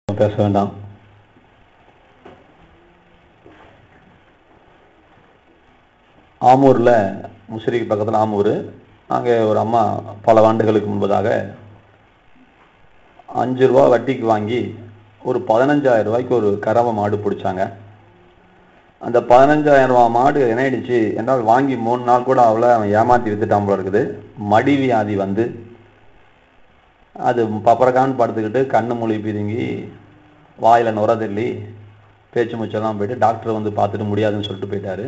பேச வேண்டாம். ஆமூரில், முசிறிக்கு பக்கத்தில் ஆமூர், அங்கே ஒரு அம்மா பல ஆண்டுகளுக்கு முன்பதாக 5 ரூபா வட்டிக்கு வாங்கி ஒரு 15,000 ரூபாய்க்கு ஒரு கறவை மாடு பிடிச்சாங்க. அந்த 15,000 ரூபா மாடு என்ன ஆயிடுச்சு என்றால், வாங்கி 3 நாள் கூட அவளை அவன் ஏமாற்றி வித்துட்டான் போல இருக்குது. மடி வியாதி வந்து அது பப்பரக்கான்னு படுத்துக்கிட்டு கண்ணு மொழி பிதுங்கி வாயில் நுர தள்ளி பேச்சு மூச்செல்லாம் போயிட்டு டாக்டர் வந்து பார்த்துட்டு முடியாதுன்னு சொல்லிட்டு போயிட்டாரு.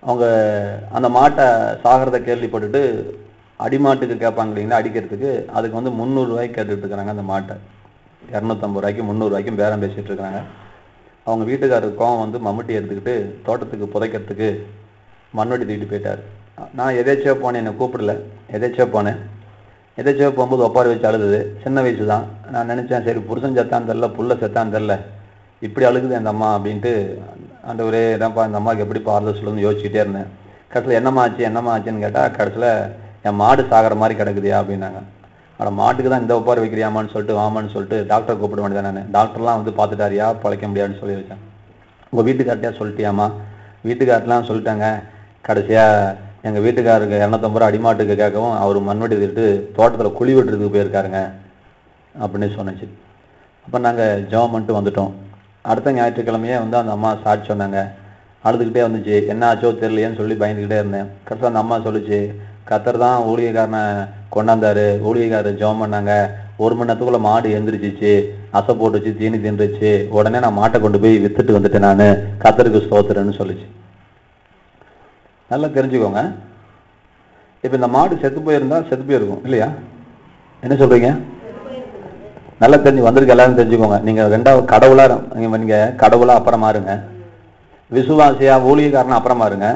அவங்க அந்த மாட்டை சாகிறத கேள்விப்பட்டுட்டு அடிமாட்டுக்கு கேட்பாங்க இல்லைங்களா, அடிக்கிறதுக்கு, அதுக்கு வந்து 300 ரூபாய்க்கு கேட்டுட்டு இருக்கிறாங்க. அந்த மாட்டை 250 ரூபாய்க்கும் 300 ரூபாய்க்கும் பேரம் பேசிட்டு இருக்கிறாங்க. அவங்க வீட்டுக்காரருக்கு கோவம் வந்து மம்முட்டி எடுத்துக்கிட்டு தோட்டத்துக்கு புதைக்கிறதுக்கு மண்வெட்டி தூக்கிட்டு போயிட்டார். நான் எதேச்சியா போனேன், என்னை கூப்பிடல, எதேச்சியா போனேன். எதேச்சியா போகும்போது ஒப்பாரி வச்சு அழுதுது. சின்ன வயசு தான். நான் நினச்சேன், சரி புருஷன் செத்தான்னு தெரில, புள்ள செத்தான்னு தெரில, இப்படி அழுகுது அந்த அம்மா அப்படின்ட்டு, அந்த ஒரே இதான்ப்பா இந்த அம்மாவுக்கு எப்படி ஆறுதல் சொல்லுன்னு யோசிச்சுட்டே இருந்தேன். கடைசியில் என்னம்மா ஆச்சுன்னு கேட்டால், கடைசியில் என் மாடு சாகிற மாதிரி கிடக்குதியா அப்படின்னாங்க. ஆனால் மாட்டுக்கு தான் இந்த ஒப்பாரி வைக்கிறியாமான்னு சொல்லிட்டு வாமான்னு சொல்லிட்டு டாக்டரை கூப்பிட வேண்டியதான். நான் டாக்டர்லாம் வந்து பார்த்துட்டாரியா, பிழைக்க முடியாதுன்னு சொல்லி வச்சேன். உங்கள் வீட்டுக்கார்ட்டியா சொல்லிட்டியாம்மா? வீட்டுக்கார்ட்டெலாம் சொல்லிட்டாங்க. கடைசியாக எங்கள் வீட்டுக்காருக்கு 250 ரூபா அடிமாட்டுக்கு கேட்கவும் அவர் மண்வெட்டி திட்டு தோட்டத்தில் குழி வெட்டுறதுக்கு போயிருக்காருங்க அப்படின்னு சொன்னிச்சு. அப்போ நாங்கள் ஜெபம் பண்ணிட்டு வந்துட்டோம். அடுத்த ஞாயிற்றுக்கிழமையே வந்து அந்த அம்மா சாட்சி சொன்னாங்க. அழுதுகிட்டே வந்துச்சு. என்ன ஆச்சோ தெரியலையேன்னு சொல்லி பயந்துக்கிட்டே இருந்தேன். கடைசியில் அந்த அம்மா சொல்லிச்சு, கத்தர் தான் ஊழியக்காரனை கொண்டாந்தாரு, ஊழியக்காரர் ஜெபம் பண்ணாங்க, 1 மணி நேரத்துக்குள்ள மாடு எழுந்திரிச்சிச்சு, அசை போட்டுச்சு, தீனி தின்றுச்சு, உடனே நான் மாட்டை கொண்டு போய் வித்துட்டு வந்துட்டேன், நான் கத்தருக்கு ஸ்தோத்திரன்னு சொல்லிச்சு. நல்லா தெரிஞ்சுக்கோங்க. இப்போ இந்த மாடு செத்து போயிருந்தா செத்து போயிருக்கும் இல்லையா? என்ன சொல்றீங்க? நல்லா தெரிஞ்சு வந்திருக்கு, எல்லாரும் தெரிஞ்சுக்கோங்க. நீங்க ரெண்டாவது நீங்க கடவுளா அப்புறமா இருங்க, விசுவாசியா ஊழியக்காரனா அப்புறமா இருங்க,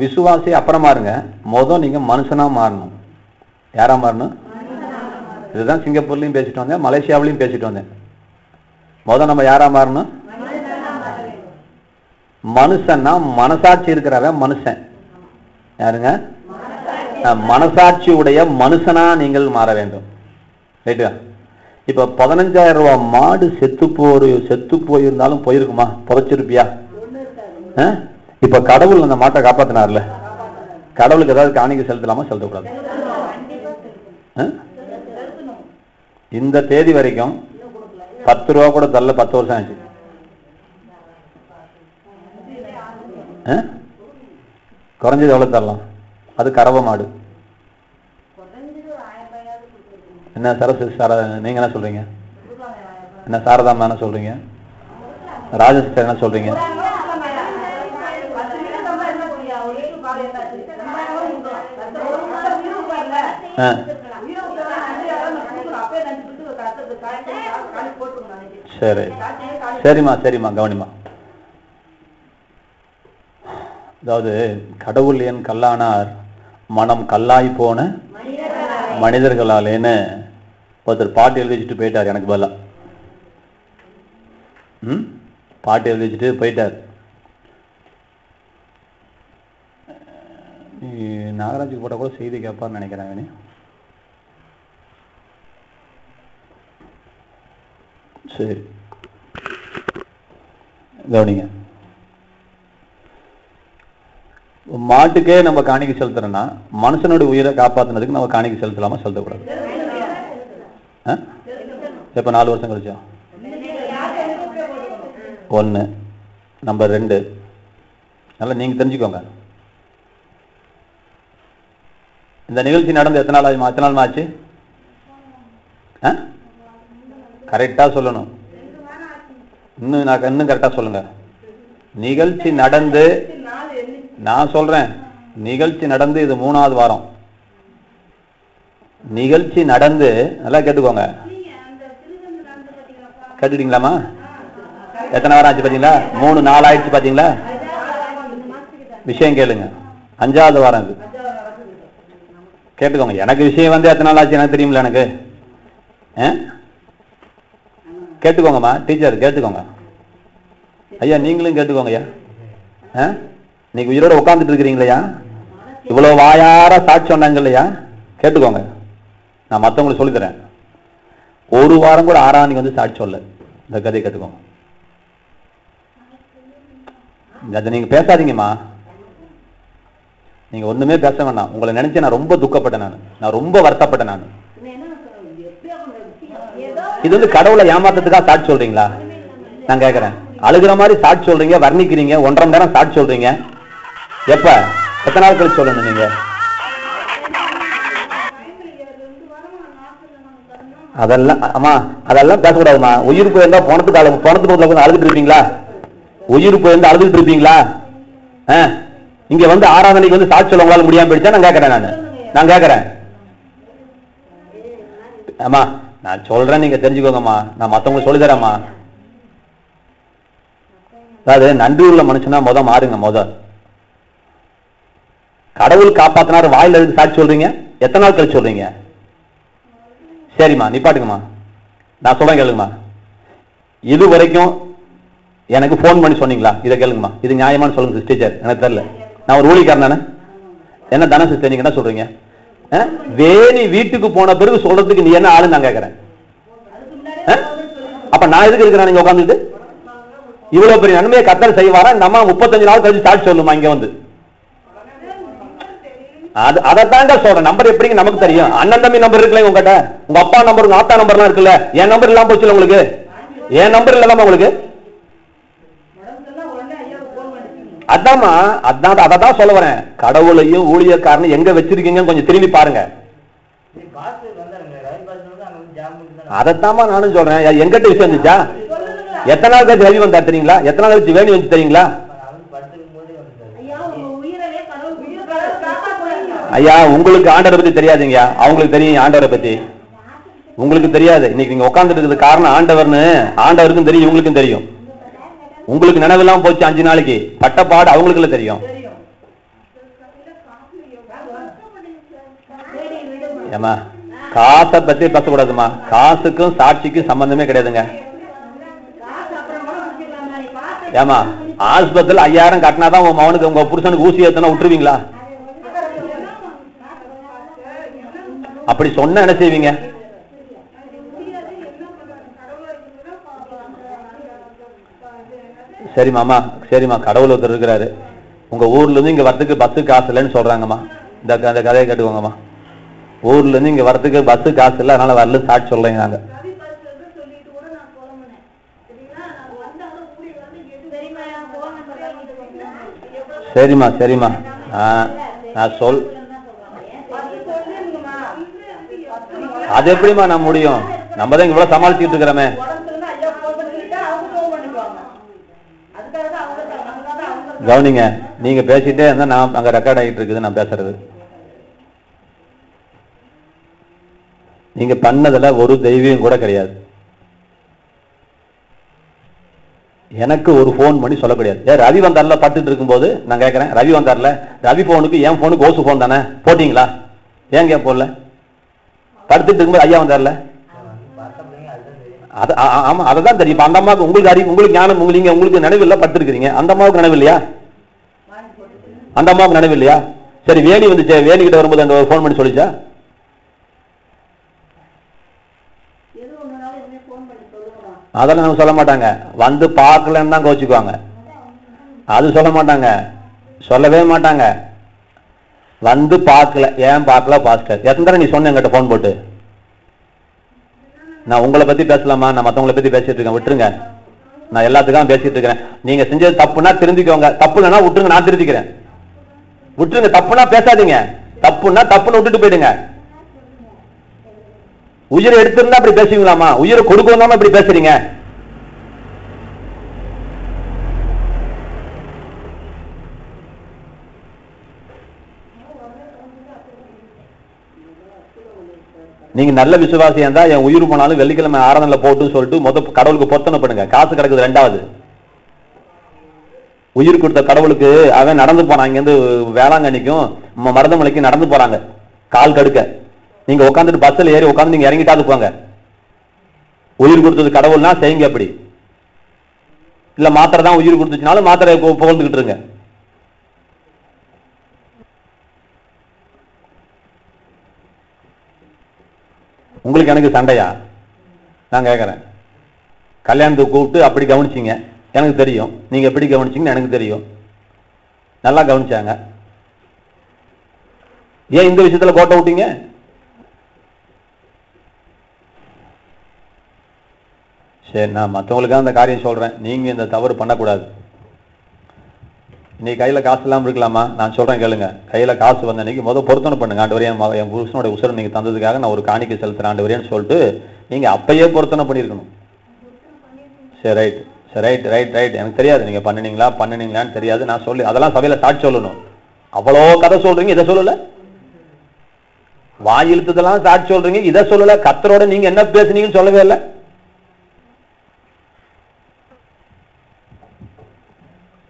விசுவாசி அப்புறமா இருங்க. மொதல் நீங்க மனுஷனா மாறணும். யாரா மாறணும்? இதுதான் சிங்கப்பூர்லயும் பேசிட்டு வந்தேன், மலேசியாவிலையும் பேசிட்டு வந்தேன். மொதல் நம்ம யாரா மாறணும்? மனுஷன்னா மனசாட்சி இருக்கிறவன் மனுஷன். யாருங்க? மனசாட்சி உடைய மனுஷனா நீங்கள் மாற வேண்டும். ரைட்டா? இப்ப 15,000 ரூபாய் மாடு செத்து போயிருந்தாலும் போயிருக்குமா? புதைச்சிருப்பியா? இப்ப கடவுள் அந்த மாட்டை காப்பாத்தினார்ல, கடவுளுக்கு ஏதாவது காணிக்கை செலுத்தலாமா, செலுத்தக்கூடாது? இந்த தேதி வரைக்கும் 10 ரூபா கூட தரல. 10 வருஷம் ஆச்சு. குறைஞ்சது எவ்வளவு தரலாம்? அது கறவை மாடு. என்ன நீங்க என்ன சொல்றீங்க? என்ன சாரதாமா என்ன சொல்றீங்க? ராஜசிஸ்டர் என்ன சொல்றீங்க? சரி சரிம்மா கவனிமா. அதாவது கடவுள் ஏன் கல்லானார், மனம் கல்லாய் போன மனிதர்களாலேன்னு ஒருத்தர் பாட்டு எழுதி வச்சுட்டு போயிட்டார். எனக்கு பதிலா பாட்டு எழுதி வச்சுட்டு போயிட்டார். நாகராஜுக்கு போட்ட கூட செய்தி கேட்பார்னு நினைக்கிறேன். சரி கவனிங்க. மாட்டுக்கே நம்ம காணிக்கை செலுத்துறோம்னா, மனுஷனுடைய உயிரை காப்பாத்தினதுக்கு நம்ம காணிக்கை செலுத்தலாமா, செலுத்தக்கூடாது? இப்ப 4 வருஷம் கழிச்சா 1. நம்பர் 2, நல்லா நீங்க தெரிஞ்சுக்கோங்க. இந்த நிகழ்ச்சி நடந்து எத்தனை நாள் ஆச்சு? கரெக்டா சொல்லணும். இன்னும் கரெக்டா சொல்லுங்க. நிகழ்ச்சி நடந்து, நான் சொல்றேன், நிகழ்ச்சி நடந்து இது 3வது வாரம். நிகழ்ச்சி நடந்து, நல்லா கேட்டுக்கோங்க. கேட்டுட்டீங்களாமா? எத்தனை வாரம் ஆச்சு பாத்தீங்களா? 3 நாள் ஆயிடுச்சு பாத்தீங்களா? விஷயம் கேளுங்க. 5வது வாரம் இது. கேட்டுக்கோங்க. எனக்கு விஷயம் வந்து எத்தனை நாள் ஆச்சு எனக்கு தெரியுமில்ல எனக்கு. கேட்டுக்கோங்கம்மா, டீச்சர் கேட்டுக்கோங்க. ஐயா நீங்களும் கேட்டுக்கோங்க. ஐயா நீங்க உயிரோட உட்கார்ந்துட்டு இருக்கிறீங்களா? இவ்வளவு வாயார சாட்சி சொன்னாங்க இல்லையா? கேட்டுக்கோங்க, நான் மற்றவங்களுக்கு சொல்லித்தரேன். ஒரு வாரம் கூட ஆறாம் வந்து சாட்சி சொல்ல. இந்த கதையை கத்துக்கோங்க. அதை நீங்க பேசாதீங்கம்மா, நீங்க ஒண்ணுமே பேச வேண்டாம். உங்களை நினைச்சு நான் ரொம்ப துக்கப்பட்டேன், நான் ரொம்ப வருத்தப்பட்டேன். நான் இது வந்து கடவுளை ஏமாத்ததுக்காக சாட்சி சொல்றீங்களா? நான் கேட்கிறேன். அழுகிற மாதிரி சாட்சி சொல்றீங்க, வர்ணிக்கிறீங்க, 1.5 மணி நேரம் சாட்சி சொல்றீங்க. எப்ப எத்தனை நாள் கழிச்சு சொல்லணும் நீங்க? அதெல்லாம் ஆமா, அதெல்லாம் பேசக்கூடாதுமா. உயிர் போயிருந்தா போனத்துக்கு அழுதுட்டு இருப்பீங்களா? உயிர் போயிருந்தா அழுதுட்டு இருப்பீங்களா? இங்க வந்து ஆராதனைக்கு வந்து சாட்சி சொல்ல உங்களால முடியாம போயிடுச்சா? நான் கேட்கிறேன். நான் கேட்கிறேன். ஆமா, நான் சொல்றேன், நீங்க தெரிஞ்சுக்கோங்கம்மா. நான் மத்தவங்களுக்கு சொல்லித்தரேம்மா. அதாவது நன்றி உள்ள மனுஷனா மாறுங்க. கடவுள் காப்பாத்தினாரு வாயில இருந்து சாட்சி சொல்றீங்க, எத்தனை நாள் கழிச்சு சொல்றீங்க? சரிம்மா, நிப்பாட்டுங்கம்மா. நான் சொல்றேன் கேளுங்கம்மா. இது வரைக்கும் எனக்கு போன் பண்ணி சொன்னீங்களா? இதை கேளுங்கம்மா. இது நியாயமானு சொல்லுங்க சிஸ்டர். எனக்கு தெரியல, நான் ஒரு ஊழியக்காரன் தானே. என்ன தானே சிஸ்டர் நீங்க என்ன சொல்றீங்க? வேணி வீட்டுக்கு போன பிறகு சொல்றதுக்கு நீ என்ன ஆளு நான் கேட்கிறேன். அப்ப நான் எதுக்கு இருக்கிறேன் நீங்க உட்காந்துட்டு? இவ்வளவு பெரிய நன்மையை கர்த்தர் செய்வாரா? இந்த அம்மா 35 நாள் கழிச்சு சாட்சி சொல்லுமா இங்க வந்து? அதைத்தாங்க சொல்றேன். நம்பர் எப்படிங்க நமக்கு தெரியும்? அண்ணன் தம்பி நம்பர் இருக்குல்ல உங்ககிட்ட, உங்க அப்பா நம்பர், உங்க ஆத்தா நம்பர் எல்லாம் இருக்குல்ல. என் நம்பர் இல்லாம போச்சு உங்களுக்கு? என் நம்பர் இல்லதாமா உங்களுக்கு? அதாமா, அதான் சொல்ல வரேன். கடவுளையும் ஊழியக்காரனையும் எங்க வச்சிருக்கீங்க கொஞ்சம் திரும்பி பாருங்க. அதைத்தாமா நானும் சொல்றேன். எங்கிட்ட விஷயம் இருந்துச்சா? எத்தனை நாள் கழிச்சு ரவி வந்தா தெரியுங்களா? எத்தனை நாள் கழிச்சு வேணி வந்து தெரியுங்களா? ஐயா, உங்களுக்கு ஆண்டவரை பத்தி தெரியாதுங்க. அவங்களுக்கு தெரியும் ஆண்டவரை பத்தி, உங்களுக்கு தெரியாது. இன்னைக்கு நீங்க உட்கார்ந்துட்டு இருக்கிறது காரணம் ஆண்டவர்னு ஆண்டவருக்கும் தெரியும், இவங்களுக்கும் தெரியும். உங்களுக்கு நினைவெல்லாம் போச்சு 5 நாளைக்கு பட்டப்பாடு அவங்களுக்கு தெரியும். ஏமா, காசை பத்தி பேசக்கூடாதுமா. காசுக்கும் சாட்சிக்கும் சம்பந்தமே கிடையாதுங்க. ஏமா, ஆஸ்பத்திரியில் 5000 கட்டினாதான் உங்க மகனுக்கு உங்க புருஷனுக்கு ஊசி ஏத்தனா விட்டுருவீங்களா? அப்படி சொன்ன என்ன செய்வீங்க? சரிமாமா, சரிம்மா. கடவுள் ஒருத்தர் இருக்கிறாரு. உங்க ஊர்ல இருந்து இங்க வரத்துக்கு பஸ் காசு இல்லைன்னு சொல்றாங்கம்மா. இந்த கதையை கேட்டுக்கோங்கம்மா. ஊர்ல இருந்து இங்க வரத்துக்கு பஸ் காசு இல்லை, அதனால வரல சாட்சி சொல்றீங்க. நாங்க சரிம்மா, சரிம்மா. நான் சொல், அது எப்படிமா நான் முடியும்? நம்ம தான் இவ்வளவு சமாளிச்சுட்டு இருக்கிறோமே. கவனிங்க, நீங்க பேசிட்டே இருந்தா நான் அங்க ரெக்கார்ட் ஆகிட்டு இருக்குது நான் பேசுறது. நீங்க பண்ணதுல ஒரு தெய்வம் கூட கிடையாது. எனக்கு ஒரு போன் பண்ணி சொல்ல முடியாது. ரவி வந்தார்ல படுத்துட்டு இருக்கும் போது நான் கேட்கிறேன், ரவி வந்தார்ல, ரவி போனுக்கு என் போனுக்கு ஓசு போன் தானே போட்டீங்களா? ஏன் கேன் போடல? படுத்துட்டு இருக்கும்போது ஐயா வந்தார்ல. ஆமா, அதான் தெரியும். அந்த அம்மாவுக்கு உங்களுக்கு அறிவு, உங்களுக்கு ஞானம், உங்களுக்கு நினைவு இல்ல, படுத்திருக்கிறீங்க. அந்த அம்மாவுக்கு நினைவு இல்லையா? அந்த அம்மாவுக்கு நினைவு இல்லையா? சரி, வேணி வந்துச்சு, வேணி கிட்ட வரும்போது அந்த போன் பண்ணி சொல்லிச்சா? அதெல்லாம் நம்ம சொல்ல மாட்டாங்க. வந்து பார்க்கலன்னு தான் கோச்சுக்குவாங்க. அது சொல்ல மாட்டாங்க, சொல்லவே மாட்டாங்க. வந்து பார்க்கல, ஏன் பார்க்கல பாஸ்டர்? எத்தனை தடவை நீ சொன்ன என்கிட்ட போன் போட்டு? நான் உங்களை பத்தி பேசலாமா? நான் மற்றவங்களை பத்தி பேசிட்டு இருக்கேன், விட்டுருங்க. நான் எல்லாத்துக்கும் பேசிட்டு இருக்கிறேன். நீங்க செஞ்சது தப்புனா திருந்திக்கோங்க, தப்பு இல்லைன்னா விட்டுருங்க, நான் திருத்திக்கிறேன். விட்டுருங்க, தப்புனா பேசாதீங்க, தப்புன்னா தப்புன்னு விட்டுட்டு போயிடுங்க. உயிரை எடுத்திருந்தா அப்படி பேசுவீங்களாமா? உயிரை கொடுக்கணும் இப்படி பேசுறீங்க. நீங்க நல்ல விசுவாசியா இருந்தா என் உயிர் போனாலும் வெள்ளிக்கிழமை ஆராதனையில போட்டு சொல்லிட்டு முதல் கடவுளுக்கு பொருத்தனை பண்ணுங்க. காசு கிடக்குது ரெண்டாவது. உயிர் கொடுத்த கடவுளுக்கு அவன் நடந்து போனான். இங்க இருந்து வேளாங்கண்ணிக்கும் மருதமலைக்கும் நடந்து போறாங்க கால் கடுக்க. நீங்க உட்காந்துட்டு பஸ்ல ஏறி உட்காந்து நீங்க இறங்கிட்டாது போங்க. உயிர் கொடுத்தது கடவுள்னா செய்யுங்க. அப்படி இல்ல மாத்திரை தான் உயிர் கொடுத்துச்சுனாலும் மாத்திரை புகழ்ந்துகிட்டு இருங்க. உங்களுக்கு எனக்கு சண்டையா? நான் கேட்குறேன். கல்யாணத்துக்கு கூப்பிட்டு அப்படி கவனிச்சிங்க, எனக்கு தெரியும். நீங்க எப்படி கவனிச்சிங்கன்னு எனக்கு தெரியும். நல்லா கவனிச்சாங்க. ஏன் இந்த விஷயத்துல கோட்டை விட்டீங்க? சரி, நான் மற்றவங்களுக்காக அந்த காரியம் சொல்றேன், நீங்க இந்த தவறு பண்ணக்கூடாது. இன்னைக்கு கையில காசு இல்லாமல் இருக்கலாமா? நான் சொல்றேன் கேளுங்க. கையில காசு வந்த அன்னைக்கு பொருத்தனை பண்ணுங்க. ஆண்டவரே, என் புருஷனோட உசுரை நீங்க தந்ததுக்காக நான் ஒரு காணிக்கை செலுத்துறேன் ஆண்டவரேன்னு சொல்லிட்டு நீங்க அப்பயே பொருத்தனை பண்ணிருக்கணும். சரி, ரைட், சரி, ரைட் ரைட் ரைட் எனக்கு தெரியாது நீங்க பண்ணினீங்களான்னு தெரியாது. நான் சொல்லி அதெல்லாம் சபையில சாட்சி சொல்லணும். அவ்வளோ கதை சொல்றீங்க, இதை சொல்லல. வாயிழுத்ததெல்லாம் சாட்சி சொல்றீங்க, இதை சொல்லல. கர்த்தரோட நீங்க என்ன பேசுனீங்கன்னு சொல்லவே இல்லை.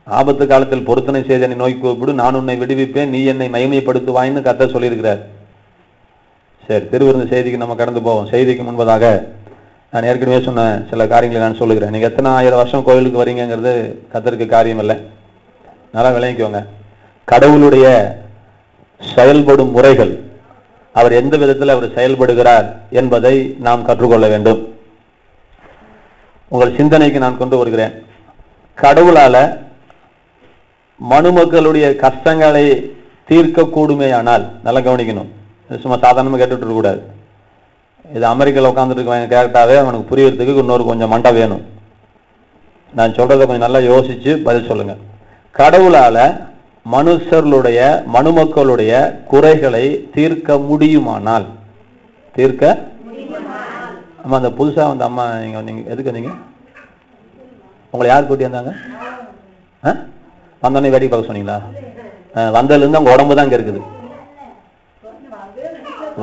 ஆபத்து காலத்தில் பொருத்தனை செய்த என்னை நோய்க்கு கூப்பிடு, நான் உன்னை விடுவிப்பேன், நீ என்னை மகிமைப்படுத்துவாயின்னு கர்த்தர் சொல்லியிருக்கிறார். சரி, திருவிருந்த செய்திக்கு நம்ம கடந்து போவோம். செய்திக்கு முன்பதாக நான் ஏற்கனவே சொன்ன சில காரியங்களை நான் சொல்லுகிறேன். நீங்க எத்தனை 1000 வருஷம் கோயிலுக்கு வரீங்கிறது கர்த்தருக்கு காரியம் இல்லை. நல்லா விளங்கிக்கோங்க. கடவுளுடைய செயல்படும் முறைகள், அவர் எந்த விதத்தில் அவர் செயல்படுகிறார் என்பதை நாம் கற்றுக்கொள்ள வேண்டும். உங்கள் சிந்தனைக்கு நான் கொண்டு வருகிறேன். கடவுளால மனுமக்களுடைய கஷ்டங்களை தீர்க்க கூடுமேயானால், நல்லா கவனிக்கணும், சும்மா சாதாரணமாக கேட்டுட்டு இருக்க கூடாது. இது அமெரிக்காவில் உட்காந்துட்டு இருக்கவங்க கேட்டாவே அவனுக்கு புரியறதுக்கு இன்னொரு கொஞ்சம் மண்டை வேணும். நான் சொல்றதை கொஞ்சம் நல்லா யோசிச்சு பதில் சொல்லுங்க. கடவுளால மனுமக்களுடைய குறைகளை தீர்க்க முடியுமானால், தீர்க்க ஆமா. அந்த புதுசா வந்த அம்மா, நீங்க எதுக்கு வந்தீங்க? உங்களை யார் கூட்டி வந்தாங்க? வந்தோடனே வேடிக்கை பார்க்க சொன்னீங்களா? வந்ததுல இருந்து அவங்க உடம்பு தான் இங்க இருக்குது.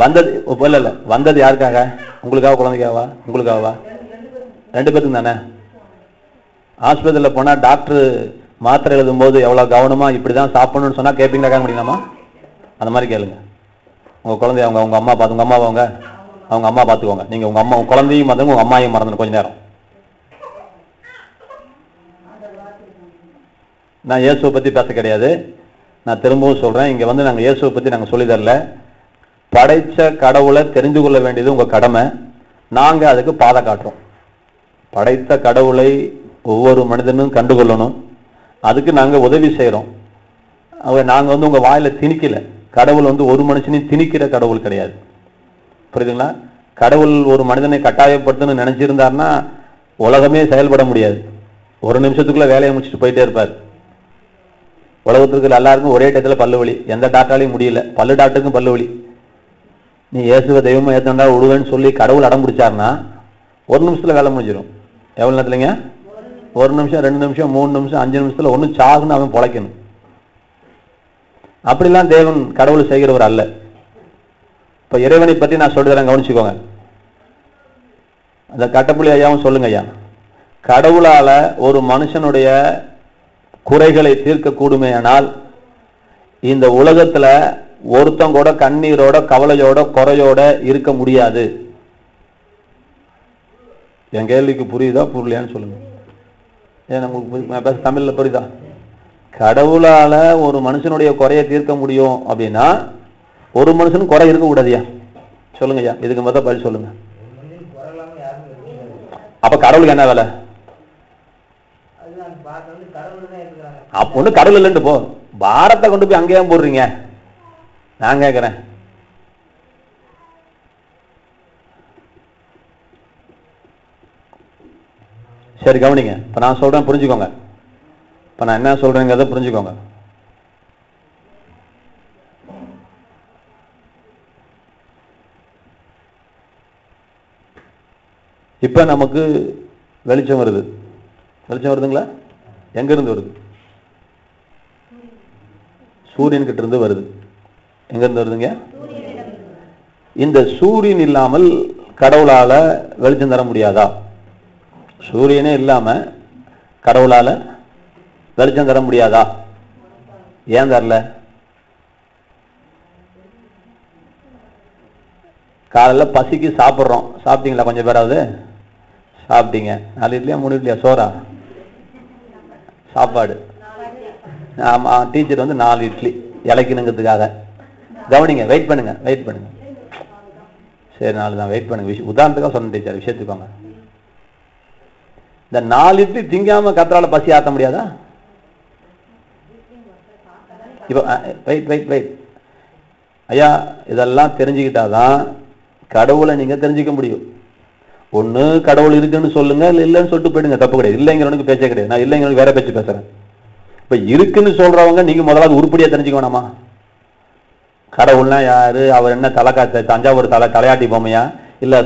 வந்தது இல்ல வந்தது யாருக்காக? உங்களுக்காக, குழந்தைக்காவா? உங்களுக்காகவா? 2 பேருக்கும் தானே. ஆஸ்பத்திரியில் போனா டாக்டர் மாத்திரை எழுதும் போது எவ்வளவு கவனமா இப்படிதான் சாப்பிடணும்னு சொன்னா கேட்பீங்களா? கேட்க முடியுமா? அந்த மாதிரி கேளுங்க. உங்க குழந்தைய அவங்க அம்மா பார்த்து, உங்க அம்மாவை அவங்க அம்மா பார்த்துக்கோங்க. நீங்க உங்க அம்மா, உங்க குழந்தையும் மறந்து உங்க அம்மாவையும் மறந்து கொஞ்ச நேரம். நான் இயேசுவை பத்தி பேச கிடையாது. நான் திரும்பவும் சொல்றேன், இங்க நாங்க இயேசுவை பத்தி நாங்க சொல்லி தரல. படைச்ச கடவுளை தெரிந்து கொள்ள வேண்டியது உங்க கடமை. நாங்க அதுக்கு பாதை காட்டுறோம். படைத்த கடவுளை ஒவ்வொரு மனிதனும் கண்டுகொள்ளணும், அதுக்கு நாங்க உதவி செய்யறோம். நாங்க உங்க வாயில திணிக்கல. கடவுள் ஒரு மனுஷனையும் திணிக்கிற கடவுள் கிடையாது. புரியுதுங்களா? கடவுள் ஒரு மனிதனை கட்டாயப்படுத்துன்னு நினைச்சிருந்தாருன்னா உலகமே செயல்பட முடியாது. ஒரு நிமிஷத்துக்குள்ள வேலையை முடிச்சுட்டு போயிட்டே இருப்பார். உலகத்துக்கு எல்லாருக்கும் ஒரே டயத்துல பல்லு வலி, எந்த டாக்டராலையும் முடியல. பல்லு டாக்டருக்கும் பல்லு வலி. நீ இயேசுவை தெய்வமா ஏத்தண்டா விடுவேன்னு சொல்லி கடவுள் அடம் பிடிச்சாருன்னா 1 நிமிஷத்துல வேலை முடிஞ்சிடும். எவ்வளவு நேரத்துலங்க? 1 நிமிஷம், 2 நிமிஷம், 3 நிமிஷம், 5 நிமிஷத்துல ஒன்னும் சாகுன்னு அவன் பொழைக்கணும். அப்படிலாம் தேவன் கடவுள் செய்கிறவர் அல்ல. இப்ப இறைவனை பற்றி நான் சொல்றேன், கவனிச்சுக்கோங்க. அந்த கட்டப்புள்ளி ஐயாவும் சொல்லுங்க ஐயா. கடவுளால ஒரு மனுஷனுடைய குறைகளை தீர்க்க கூடுமேயானால் இந்த உலகத்துல ஒருத்தன் கூட கண்ணீரோட, கவலையோட, குறையோட இருக்க முடியாது. என் கேள்விக்கு புரியுதா புரியலையான்னு சொல்லுங்க. ஏன் உங்களுக்கு தமிழ்ல புரியுதா? கடவுளால ஒரு மனுஷனுடைய குறையை தீர்க்க முடியும் அப்படின்னா ஒரு மனுஷனும் குறை இருக்க கூடாதியா? சொல்லுங்க ஐயா, இதுக்கு முதல் பதில் சொல்லுங்க. அப்ப கடவுளுக்கு என்ன வேலை? ஒண்ணு கடவுள் இல்லைன்னு போ, பாரத்தை கொண்டு போய் அங்கேயே போடுறீங்க. நான் கேட்கிறேன், சரி கவனிங்க. இப்ப நான் சொல்றேன், புரிஞ்சுக்கோங்க. இப்ப நான் என்ன சொல்றேங்கிறத புரிஞ்சுக்கோங்க. இப்ப நமக்கு வெளிச்சம் வருது. வெளிச்சம் வருதுங்களா? எங்க இருந்து வருது? சூரியன் கிட்ட இருந்து வருது. எங்க இருந்து வருதுங்க? இந்த சூரியன் இல்லாமல் கடவுளால வெளிச்சம் தர முடியாதா? சூரியனே இல்லாம கடவுளால வெளிச்சம் தர முடியாதா? ஏன் தரல? காலையில் பசிக்கு சாப்பிட்றோம். சாப்பிட்டீங்களா? கொஞ்சம் பேராவது சாப்பிட்டீங்க? 4 இட்லியா 3 இட்லியா சோறா? சாப்பாடு. ஆமா, டீச்சர் 4 இட்லி இலைக்கணுங்கிறதுக்காக. கவனிங்க, வெயிட் பண்ணுங்க. சரி, 4 தான், வெயிட் பண்ணுங்க. உதாரணத்துக்காக சொன்ன டீச்சர், விஷயத்துக்கோங்க. இந்த 4 இட்லி திங்காம கர்த்தரால பசி ஆத்த முடியாதா? இப்போ வெயிட் ஐயா, இதெல்லாம் தெரிஞ்சுக்கிட்டாதான் கடவுளை நீங்க தெரிஞ்சுக்க முடியும். ஒண்ணு கடவுள் இருக்குன்னு சொல்லுங்க, இல்லைன்னு சொல்லிட்டு போயிடுங்க, தப்பு கிடையாது. இல்லைங்கிறவனுக்கு பேச்சே கிடையாது. நான் இல்லைங்கிறவனுக்கு வேற பேச்சு பேசுறேன். இப்ப இருக்குன்னு சொல்றவங்க நீங்க முதலாவது உருப்படியா தெரிஞ்சுக்க வேணாமா? கடவுள்னா யாரு? அவர் என்ன தஞ்சாவூர் தலையாட்டி பொம்மையா, இல்ல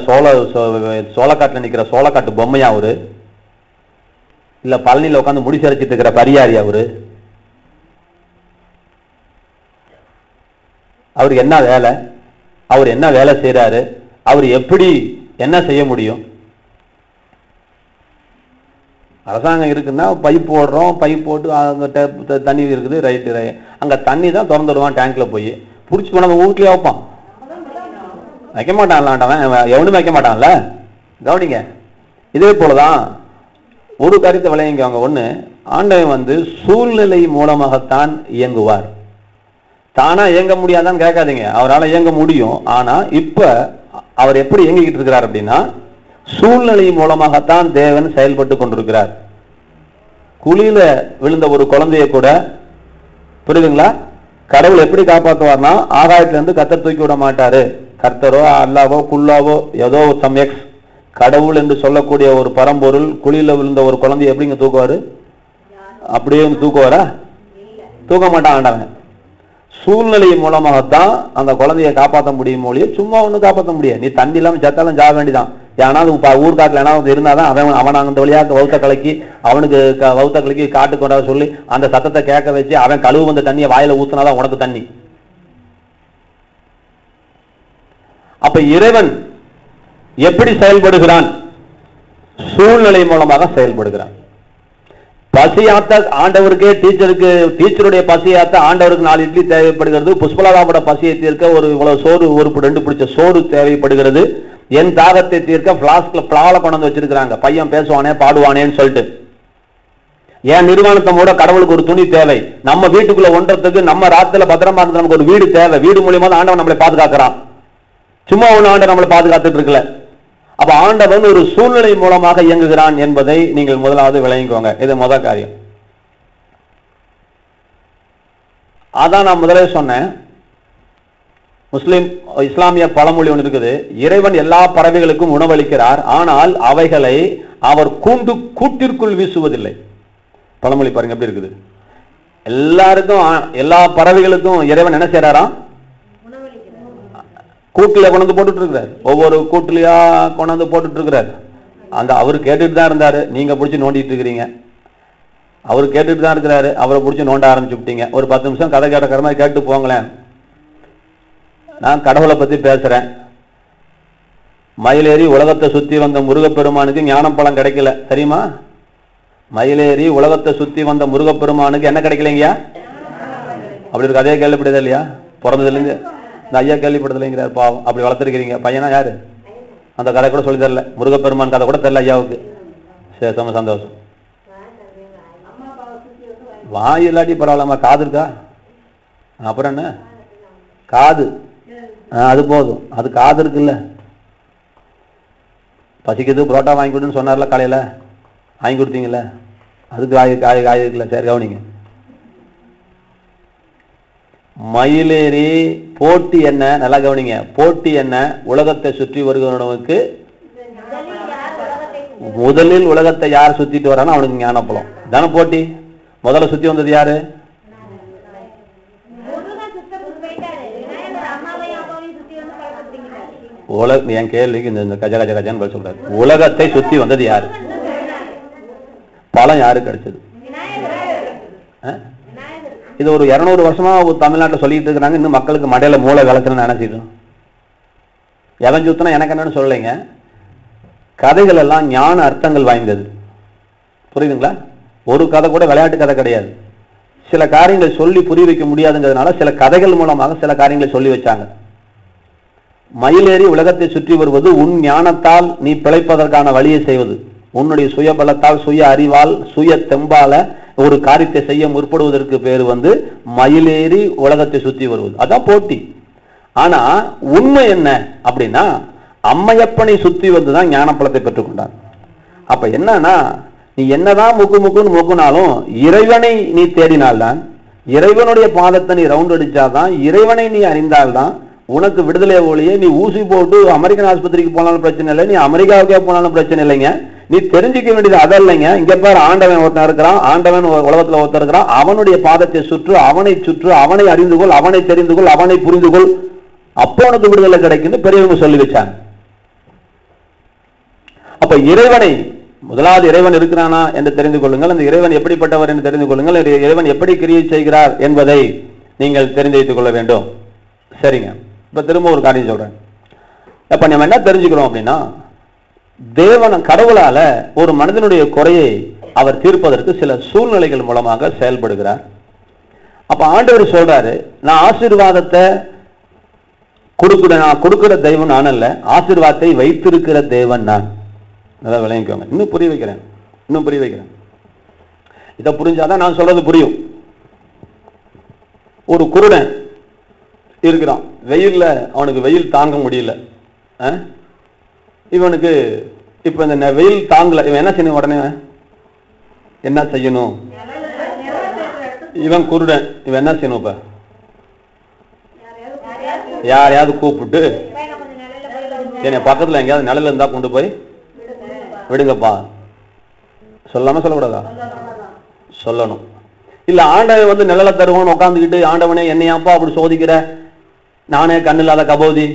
சோளக்காட்டுல நிக்கிற சோளக்காட்டு பொம்மையா அவரு, இல்ல பழனியில உட்காந்து முடி சரிச்சிட்டு இருக்கிற பரியாரி அவரு? அவருக்கு என்ன வேலை? அவர் என்ன வேலை செய்யறாரு? அவர் எப்படி என்ன செய்ய முடியும்? அரசாங்கம் இருக்குன்னா பைப் போடுறோம், பைப் போட்டு அங்க தண்ணி இருக்குது, ரைட்டு. அங்க தண்ணி தான் திறந்து விடுவான், டேங்க்ல போய் புடிச்சு போன வீட்லயே வைப்பான். வைக்க மாட்டான்லாண்டவன், எவனும் வைக்க மாட்டான்ல. கவனிங்க, இதே போலதான் ஒரு கருத்தை விளையங்க. ஒண்ணு, ஆண்டவன் சூழ்நிலை மூலமாகத்தான் இயங்குவார். தானா இயங்க முடியாதான்னு கேட்காதீங்க, அவரால் இயங்க முடியும். ஆனா இப்ப அவர் எப்படி இயங்கிக்கிட்டு இருக்கிறார் அப்படின்னா, சூழ்நிலை மூலமாகத்தான் தேவன் செயல்பட்டு கொண்டிருக்கிறார். குழியில விழுந்த ஒரு குழந்தைய கூட, புரியுதுங்களா, கடவுள் எப்படி காப்பாற்றுவார்னா, ஆகாயத்துல இருந்து கர்த்தர் தூக்கி விட மாட்டாரு. கர்த்தரோ அல்லாவோ குல்லாவோ ஏதோ சம் எக்ஸ் கடவுள் என்று சொல்லக்கூடிய ஒரு பரம்பொருள் குழியில விழுந்த ஒரு குழந்தைய எப்படிங்க தூக்குவாரு? அப்படியே தூக்குவாரா? தூக்க மாட்டான் ஆண்டவன். சூழ்நிலை மூலமாகத்தான் அந்த குழந்தைய காப்பாற்ற முடியும் மொழியை சும்மா ஒண்ணு காப்பாற்ற முடியாது. நீ தண்ணி இல்லாம செத்தாலும் ஜாக வேண்டிதான். ஏன்னாவது ஊர்காட்டுல ஏன்னா இருந்தாதான் அவன் அந்த வழியா வௌத்த கலக்கி அவனுக்கு வௌத்த கலக்கி காட்டு கொண்டா சொல்லி அந்த சத்தத்தை கேட்க வச்சு அவன் கழுவு வந்த தண்ணியை வாயில ஊத்துனாதான் உனக்கு தண்ணி. அப்ப இறைவன் எப்படி செயல்படுகிறான்? சூழ்நிலை மூலமாக செயல்படுகிறான். பசியாத்த ஆண்டவருக்கே டீச்சருடைய பசியாத்த ஆண்டவருக்கு 4 இட்லி தேவைப்படுகிறது. புஷ்பலதாவோட பசியை தீர்க்க ஒரு இவ்வளவு சோறு, ஒரு 2 பிடிச்ச சோறு தேவைப்படுகிறது. என் தாகத்தை தீர்க்க பிளாஸ்க்ல பிளால கொண்டு வச்சிருக்கிறாங்க. பையன் பேசுவானே பாடுவானேன்னு சொல்லிட்டு. என் நிர்வாணத்தை மூட கடவுளுக்கு ஒரு துணி தேவை. நம்ம வீட்டுக்குள்ள ஒன்றதுக்கு நம்ம ராத்திரில பத்திரமா இருந்து நமக்கு ஒரு வீடு தேவை. வீடு மூலியமா தான் ஆண்டவன் நம்மளை பாதுகாக்கிறான். சும்மா ஒண்ணு ஆண்டவன் நம்மளை பாதுகாத்துட்டு இருக்கல. அப்ப ஆண்டவன் ஒரு சூழ்நிலை மூலமாக இயங்குகிறான் என்பதை நீங்கள் முதலாவது விளங்கிக்கோங்க. இது முதல் காரியம். அதான் நான் முதலே சொன்னேன். இஸ்லாமிய பழமொழி ஒன்று இருக்குது, இறைவன் எல்லா பறவைகளுக்கும் உணவளிக்கிறார், ஆனால் அவைகளை அவர் கூட்டிற்குள் வீசுவதில்லை. பழமொழி பாருங்க எப்படி இருக்குது. எல்லாருக்கும், எல்லா பறவைகளுக்கும் இறைவன் என்ன செய்யறாராம்? கூட்டுல கொண்டு போட்டுட்டு இருக்கிறார். ஒவ்வொரு கூட்டுலயா கொண்டாந்து போட்டுட்டு இருக்கிறார். அந்த அவரு கேட்டுட்டு தான் இருந்தாரு, நீங்க பிடிச்சி நோண்டிட்டு இருக்கிறீங்க. அவரு கேட்டுட்டு தான் இருக்கிறாரு, அவரை பிடிச்சி நோண்ட ஆரம்பிச்சு விட்டீங்க. ஒரு 10 நிமிஷம் கதை கேட்கிற மாதிரி கேட்டு போங்களேன். நான் கடவுளை பத்தி பேசுறேன். மயிலேறி உலகத்தை சுத்தி வந்த முருகப்பெருமானுக்கு ஞானம் பழம் கிடைக்கல, தெரியுமா? மயிலேறி உலகத்தை சுத்தி வந்த முருகப்பெருமானுக்கு என்ன கிடைக்கலைங்கயா? அப்படி ஒரு கதையை கேள்விப்படுதா இல்லையா? பிறந்ததுல இருந்து இந்த ஐயா கேள்விப்படுதலைங்கிறார். பாவம், அப்படி வளர்த்துருக்கிறீங்க. பையனா யாரு? அந்த கதை கூட சொல்லி தரல. முருகப்பெருமான் கதை கூட தெரியல ஐயாவுக்கு. சரி, சந்தோஷம். வாய் இல்லாட்டி பரவாயில்லம்மா, காது இருக்கா? அப்புறம் என்ன? காது, அது போதும். அது காது இருக்குல்ல. பசிக்கிறது புரோட்டா வாங்கி கொடுன்னு சொன்னார்ல காலையில, வாங்கி கொடுத்தீங்கல்ல, அதுக்கு காய் இருக்குல்ல. சரி, கவனிங்க. மயிலேறி போட்டி என்ன? நல்லா கவனிங்க. போட்டி என்ன? உலகத்தை சுற்றி வருகிறவனுக்கு முதலில் உலகத்தை யார் சுத்திட்டு வரானோ அவனுக்கு ஞானப்பழம் தானே போட்டி. முதல்ல சுத்தி வந்தது யாரு? என் கேள்விக்கு இந்த கஜ கஜ கஜன்னு பதில் சொல்றாரு. உலகத்தை சுத்தி வந்தது யாரு? பழம் யாரு கிடைச்சது? இது ஒரு 200 வருஷமா தமிழ்நாட்டில் சொல்லிட்டு இருக்கிறாங்க. இன்னும் மக்களுக்கு மடையில மூளை கலக்கணும்னு நினைச்சிடும். எவன் சுத்தினா எனக்கு என்னன்னு சொல்லலைங்க. கதைகள் எல்லாம் ஞான அர்த்தங்கள் வாய்ந்தது, புரியுதுங்களா? ஒரு கதை கூட விளையாட்டு கதை கிடையாது. சில காரியங்களை சொல்லி புரிய வைக்க முடியாதுங்கிறதுனால சில கதைகள் மூலமாக சில காரியங்களை சொல்லி வச்சாங்க. மயிலேறி உலகத்தை சுற்றி வருவது உன் ஞானத்தால் நீ பிழைப்பதற்கான வழியை செய்வது. உன்னுடைய சுய பலத்தால், சுய அறிவால், சுய தெம்பால ஒரு காரியத்தை செய்ய முற்படுவதற்கு பேர் மயிலேறி உலகத்தை சுற்றி வருவது. அதான் போட்டி. ஆனா உண்மை என்ன அப்படின்னா, அம்மையப்பனை சுற்றி வந்துதான் ஞான பலத்தை பெற்றுக்கொண்டார். அப்ப என்னன்னா, நீ என்னதான் முக்குன்னு மூக்குனாலும் இறைவனை நீ தேடினால்தான், இறைவனுடைய பாதத்தை நீ ரவுண்ட் அடிச்சாதான், இறைவனை நீ அறிந்தால்தான் உனக்கு விடுதலை ஒழிய நீ ஊசி போட்டு அமெரிக்கன் ஆஸ்பத்திரிக்கு போனாலும் பிரச்சனை இல்லை, நீ அமெரிக்காவுக்கே போனாலும் பிரச்சனை இல்லைங்க. நீ தெரிஞ்சுக்க வேண்டியது அதல்லைங்க. இங்க பேர் ஆண்டவன் ஒருத்தன் இருக்கிறான், ஆண்டவன் உலகத்துல ஒருத்தர் இருக்கிறான். அவனுடைய பாதத்தை சுற்று, அவனை சுற்று, அவனை அறிந்து கொள், அவனை தெரிந்து கொள், அவனை புரிந்து கொள், அப்போ உனக்கு விடுதலை கிடைக்குன்னு பெரியவங்க சொல்லி வச்சாங்க. அப்ப இறைவனை முதலாவது இறைவன் இருக்கிறானா என்று தெரிந்து கொள்ளுங்கள். அந்த இறைவன் எப்படிப்பட்டவர் என்று தெரிந்து கொள்ளுங்கள். இறைவன் எப்படி கிரியை செய்கிறார் என்பதை நீங்கள் தெரிந்து வைத்துக் கொள்ள வேண்டும். சரிங்க, இப்ப திரும்ப ஒரு காரியம் சொல்றேன். அப்ப நம்ம என்ன தெரிஞ்சுக்கிறோம் அப்படின்னா, தேவன் கடவுளால ஒரு மனிதனுடைய குறையை அவர் தீர்ப்பதற்கு சில சூழ்நிலைகள் மூலமாக செயல்படுகிறார். அப்ப ஆண்டவர் சொல்றாரு, நான் ஆசீர்வாதத்தை கொடுக்கிற தெய்வம் நான் அல்ல, ஆசீர்வாதத்தை வைத்திருக்கிற தேவன் நான். அதான் விளங்கிக்கோங்க. இன்னும் புரிய வைக்கிறேன். இதை புரிஞ்சாதான் நான் சொல்றது புரியும். ஒரு குருடன் இருக்கிறான், வெயில்ல அவனுக்கு வெயில் தாங்க முடியல. இவனுக்கு இப்ப இந்த வெயில் தாங்கல, இவன் என்ன செய்யணும்? உடனே என்ன செய்யணும்? இவன் குருடன், இவன் என்ன செய்யணும்? இப்ப யாரையாவது கூப்பிட்டு, என் பக்கத்துல எங்கேயாவது நிழல் இருந்தா கொண்டு போய் விடுங்கப்பா. சொல்லாம சொல்லக்கூடாதா? சொல்லணும். இல்ல ஆண்டவன் வந்து நிழலை தருவான்னு உட்காந்துக்கிட்டு, ஆண்டவனே என்னையாப்பா அப்படி சோதிக்கிற, நானே கண்ணு இல்லாத கபோதி,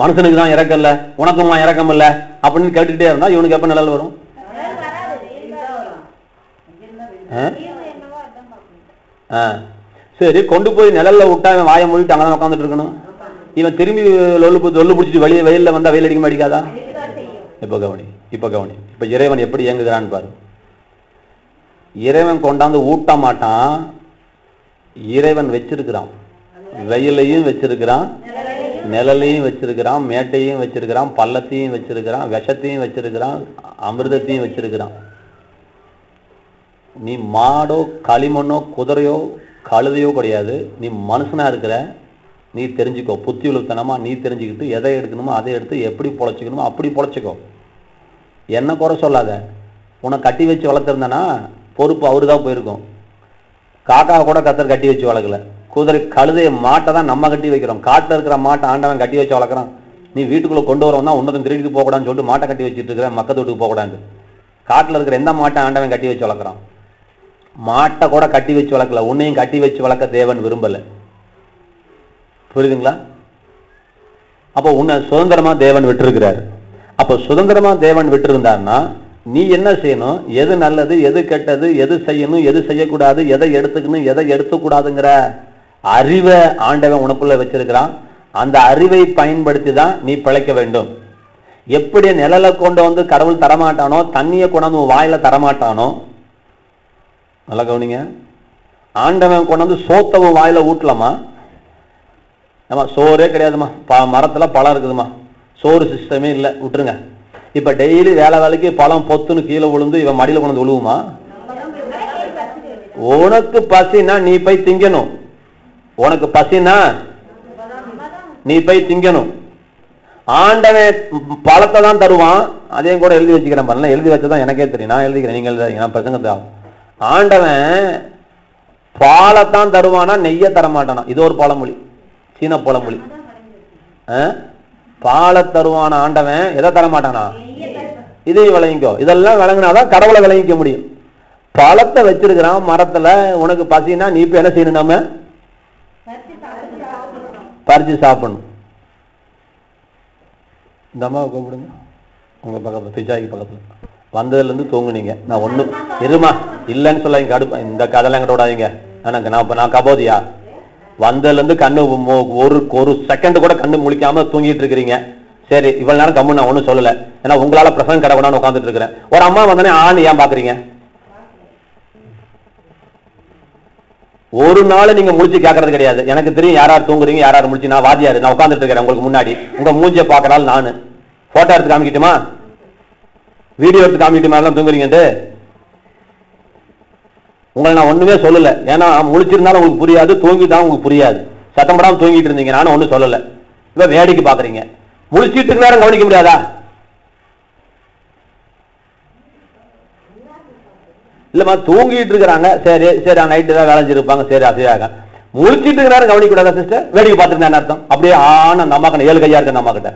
மனுஷனுக்கு தான் இறக்கல, உனக்குமா இறக்கம் இல்ல அப்படின்னு கேட்டுக்கிட்டே இருந்தா இவனுக்கு எப்ப நிழல் வரும்? சரி, கொண்டு போய் நிழல்ல விட்டா இவன் வாயை மூடிட்டு அங்கதான் உட்காந்துட்டு இருக்கணும். இவன் திரும்பி லொல்லு பிடிச்சிட்டு வெளியே வெயில்ல வந்தா வெயில் அடிக்க மாட்டேங்காதா? இப்ப கவனி. இப்ப இறைவன் எப்படி இயங்குகிறான்னு பாரு. இறைவன் கொண்டாந்து ஊட்ட மாட்டான், இறைவன் வச்சிருக்கிறான். வெயிலையும் வச்சிருக்கிறான், நிழலையும் வச்சிருக்கிறான், மேட்டையும் வச்சிருக்கிறான், பள்ளத்தையும் வச்சிருக்கிறான், விஷத்தையும் வச்சிருக்கிறான், அமிர்தத்தையும் வச்சிருக்கிறான். நீ மாடோ களிமண்ணோ குதிரையோ கழுதையோ கிடையாது, நீ மனுஷனா இருக்கிற. நீ தெரிஞ்சுக்கோ, புத்தி உழுத்தனமா நீ தெரிஞ்சுக்கிட்டு எதை எடுக்கணுமோ அதை எடுத்து எப்படி பொழைச்சிக்கணுமோ அப்படி பொழைச்சிக்கோ. என்ன குறை சொல்லாத. உன்னை கட்டி வச்சு வளர்த்துருந்தனா பொறுப்பு அவருதான் போயிருக்கும். காக்கா கூட கத்தர் கட்டி வச்சு வளர்க்கல. குதிரை கழுதைய மாட்டை தான் நம்ம கட்டி வைக்கிறோம். காட்டில் இருக்கிற மாட்டை ஆண்டவன் கட்டி வச்சு வளர்க்குறான். நீ வீட்டுக்குள்ள கொண்டு வரவன் தான் உன்னதும் திருடிட்டு போகக்கூடாதுன்னு சொல்லிட்டு மாட்டை கட்டி வச்சுட்டு இருக்கிற, மக்கள் வீட்டுக்கு போகக்கூடாது. காட்டில் இருக்கிற எந்த மாட்டை ஆண்டவன் கட்டி வச்சு வளர்க்குறான்? மாட்டை கூட கட்டி வச்சு வளர்க்கல, உன்னையும் கட்டி வச்சு வளர்க்க தேவன் விரும்பல. புரியுதுங்களா? அப்போ உன்னை சுதந்திரமா தேவன் விட்டுருக்கிறாரு. அப்போ சுதந்திரமா தேவன் விட்டுருந்தாருன்னா நீ என்ன செய்யணும்? எது நல்லது, எது கெட்டது, எது செய்யணும், எது செய்யக்கூடாது, எதை எடுத்துக்கணும், எதை எடுத்துக்கூடாதுங்கிற அறிவை ஆண்டவன் உனக்குள்ள வச்சிருக்கிறான். அந்த அறிவை பயன்படுத்தி தான் நீ பிழைக்க வேண்டும். எப்படி நிழலை கொண்டு வந்து கடவுள் தரமாட்டானோ, தண்ணியை கொண்டாந்து வாயில தரமாட்டானோ, நல்லா கவனிங்க. ஆண்டவன் கொண்டாந்து சோத்தவன் வாயில ஊட்டலாமா? ஆமா, சோறே கிடையாதுமா, மரத்துல பழம் இருக்குதுமா, சோறு சிஸ்டமே இல்லை, விட்டுருங்க. இப்ப டெய்லி வேலைக்கு பழம் பொத்துன்னு கீழே விழுந்து இவன் மடியில கொண்டு விழுவுமா? உனக்கு பசினா நீ போய் திங்கணும். உனக்கு பசினா நீ போய் திங்கணும். ஆண்டவன் பழத்தை தான் தருவான். அதையும் கூட எழுதி வச்சுக்கிறேன் பாருங்க. எழுதி வச்சதான் எனக்கே தெரியும், நான் எழுதிக்கிறேன், நீங்க எழுதாதீங்க, பிரசங்கத்தை. ஆண்டவன் பாலைத்தான் தருவானா, நெய்ய தரமாட்டானா? இது ஒரு பழமொழி, சீன பழமொழி. பாலை தருவான ஆண்டவன் எதை தரமாட்டானா? இதை விளங்கிக்கோ. இதெல்லாம் விளங்கினாதான் கடவுளை விளங்கிக்க முடியும். பழத்தை வச்சிருக்கிறான் மரத்துல, உனக்கு பசினா நீ இப்ப என்ன செய்யணும்? நம்ம பறிச்சு சாப்பிடணும். இந்த அம்மாவை கூப்பிடுங்க, உங்க பக்கத்துல பிச்சாய்க்கு பக்கத்துல. வந்ததுல இருந்து தூங்குனீங்க, நான் ஒண்ணு இருமா இல்லைன்னு சொல்ல கடுப்பா. இந்த கதெல்லாம் எங்கிட்ட விடாதீங்க. எனக்கு நான் கபோதியா? வந்ததுல இருந்து கண்ணு ஒரு செகண்ட் கூட கண்ணு முழிக்காம தூங்கிட்டு இருக்கிறீங்க. சரி, இவ்வளவு நேரம் கம்மு நான் ஒண்ணும் சொல்லல, ஏன்னா உங்களால பிரசங்கம் கிடக்கூடான்னு உட்காந்துட்டு இருக்கிறேன். ஒரு அம்மா வந்தனே ஆண் ஏன் பாக்குறீங்க? ஒரு நாள் நீங்க முடிச்சு கேட்கறது கிடையாது. எனக்கு தெரியும் யார் யார் தூங்குறீங்க, யார் யார் முடிச்சு. நான் வாதியாரு, நான் உட்காந்துட்டு இருக்கிறேன் உங்களுக்கு முன்னாடி. உங்க மூஞ்சிய பாக்குறாள் நானு. போட்டோ எடுத்து காமிக்கிட்டுமா, வீடியோ எடுத்து காமிக்கிட்டுமா எல்லாம் தூங்குறீங்கன்ட்டு? உங்களை நான் ஒண்ணுமே சொல்லல, ஏன்னா முழிச்சிருந்தாலும் உங்களுக்கு புரியாது, தூங்கிதான் உங்களுக்கு புரியாது. சத்தம் படாம தூங்கிட்டு இருந்தீங்க, நானும் ஒண்ணும் சொல்லல. இப்ப வேடிக்கை பாக்குறீங்க. முழிச்சிட்டு நேரம் கவனிக்க முடியாதா? இல்லம்மா தூங்கிட்டு இருக்கிறாங்க, சரி சரி நைட்டு தான் வேலைஞ்சிருப்பாங்க, சரி அசையாக முழிச்சிட்டு இருக்கிறாரு கவனிக்கூடாதா சிஸ்டர்? வேடிக்கை பார்த்துருந்தேன் அர்த்தம். அப்படியே ஆன அந்த அம்மா கிட்ட 7 கையா இருக்கு அந்த அம்மா கிட்ட.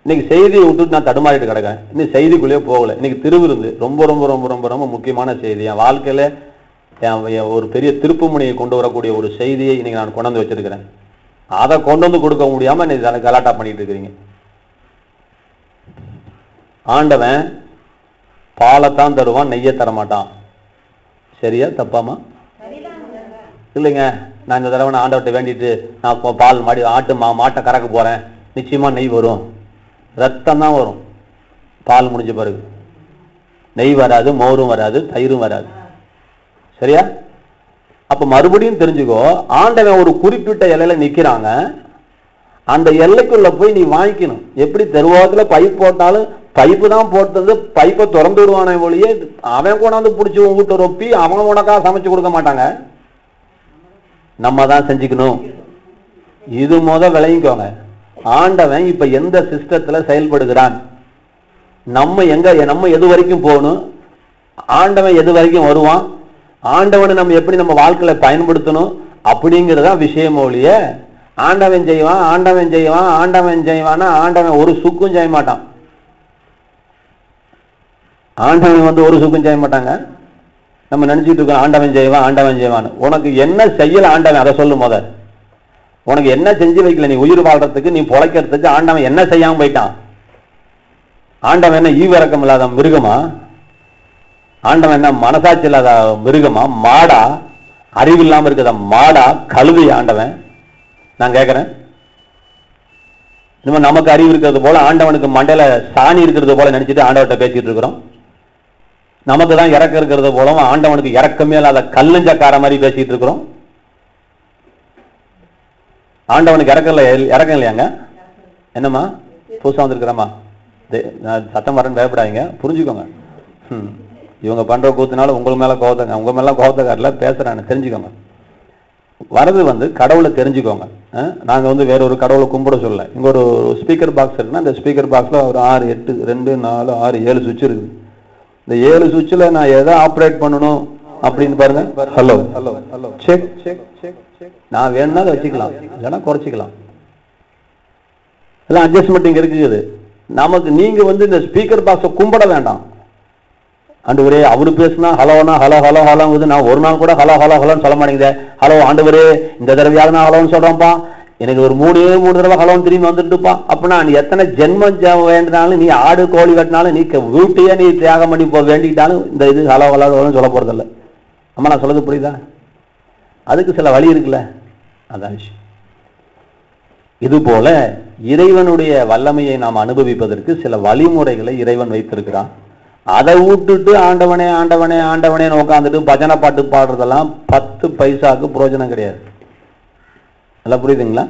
இன்னைக்கு செய்தியை விட்டுட்டு நான் தடுமாறிட்டு கிடக்கேன். இன்னைக்கு செய்திக்குள்ளேயே போகல. இன்னைக்கு திருவிருந்து ரொம்ப ரொம்ப ரொம்ப ரொம்ப ரொம்ப முக்கியமான செய்தி. என் வாழ்க்கையில ஒரு பெரிய திருப்பு முனையை கொண்டு வரக்கூடிய ஒரு செய்தியை இன்னைக்கு நான் கொண்டு வந்து வச்சிருக்கிறேன். அதை கொண்டு வந்து கொடுக்க முடியாம இன்னைக்கு கலாட்டா பண்ணிட்டு இருக்கிறீங்க. ஆண்டவன் பாலைத்தான் தருவான், நெய்யை தரமாட்டான். சரியா தப்பாமா? இல்லைங்க, நான் இந்த தடவை ஆண்டவர்கிட்ட வேண்டிட்டு நான் பால் மாடி மாட்டை கறக்க போறேன், நிச்சயமா நெய் வரும். ரத்தம் தான் வரும். பால் முடிஞ்ச பிறகு நெய் வராது, மோரும் வராது, தயிரும் வராது. சரியா? அப்ப மறுபடியும் தெரிஞ்சுக்கோ, ஆண்டவன் ஒரு குறிப்பிட்ட எல்லையில நிக்கிறாங்க. அந்த எல்லைக்குள்ள போய் நீ வாங்கிக்கணும். எப்படி தெருவோரத்துல பைப் போட்டாலும் பைப்பு தான் போட்டது, பைப்பை திறந்து விடுவானே ஒழிய அவன் கொண்டாந்து பிடிச்சி வீட்டு ரொப்பி அவன் உனக்காக சமைச்சு கொடுக்க மாட்டாங்க. நம்ம தான் செஞ்சுக்கணும். இது விளங்கிக்கோங்க. ஆண்டவன் இப்ப எந்த சிஸ்டத்துல செயல்படுகிறான், நம்ம எது வரைக்கும் போகணும், ஆண்டவன் எது வரைக்கும் வருவான், ஆண்டவனை நம்ம எப்படி நம்ம வாழ்க்கையில பயன்படுத்தணும் அப்படிங்கிறதா விஷயம் ஒழிய ஆண்டவன் செய்வான் ஆண்டவன் செய்வான் ஆண்டவன் செய்வான்னா ஆண்டவன் ஒரு சுக்கும் செய்ய மாட்டான். ஆண்டவன் ஒரு சுக்கும் செய்ய மாட்டாங்க. நம்ம நினைச்சிட்டு இருக்கோம் ஆண்டவன் செய்வான் ஆண்டவன் செய்வான். உனக்கு என்ன செய்யல ஆண்டவன் அதை சொல்லு. உனக்கு என்ன செஞ்சு வைக்கல? நீ உயிர் வாழ்றதுக்கு, நீ பொழைக்கிறதுக்கு ஆண்டவன் என்ன செய்யாம போயிட்டான்? ஆண்டவன் என்ன ஈவிரக்கம் இல்லாத மிருகமா? ஆண்டவன் என்ன மனசாட்சி இல்லாத மிருகமா? மாடா? அறிவு இல்லாம இருக்குதா மாடா? கழுவி ஆண்டவன்? நான் கேட்கிறேன். இன்னும் நமக்கு அறிவு இருக்கிறது போல ஆண்டவனுக்கு மண்டையில சாணி இருக்கிறது போல நினைச்சிட்டு ஆண்டவர்கிட்ட பேசிட்டு இருக்கிறோம். நமக்கு தான் இறக்க இருக்கிறது போல ஆண்டவனுக்கு இறக்கமே இல்லாத கல்லஞ்சக்கார மாதிரி பேசிட்டு இருக்கிறோம். ஆண்டவனுக்கு இறக்கம் இல்லையாங்க? என்னம்மா புதுசா வந்திருக்கிறமா? சத்தம் வரன்னு பயப்படாதீங்க, புரிஞ்சுக்கோங்க. இவங்க பண்ற கூத்துனால உங்க மேல கோவத்தங்க, உங்க மேல கோவத்தக்காரல பேசுறான்னு தெரிஞ்சுக்கோங்க. வரது கடவுளை தெரிஞ்சுக்கோங்க. நாங்க வேற ஒரு கடவுளை கும்பிட சொல்ல. இங்க ஒரு ஸ்பீக்கர் பாக்ஸ் இருக்குன்னா அந்த ஸ்பீக்கர் பாக்ஸ்ல ஒரு 6 8 2 4 6 7 சுவிட்ச் இருக்குது. இந்த 7 சுவிட்ச்ல நான் எதை ஆப்ரேட் பண்ணணும் அப்படின்னு பாருங்க. Hello hello hello check check check check. நான் வேணும்னா அதை வச்சுக்கலாம், இல்லைன்னா குறைச்சிக்கலாம். எல்லாம் அட்ஜஸ்ட்மெண்ட் இருக்குது நமக்கு. நீங்க இந்த ஸ்பீக்கர் பாக்ஸை கும்பிட வேண்டாம். ஆண்டவரே அவரு பேசுனா ஹலோனா ஹலோ ஹலோ ஹலோங்குது. நான் ஒரு நாள் கூட ஹலோ ஹலோ ஹலோன்னு சொல்ல மாட்டேங்குது. ஹலோ ஆண்டவரே இந்த தடவையாவது நான் ஹலோன்னு சொல்றேன்ப்பா, எனக்கு ஒரு 3 தடவை ஹலோன்னு திரும்பி வந்துட்டுப்பா. அப்படின்னா நீ எத்தனை ஜென்மம் வேண்டினாலும், நீ ஆடு கோழி வெட்டினாலும், நீ வீட்டையே நீ தியாகம் பண்ணி வேண்டிக்கிட்டாலும் இந்த இது ஹலோ ஹலோ ஹலோன்னு சொல்ல போறதில்ல. அம்மா நான் சொல்றது புரியுதா? அதுக்கு சில வழி இருக்குல்ல, அதான் விஷயம். இது போல இறைவனுடைய வல்லமையை நாம் அனுபவிப்பதற்கு சில வழிமுறைகளை இறைவன் வைத்திருக்கிறான். அதை விட்டுட்டு ஆண்டவனே ஆண்டவனே ஆண்டவனேன்னு உட்காந்துட்டு பஜனை பாட்டு பாடுறதெல்லாம் 10 பைசாவுக்கு பிரயோஜனம் கிடையாது. நல்லா புரியுதுங்களா?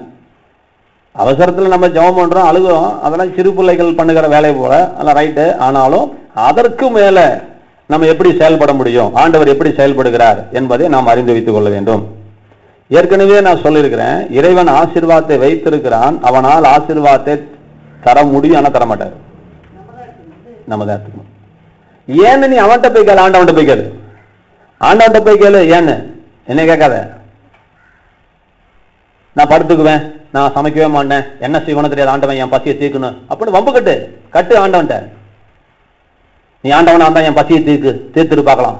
அவசரத்துல நம்ம ஜெபம் பண்றோம், அழுகிறோம், அதெல்லாம் சிறு பிள்ளைகள் பண்ணுகிற வேலை போல, அதெல்லாம் ரைட்டு. ஆனாலும் அதற்கு மேல நம்ம எப்படி செயல்பட முடியும், ஆண்டவர் எப்படி செயல்படுகிறார் என்பதை நாம் அறிந்து வைத்துக் கொள்ள வேண்டும். ஏற்கனவே நான் சொல்லியிருக்கிறேன், இறைவன் ஆசீர்வாதத்தை வைத்திருக்கிறான். அவனால் ஆசீர்வாதத்தை தர முடியும், ஆனா தரமாட்டார். நம்ம தான் எடுத்துக்கணும். ஏன்னு நீ அவன்கிட்ட போய் கேளு, ஆண்டவன்கிட்ட போய் கேளு, ஆண்டவன்கிட்ட போய் கேளு. ஏன்னு என்ன கேட்காத. நான் படுத்துக்குவேன், நான் சமைக்கவே மாட்டேன், என்ன செய்வனும் தெரியாது, ஆண்டவன் என் பசியை தீர்க்கணும் அப்படின்னு வம்பு கட்டு ஆண்டவன்ட்ட. நீ ஆண்டவனா இருந்தா என் பசியை தீர்த்துட்டு பார்க்கலாம்,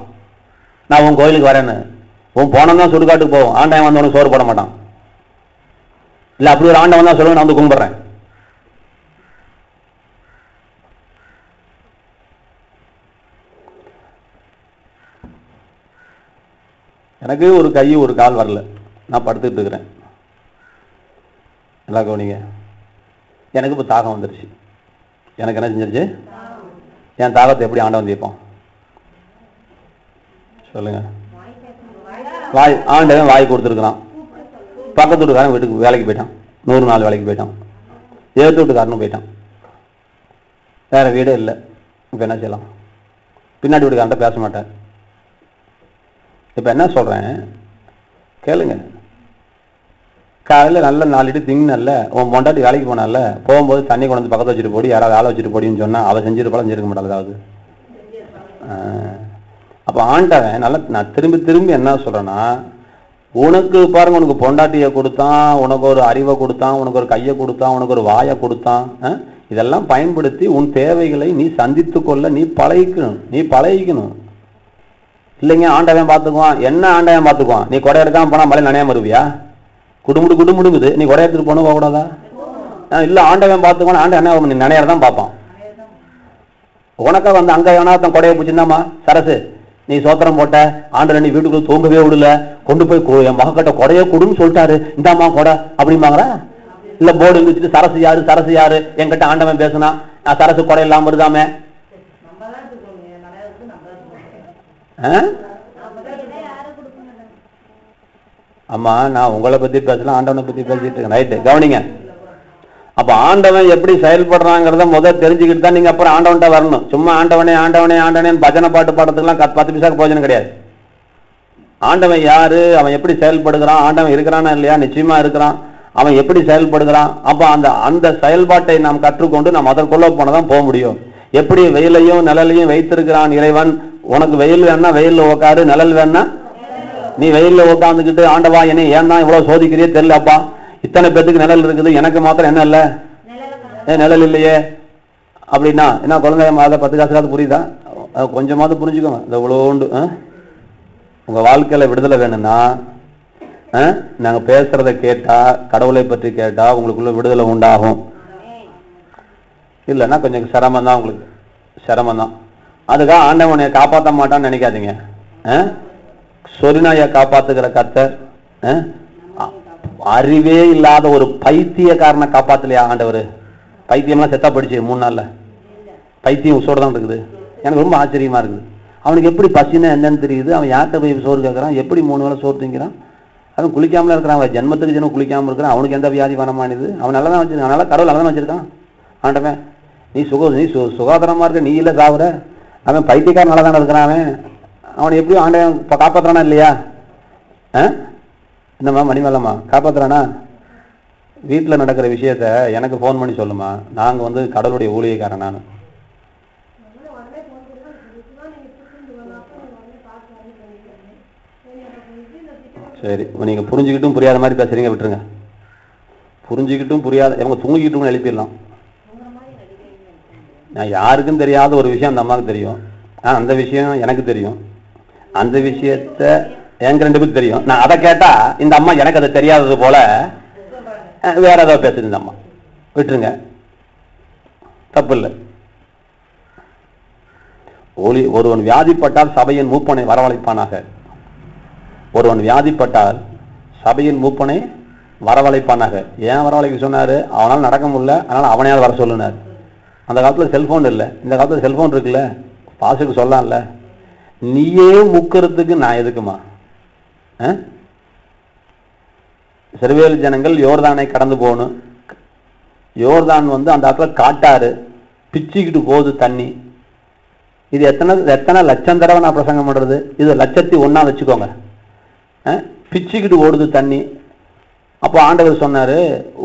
நான் உன் கோயிலுக்கு வரேன்னு. உன் போனதான் சுடுகாட்டுக்கு போவோம், ஆண்டவன் வந்து உனக்கு சோறு போட மாட்டான். இல்ல அப்படி ஒரு ஆண்டவன் தான் சொல்லுவேன், நான் வந்து கும்பிடுறேன். எனக்கு ஒரு கை ஒரு கால் வரல, நான் படுத்துட்டு இருக்கிறேன். நல்லா கவனிங்க. எனக்கு இப்போ தாகம் வந்துருச்சு. எனக்கு என்ன செஞ்சிருச்சு? என் தாகத்தை எப்படி ஆண்டவன் தீர்ப்பான் சொல்லுங்க? வாய், ஆண்டவன் வாய் கொடுத்துருக்கிறான். பக்கத்து வீட்டுக்காரன் வீட்டுக்கு வேலைக்கு போயிட்டான், 100 நாள் வேலைக்கு போயிட்டான். ஏற்று வீட்டுக்காரனும் போயிட்டான், வேற வீடே இல்லை. இப்போ என்ன செய்யலாம்? பின்னாடி வீட்டுக்காரன்ட்ட பேச மாட்டேன். இப்ப என்ன சொல்றேன் கேளுங்க. காலையில் நல்ல 4 லிட்டர் திங்கல, உன் பொண்டாட்டி வேலைக்கு போனால, போகும்போது தண்ணி கொண்டு வந்து பக்கத்தில் வச்சுட்டு போடி, யாராவது ஆளை வச்சுட்டு போடின்னு சொன்னால் அவள் செஞ்சிருப்பாலும் செஞ்சிருக்க மாட்டாள். அதாவது அப்போ ஆண்டவன் நல்லா, நான் திரும்பி திரும்பி என்ன சொல்கிறேன்னா, உனக்கு பாருங்க, உனக்கு பொண்டாட்டியை கொடுத்தான், உனக்கு ஒரு அறிவை கொடுத்தான், உனக்கு ஒரு கையை கொடுத்தான், உனக்கு ஒரு வாயை கொடுத்தான். இதெல்லாம் பயன்படுத்தி உன் தேவைகளை நீ சந்தித்து கொள்ள நீ பழகிக்கணும். இல்லைங்க ஆண்டவன் பார்த்துக்குவான். என்ன ஆண்டவன் பார்த்துக்குவான்? நீ கொடை எடுக்காம போனால் மழை நனையாம வருவியா? குடுமுடுங்குது. நீ கொடை எடுத்துட்டு போன போகக்கூடாதா? இல்லை ஆண்டவன் பார்த்துக்குவான். ஆண்டவன் என்ன நினையறதான் பார்ப்பான். உனக்கா வந்து அங்கே வேணாத்தன் கொடையை பிடிச்சிருந்தாமா சரசு, நீ சோத்திரம் போட்ட, ஆண்டு நீ வீட்டுக்குள்ள தூங்கவே விடல, கொண்டு போய் என் மகக்கிட்ட கொடையை கொடுன்னு சொல்லிட்டாரு, இந்தாமா கொடை அப்படிம்பாங்களா? இல்ல போர்டு வச்சுட்டு சரசு யாரு என்கிட்ட ஆண்டவன் பேசுனா, நான் சரசு கொடை இல்லாம வருதாமே. ஆமா, நான் உங்களை பத்தி பேசலாம், ஆண்டவனை பத்தி பேசிட்டு இருக்கேன். ரைட்டு, கவனிங்க. அப்ப ஆண்டவன் எப்படி செயல்படுறாங்கிறத முதல் தெரிஞ்சுக்கிட்டு தான் நீங்க அப்புறம் ஆண்டவன்ட்ட வரணும். சும்மா ஆண்டவனே பஜனை பாட்டு பாடுறதுக்கெல்லாம் 10 பைசாக்கு பிரயோஜனம் கிடையாது. ஆண்டவன் யாரு, அவன் எப்படி செயல்படுகிறான், ஆண்டவன் இருக்கிறானா இல்லையா? நிச்சயமா இருக்கிறான். அவன் எப்படி செயல்படுகிறான், அப்ப அந்த செயல்பாட்டை நாம் கற்றுக்கொண்டு நாம் அதற்குள்ள போனதான் போக முடியும். எப்படி வெயிலையும் நிழலையும் வைத்திருக்கிறான் இறைவன். உனக்கு வெயில் வேணா வெயில்ல உட்காரு, நிழல் வேணா நீ வெயில்ல உட்காந்துக்கிட்டு, ஆண்டவா என்னை ஏன் தான் இவ்வளவு சோதிக்கிறியே தெரியலப்பா, இத்தனை பேத்துக்கு நிழல் இருக்குது, எனக்கு மாத்திரம் என்ன இல்லை, நிழல் இல்லையே அப்படின்னா என்ன? குழந்தை அதை 10 காசுக்காவது புரியுதா? கொஞ்சமாவது புரிஞ்சுக்கோங்க. இந்த இவ்வளோண்டு உங்க வாழ்க்கையில விடுதலை வேணும்னா, நாங்க பேசுறத கேட்டா, கடவுளை பற்றி கேட்டா உங்களுக்குள்ள விடுதலை உண்டாகும். இல்லைன்னா கொஞ்சம் சிரமம் தான், உங்களுக்கு சிரமம் தான். அதுக்காக ஆண்டவனை காப்பாற்ற மாட்டான்னு நினைக்காதீங்க. சொரிநாயை காப்பாத்துக்கிற கர்த்தர் அறிவே இல்லாத ஒரு பைத்தியக்காரனை காப்பாத்தலையா ஆண்டவர்? பைத்தியம்லாம் செத்தா படிச்சு 3 நாள்ல பைத்தியம் உசோடு தான் இருக்குது. எனக்கு ரொம்ப ஆச்சரியமா இருக்குது. அவனுக்கு எப்படி பசின்னா என்னன்னு தெரியுது, அவன் யார்கிட்ட போய் சோறு கேட்கறான், எப்படி 3 வேளை சோறு திங்கிறான், அவன் குளிக்காமல இருக்கிறான், அவன் ஜென்மத்துக்கு ஜென்மம் குளிக்காம இருக்கிறான், அவனுக்கு எந்த வியாதி வரமானது? அவன் நல்லா தான் வச்சிருக்கான், நல்லா கடவுள் நல்லா தான் வச்சிருக்கான். ஆண்டவன் நீ சுகாதாரமா இருக்க, நீ இல்லை சாவுற, அவன் பைத்தியக்காரன் நல்லா தானே இருக்கிறான். அவனை எப்படியும் ஆண்டவன் இப்போ காப்பாத்துறானா இல்லையா? என்னம்மா மணிமேலம்மா காப்பாத்துறானா? வீட்டில் நடக்கிற விஷயத்த எனக்கு ஃபோன் பண்ணி சொல்லுமா, நாங்கள் வந்து கடவுளுடைய ஊழியக்காரன். நான் சரி, நீங்கள் புரிஞ்சுக்கிட்டும் புரியாத மாதிரி பேசுறீங்க, விட்டுருங்க. புரிஞ்சுக்கிட்டும் புரியாத, இவங்க தூங்கிக்கிட்டும் எழுப்பிடலாம். நான் யாருக்கும் தெரியாத ஒரு விஷயம் அந்த அம்மாவுக்கு தெரியும், அந்த விஷயம் எனக்கு தெரியும், அந்த விஷயத்த எங்க 2 பேருக்கு தெரியும். நான் அதை கேட்டா இந்த அம்மா எனக்கு அதை தெரியாதது போல வேற ஏதாவது பேசுது இந்த அம்மா, விட்டுருங்க, தப்பு இல்லை. ஒருவன் வியாதிப்பட்டால் சபையின் மூப்பனை வரவழைப்பானாக. ஒருவன் வியாதிப்பட்டால் சபையின் மூப்பனை வரவழைப்பானாக. ஏன் வரவழைக்க சொன்னாரு? அவனால் நடக்க முடியல, அதனால அவனையால் வர சொல்லுனார். அந்த காலத்துல செல்போன் இல்லை, இந்த காலத்துல செல்போன் இருக்குல்ல, பாசுக்கு சொல்லலாம்ல. நீயே முக்கிறதுக்கு நான் எதுக்குமா? இஸ்ரவேல் ஜனங்கள் யோர்தானை கடந்து போகணும். யோர்தான் வந்து அந்த இடத்துல காட்டாரு, பிச்சுக்கிட்டு போகுது தண்ணி. இது எத்தனை லட்சம் தடவை நான் பிரசங்கம் பண்றது? இது 1,000,001 வச்சுக்கோங்க. பிச்சுக்கிட்டு ஓடுது தண்ணி. அப்போ ஆண்டவர் சொன்னாரு,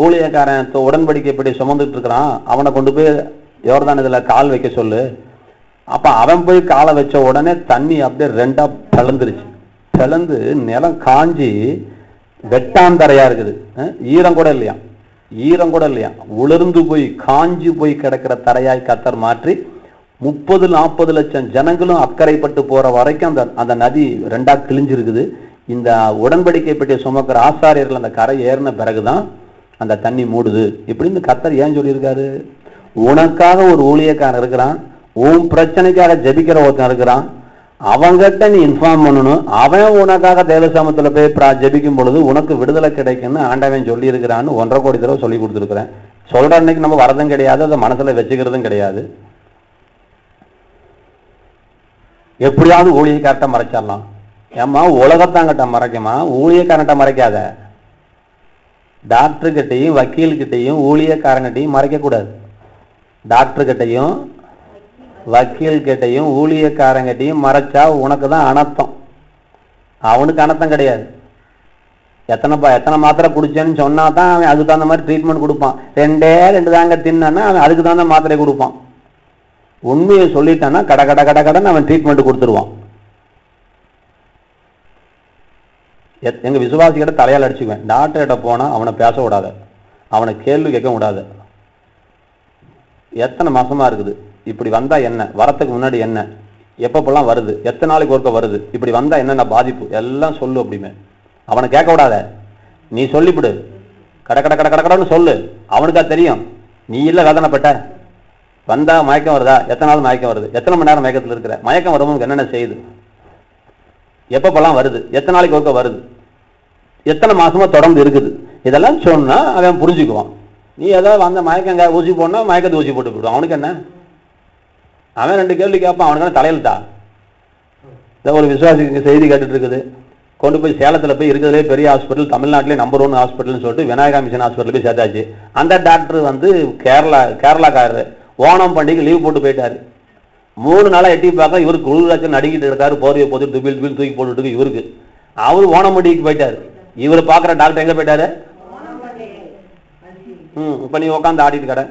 ஊழியக்காரன் உடன்படிக்கை எப்படி சுமந்துட்டு இருக்கிறான், அவனை கொண்டு போய் யோர்தான் இதுல கால் வைக்க சொல்லு. அப்ப அவன் போய் காலை வச்ச உடனே தண்ணி அப்படியே 2ஆ பிளந்துருச்சு. பிளந்து நிலம் காஞ்சி வெட்டாந்தரையா இருக்குது. ஈரம் கூட இல்லையா, உலர்ந்து போய் காஞ்சி போய் கிடக்கிற தரையாய் கர்த்தர் மாற்றி 30-40 லட்சம் ஜனங்களும் அக்கறைப்பட்டு போற வரைக்கும் அந்த நதி 2ஆ கிழிஞ்சிருக்குது. இந்த உடன்படிக்கை பெட்டியை சுமக்கிற ஆசாரியர்கள் அந்த கரை ஏறின பிறகுதான் அந்த தண்ணி மூடுது. இப்படின்னு கர்த்தர் ஏன் சொல்லியிருக்காரு? உனக்காக ஒரு ஊழியக்காரன் இருக்கிறான், உன் பிரச்சனைக்காக ஜெபிக்கிற ஒருத்தன் இருக்கிறான், அவங்கிட்ட நீ இன்ஃபார்ம் பண்ணணும். அவன் உனக்காக தேவசாமத்துல போய் ஜெபிக்கும் பொழுது உனக்கு விடுதலை கிடைக்குன்னு ஆண்டவன் சொல்லி இருக்கிறான்னு 1.5 கோடி தடவை சொல்லி கொடுத்துருக்கிறேன். சொல்ற அன்னைக்கு நம்ம வரதும் கிடையாது, அதை மனசுல வச்சுக்கிறதும் கிடையாது. எப்படியாவது ஊழியக்காரட்ட மறைச்சிடலாம். ஏம்மா உலகத்தாங்கிட்ட மறைக்குமா, ஊழியக்காரன்ட்ட மறைக்காத. டாக்டர் கிட்டையும் வக்கீல் கிட்டையும் ஊழியக்காரங்கிட்டையும் மறைக்க கூடாது. டாக்டர் கிட்டையும் வக்கீல் கிட்டையும் ஊழியக்காரங்கிட்டையும் மறைச்சா உனக்கு தான் அனர்த்தம், அவனுக்கு அனர்த்தம் கிடையாது. எத்தனை மாத்திரை குடிச்சேன்னு சொன்னா தான் அவன் அதுக்கு தகுந்த மாதிரி ட்ரீட்மெண்ட் கொடுப்பான். 2 தாங்க தின்னா அவன் அதுக்கு தகுந்த மாத்திரை கொடுப்பான். உண்மையை சொல்லிட்டான்னா கடன் அவன் ட்ரீட்மெண்ட் கொடுத்துருவான். எங்க விசுவாசிகிட்ட தலையால் அடிச்சுக்குவேன். டாக்டர்கிட்ட போனா அவனை பேச விடாத, அவனை கேள்வி கேட்க விடாத. எத்தனை மாசமா இருக்குது, இப்படி வந்தா என்ன, வரத்துக்கு முன்னாடி என்ன, எப்பப்பெல்லாம் வருது, எத்தனை நாளைக்கு ஒருக்க வருது, இப்படி வந்தா என்னென்ன பாதிப்பு எல்லாம் சொல்லு அப்படிமே. அவனை கேட்க விடாத, நீ சொல்லிவிடு. கடன்னு சொல்லு. அவனுக்கா தெரியும் நீ இல்ல வேதனைப்பட்ட. வந்தா மயக்கம் வருதா, எத்தனை நாள் மயக்கம் வருது, எத்தனை மணி நேரம் மயக்கத்தில் இருக்கிற, மயக்கம் வரவங்களுக்கு என்னென்ன செய்யுது, எப்பப்பெல்லாம் வருது, எத்தனை நாளைக்கு ஒருக்க வருது, எத்தனை மாசமா தொடர்ந்து இருக்குது, இதெல்லாம் சொன்னா அவன் புரிஞ்சுக்குவான். நீ ஏதாவது வந்த மயக்கங்க ஊசி போடனா மயக்கத்தை ஊசி போட்டு போடுவான். அவனுக்கு என்ன, அவன் 2 கேள்வி கேட்பான். அவனுக்கு தலையெழுத்தா? ஒரு விசுவாசிக்கு செய்தி கேட்டுட்டு இருக்குது, கொண்டு போய் சேலத்தில் போய் இருக்கிறதுலே பெரிய ஹாஸ்பிட்டல், தமிழ்நாட்டிலே நம்பர் 1 ஹாஸ்பிட்டல்னு சொல்லிட்டு விநாயகா மிஷன் ஹாஸ்பிட்டல் போய் சேர்த்தாச்சு. அந்த டாக்டர் வந்து கேரளாக்காரரு, ஓணம் பண்டிகை லீவ் போட்டு போயிட்டாரு. 3 நாளா எட்டி பார்க்க இவருக்கு குளிராச்சும் நடுங்கிட்டு இருக்காரு, போர்வையை போட்டு துபில் தூக்கி போட்டுட்டு இவருக்கு. அவரு ஓணம் பண்டிகைக்கு போயிட்டாரு. இவர் பார்க்குற டாக்டர் எங்க போயிட்டாரு? இப்ப நீ உட்காந்து ஆடிட்டு கடை.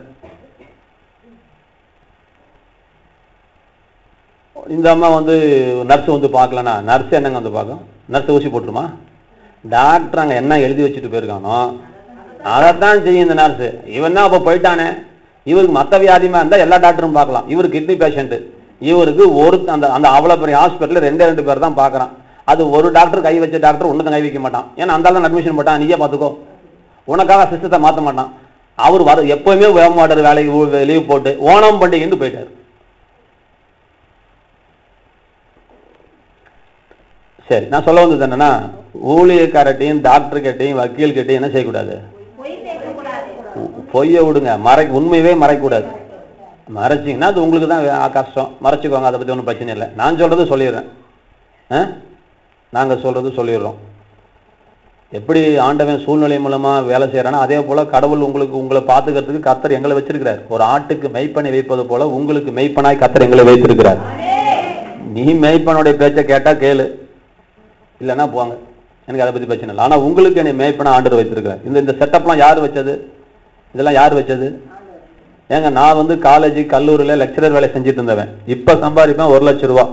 இந்த அம்மா வந்து நர்ஸ் வந்து பார்க்கலன்னா நர்ஸ் என்னங்க வந்து பார்க்கும்? நர்ஸ் ஊசி போட்டுருமா? டாக்டர் அங்க என்ன எழுதி வச்சுட்டு போயிருக்கானோ அதைத்தான் செய்யும் இந்த நர்ஸ். இவன் தான் அப்ப போயிட்டானே. இவருக்கு மற்ற வியாதிமா இருந்தா எல்லா டாக்டரும் பார்க்கலாம். இவரு கிட்னி பேஷண்ட். இவருக்கு அந்த அவ்வளவு பெரிய ஹாஸ்பிட்டல் 2 பேர் தான் பார்க்கறான். அது ஒரு டாக்டர் கை வச்ச டாக்டர் ஒன்னும் கை வைக்க மாட்டான். ஏன்னா அந்த ஆள் அட்மிஷன் போட்டான், நீயே பார்த்துக்கோ, உனக்காக சிஸ்டத்தை மாற்ற மாட்டான். அவர் எப்பவுமே வேமாடர் வேலைக்கு லீவ் போட்டு ஓணம் பண்டிகைன்னு போயிட்டாரு. சரி, நான் சொல்ல வந்தது என்னன்னா, ஊழியக்காரட்டையும் டாக்டர் கிட்டையும் வக்கீல் கிட்டையும் என்ன செய்யக்கூடாது? பொய்ய விடுங்க. உண்மையவே மறைக்கூடாது. மறைச்சிங்கன்னா அது உங்களுக்கு தான் கஷ்டம். மறைச்சிக்கோங்க, அதை பத்தி ஒன்றும் பிரச்சனை இல்லை. நான் சொல்றது சொல்லிடுறேன், நாங்க சொல்றது சொல்லிடுறோம். எப்படி ஆண்டவன் சூழ்நிலை மூலமா வேலை செய்யறானோ அதே போல கடவுள் உங்களை பாத்துக்கிறதுக்கு கர்த்தர் எங்களை வச்சிருக்கிறார். ஒரு ஆட்டுக்கு மெய்ப்பனை வைப்பது போல உங்களுக்கு மெய்ப்பனாய் கர்த்தர் எங்களை வைத்திருக்கிறார். நீ மெய்ப்பனுடைய பேச்சை கேட்டா கேளு, இல்லைன்னா போங்க, எனக்கு அதை பத்தி பிரச்சனை இல்லை. ஆனா உங்களுக்கு என்னை மேய்ப்பனா ஆண்டவர் வைத்திருக்கிறார். இந்த செட்டப்லாம் யாரு வச்சது? இதெல்லாம் யாரு வச்சது? ஏங்க, நான் வந்து காலேஜ் கல்லூரியில லெக்சரர் வேலை செஞ்சுட்டு இருந்தவன். இப்ப சம்பாதிப்பேன் 1 லட்சம் ரூபா.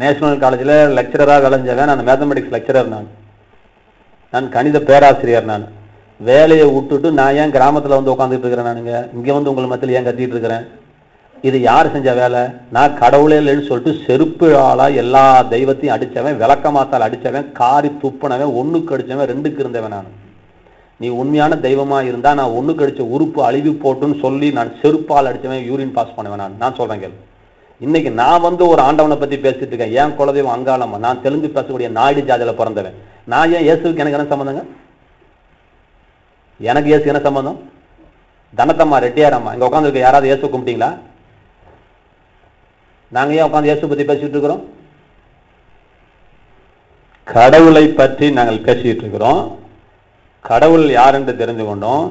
நேஷனல் காலேஜ்ல லெக்சரரா விளைஞ்சவன் நான். மேத்தமெட்டிக்ஸ் லெக்சரர் நான் கணித பேராசிரியர். நான் வேலையை விட்டுட்டு நான் ஏன் கிராமத்துல வந்து உட்காந்துட்டு இருக்கிறேன்? நானுங்க இங்க வந்து உங்களை மத்தியில் ஏன் கத்திட்டு இருக்கிறேன்? இது யார் செஞ்ச வேலை? நான் கடவுளே இல்லைன்னு சொல்லிட்டு செருப்பு ஆளா எல்லா தெய்வத்தையும் அடிச்சவன், விளக்கமாத்தால் அடிச்சவன், காரி துப்புனவன், 1க்கு அடிச்சவன், 2க்கு இருந்தவன் நான். நீ உண்மையான தெய்வமா இருந்தா நான் 1க்கு அடிச்ச உறுப்பு அழிவு போட்டுன்னு சொல்லி நான் செருப்பால் அடிச்சவன், யூரின் பாஸ் பண்ணுவேன். நான் சொல்றேன் கேள். இன்னைக்கு நான் வந்து ஒரு ஆண்டவனை பத்தி பேசிட்டு இருக்கேன். ஏன் குலதெய்வம் அங்காளம்மா. நான் தெலுங்கு பேசக்கூடிய நாயுடு ஜாதியில பிறந்தவன். நான் ஏன் இயேசுக்கு எனக்கு என்ன சம்பந்தங்க? எனக்கு இயேசு என்ன சம்பந்தம்? தனத்தம்மா ரெட்டியாரம்மா இங்க உட்காந்துருக்க யாராவது இயேசு கும்பிட்டீங்களா? நாங்க ஏன் உட்காந்து இயேசு பத்தி பேசிட்டு இருக்கிறோம்? கடவுளை பற்றி நாங்கள் பேசிட்டு இருக்கிறோம். கடவுள் யார் என்று தெரிந்து கொண்டோம்.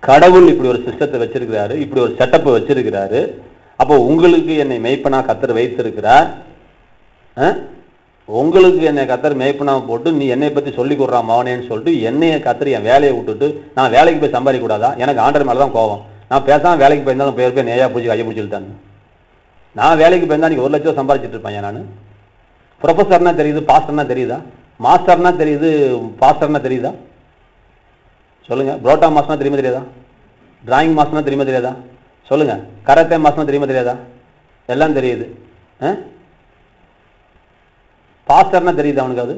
கடவுள் இப்படி ஒரு சிஸ்டத்தை வச்சிருக்கிறாரு, இப்படி ஒரு செட்டப் வச்சிருக்கிறாரு. அப்போ உங்களுக்கு என்னை மெய்ப்பனா கர்த்தர் வைத்திருக்கிறார். உங்களுக்கு என்னை கர்த்தர் மெய்ப்பனா போட்டு நீ என்னை பத்தி சொல்லி கொடுறான் மவனேன்னு சொல்லிட்டு என்னைய கர்த்தர் என் வேலையை விட்டுட்டு நான் வேலைக்கு போய் சம்பாதிக்க கூடாதா? எனக்கு ஆண்டர் மேலதான் கோபம். நான் பேசாம வேலைக்கு போயிருந்தாலும் போய் நேயா பூஜை கையை பிடிச்சிட்டாங்க. நான் வேலைக்கு போயிருந்தா நீங்க 1 லட்சம் சம்பாதிச்சிட்டு இருப்பேன். நான் ப்ரொஃபஸர்னா தெரியுது, பாஸ்டர்னா தெரியுதா? மாஸ்டர்னா தெரியுது, பாஸ்டர்னா தெரியுதா? சொல்லுங்க. புரோட்டா மாஸ்டர்னா தெரியுமா தெரியாதா? டிராயிங் மாஸ்டர்னா தெரியுமா தெரியாதா? சொல்லுங்க. கராத்தே மாஸ்டர்னா தெரியுமா தெரியாதா? எல்லாம் தெரியுது. பாஸ்டர்னா தெரியுது அவனுக்கு? அது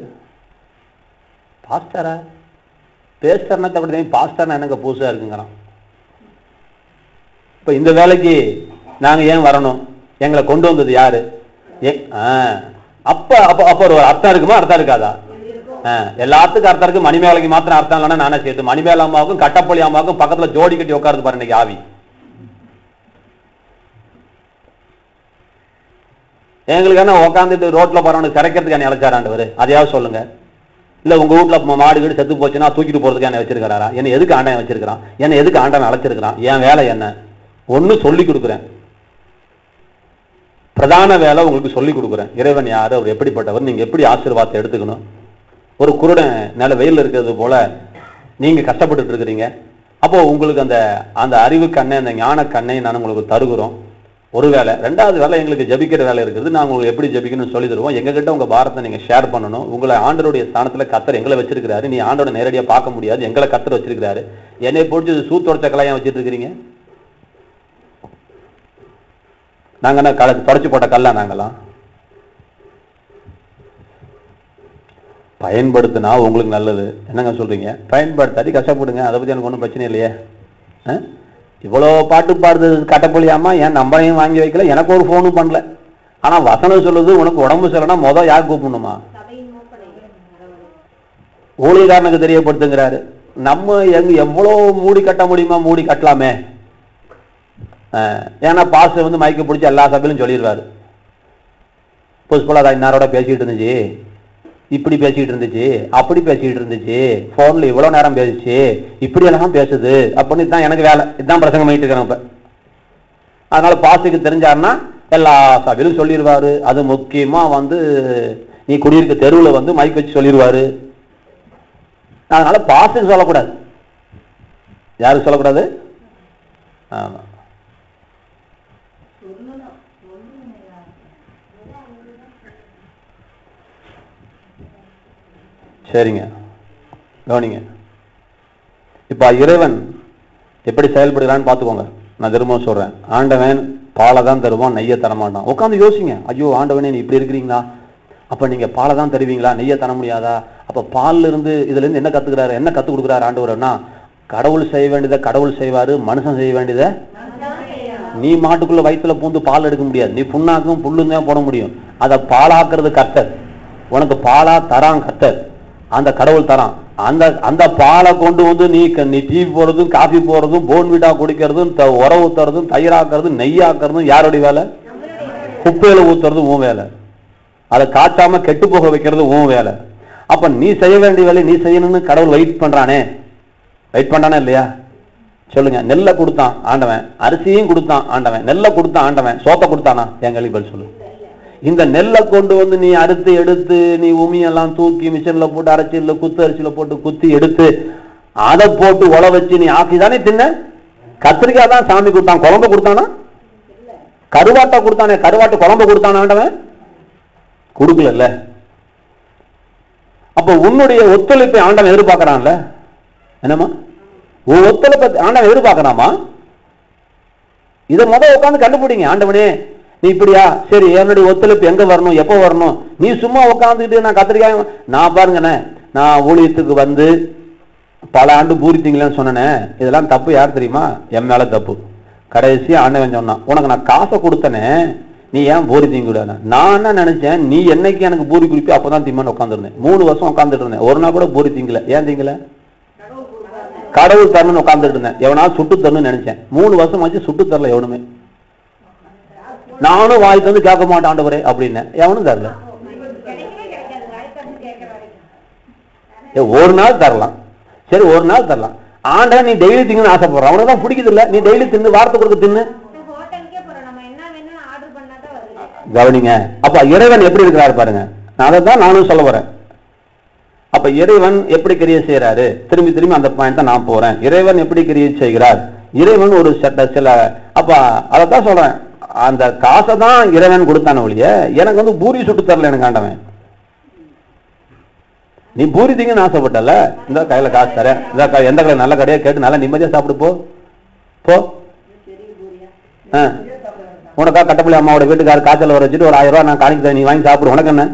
பாஸ்டரா? பேஸ்டர்னா தவிர தெரியும், பாஸ்டர்னா என்னங்க புதுசா இருக்குங்கிறான். இப்ப இந்த வேலைக்கு நாங்க ஏன் வரணும்? எங்களை கொண்டு வந்தது யாரு? அப்ப அப்ப ஒரு அர்த்தம் இருக்குமா? அர்த்தம் இருக்காதா? எல்லாத்துக்கும் அர்த்தம் இருக்கு. மணிமேலைக்கு மாத்திரம் அர்த்தம் இல்லைன்னா நானே சேர்த்து மணிமேல அம்மாவுக்கும் கட்டப்பள்ளி அம்மாவுக்கும் பக்கத்துல ஜோடி கட்டி உட்காருது பாரு இன்னைக்கு ஆவி. எங்களுக்கு என்ன உட்காந்துட்டு ரோட்ல போறவனுக்கு கிடைக்கிறதுக்கு என்ன அழைச்சாராண்டவர்? அதையாவது சொல்லுங்க. இல்ல உங்க வீட்டுல மாடு வீடு செத்து போச்சுன்னா தூக்கிட்டு போறதுக்கு என்ன வச்சிருக்கிறாரா? என்ன எதுக்கு ஆண்டவன் வச்சிருக்கிறான்? என்ன எதுக்கு ஆண்டவன் அழைச்சிருக்கிறான்? என் வேலை என்ன? ஒன்னு சொல்லி கொடுக்குறேன். பிரதான வேலை உங்களுக்கு சொல்லி கொடுக்குறேன். இறைவன் யாரு, அவர் எப்படிப்பட்டவர், நீங்க எப்படி ஆசீர்வாதத்தை எடுத்துக்கணும், ஒரு குருடன் நல்ல வெயில் இருக்கிறது போல நீங்க கஷ்டப்பட்டு இருக்கிறீங்க. அப்போ உங்களுக்கு அந்த அந்த அறிவு கண்ணை, அந்த ஞான கண்ணை நான் உங்களுக்கு தருகிறோம். ஒரு வேலை. ரெண்டாவது வேலை, எங்களுக்கு ஜபிக்கிற வேலை இருக்குது. நாங்கள் உங்களுக்கு எப்படி ஜபிக்கணும்னு சொல்லி தருவோம். எங்ககிட்ட உங்க பாரத்தை நீங்க ஷேர் பண்ணணும். உங்களை ஆண்டருடைய ஸ்தானத்துல கர்த்தர் எங்களை வச்சிருக்கிறாரு. நீ ஆண்டோட நேரடியா பார்க்க முடியாது, எங்களை கர்த்தர் வச்சிருக்கிறாரு. என்னை பிடிச்சி சூத்தோட கலையா வச்சிட்டு இருக்கிறீங்க. நாங்க என்ன தொடச்சு போட்ட கல்லா? நாங்களாம் பயன்படுத்தினா உங்களுக்கு நல்லது. என்னங்க சொல்றீங்க? பயன்படுத்தாடி கஷ்டப்படுங்க, அதை பத்தி எனக்கு ஒன்றும் பிரச்சனை இல்லையே. இவ்வளோ பாட்டு பாடுறது கட்டப்பொழியாமா? என் நம்பரையும் வாங்கி வைக்கல, எனக்கு ஒரு ஃபோனும் பண்ணல. ஆனா வசனம் சொல்லுது, உனக்கு உடம்பு சரியில்லைனா மொதல் யார் கூப்பிடணுமா? ஊழியக்காரனுக்கு தெரியப்படுத்துங்கிறாரு. நம்ம எவ்வளோ மூடி கட்ட முடியுமா மூடி கட்டலாமே. ஏன்னா பாஸ்டர் வந்து மைக்க பிடிச்சி எல்லா சபையிலும் சொல்லிடுவாரு, புஷ்பலா இன்னாரோட பேசிட்டு இருந்துச்சு, இப்படி பேசிட்டு இருந்துச்சு, அப்படி பேசிட்டு இருந்துச்சு, போன்ல இவ்வளவு நேரம் பேசிச்சு, இப்படி எல்லாம் பேசுது அப்படின்னு தான் எனக்கு வேலை. இதுதான் பிரசங்கம் பண்ணிட்டு இருக்கிறேன் இப்ப. அதனால பாஸ்டருக்கு தெரிஞ்சாருன்னா எல்லா சபையிலும் சொல்லிடுவாரு. அது முக்கியமா வந்து நீ குடியிருக்க தெருவில் வந்து மைக் வச்சு சொல்லிடுவாரு. அதனால பாஸ்டருக்கு சொல்லக்கூடாது. யாருக்கு சொல்லக்கூடாது? ஆமா, சரிங்க, கவனிங்க. இப்ப இறைவன் எப்படி செயல்படுகிறான்னு பாத்துக்கோங்க. நான் திரும்ப சொல்றேன், ஆண்டவன் பாலை தான் தருவான், நெய்யை தரமாட்டான். உட்காந்து யோசிங்க, ஐயோ ஆண்டவனே நீ இப்படி இருக்கிறீங்களா, அப்ப நீங்க பாலை தான் தருவீங்களா, நெய்யை தர முடியாதா? அப்ப பால்ல இருந்து இதுல இருந்து என்ன கத்துக்கிறாரு, என்ன கத்து கொடுக்குறாரு ஆண்டவர்னா, கடவுள் செய்ய வேண்டியதை கடவுள் செய்வாரு, மனுஷன் செய்ய வேண்டியதை நீ மாட்டுக்குள்ள வயிற்றுல பூந்து பால் எடுக்க முடியாது. நீ புண்ணாக்கும் புல்லும் தான் போட முடியும். அதை பாலாக்குறது கர்த்தர். உனக்கு பாலா தரான் கர்த்தர், அந்த கடவுள் தரான். அந்த அந்த பாலை கொண்டு வந்து நீ டீ போடுறதும் காஃபி போடுறதும் போன்விட்டா குடிக்கிறதும் உரம் ஊத்துறதும் தயிராக்குறதும் நெய்யாக்குறதும் யாருடைய வேலை? குப்பையில ஊத்துறதும் உன் வேலை. அதை காய்ச்சாம கெட்டு போக வைக்கிறது உன் வேலை. அப்ப நீ செய்ய வேண்டிய வேலை நீ செய்யணும்னு கடவுள் வெயிட் பண்றானே. வெயிட் பண்றானே இல்லையா? சொல்லுங்க. நெல்லை கொடுத்தான் ஆண்டவன், அரிசியும் கொடுத்தான் ஆண்டவன், நெல்லை கொடுத்தான் ஆண்டவன், சோத்தை கொடுத்தானா? என் கேள்வி பதில் சொல்லு. இந்த நெல்லை கொண்டு வந்து நீ அறுத்து எடுத்து நீ உமியெல்லாம் தூக்கி மிஷின்ல போட்டு அரைச்சில குத்து அரிசியில போட்டு குத்தி எடுத்து அதை போட்டு உழ வச்சு நீ ஆக்கிதானே தின்ன. கத்திரிக்காய் தான் சாமி கொடுத்தான், குழம்பு கொடுத்தானா? கருவாட்டை கொடுத்தானே, கருவாட்டு குழம்பு கொடுத்தானா ஆண்டவன்? கொடுக்கல. அப்ப உன்னுடைய ஒத்துழைப்பை ஆண்டவன் எதிர்பார்க்கறான்ல. என்னமா உன் ஒத்துழைப்பை ஆண்டவன் எதிர்பார்க்கறாமா? இதை முதல் உட்காந்து கண்டுபிடிங்க. ஆண்டவனே நீ இப்படியா, சரி என்னுடைய ஒத்துழைப்பு எங்க வரணும், எப்ப வரணும்? நீ சும்மா உட்காந்துட்டு நான் கத்திரிக்காய் நான் பாருங்கண்ணே, நான் ஊழியத்துக்கு வந்து பல ஆண்டு பூரி திங்கலன்னு சொன்னேன். இதெல்லாம் தப்பு. யார் தெரியுமா? என் மேல தப்பு. கடைசியா ஆண்டவன் சொன்னான், உனக்கு நான் காசை கொடுத்தனே, நீ ஏன் பூரி திங்க விட? நான் என்ன நினைச்சேன், நீ என்னைக்கு எனக்கு பூரி குடிப்பி அப்பதான் திம்மன்னு உட்காந்துருந்தேன். 3 வருஷம் உட்காந்துட்டு இருந்தேன், ஒரு நாள் கூட பூரி திங்கல. ஏன் திங்கல? கடவுள் தரணும்னு உட்காந்துட்டு இருந்தேன். எவனா சுட்டு தரணும்னு நினைச்சேன். 3 வருஷம் ஆச்சு, சுட்டு தரல எவனுமே. நானும் வாய் தந்து கேட்க மாட்டேன் ஆண்டவரே அப்படின்னு, எவனும் தரல. ஒரு நாள் தரலாம், சரி ஒரு நாள் தரலாம். ஆண்டவன் நீ டெய்லி தின்னு ஆசைப்படுற, அவனுக்கு தான் பிடிக்குது இல்ல. நீ டெய்லி தின்னு வார்த்தை கொடுக்க தின்னு. கவனிங்க. அப்ப இறைவன் எப்படி இருக்கிறாரு பாருங்க. அதை தான் நானும் சொல்ல வரேன். அப்ப இறைவன் எப்படி கிரியை செய்யறாரு, திரும்பி திரும்பி அந்த பாயிண்ட் தான் நான் போறேன். இறைவன் எப்படி கிரியை செய்கிறார்? இறைவன் ஒரு சில அப்ப அதைத்தான் சொல்றேன். அந்த காசை தான் இறைவன் கொடுத்தான ஒழிய எனக்கு வந்து பூரி சுட்டு தரல எனக்கு ஆண்டவன். நீ பூரி திங்கன்னு ஆசைப்பட்டல, இந்த கையில காசு தரேன், இந்த எந்த கடை நல்ல கடையா கேட்டு நல்லா நிம்மதியா சாப்பிடு போ. உனக்கா கட்டப்பள்ளி அம்மாவோட வீட்டுக்காரர் காய்ச்சல் வர வச்சுட்டு ஒரு 1000 ரூபாய் நான் காணிக்க நீ வாங்கி சாப்பிடு. உனக்கு என்ன?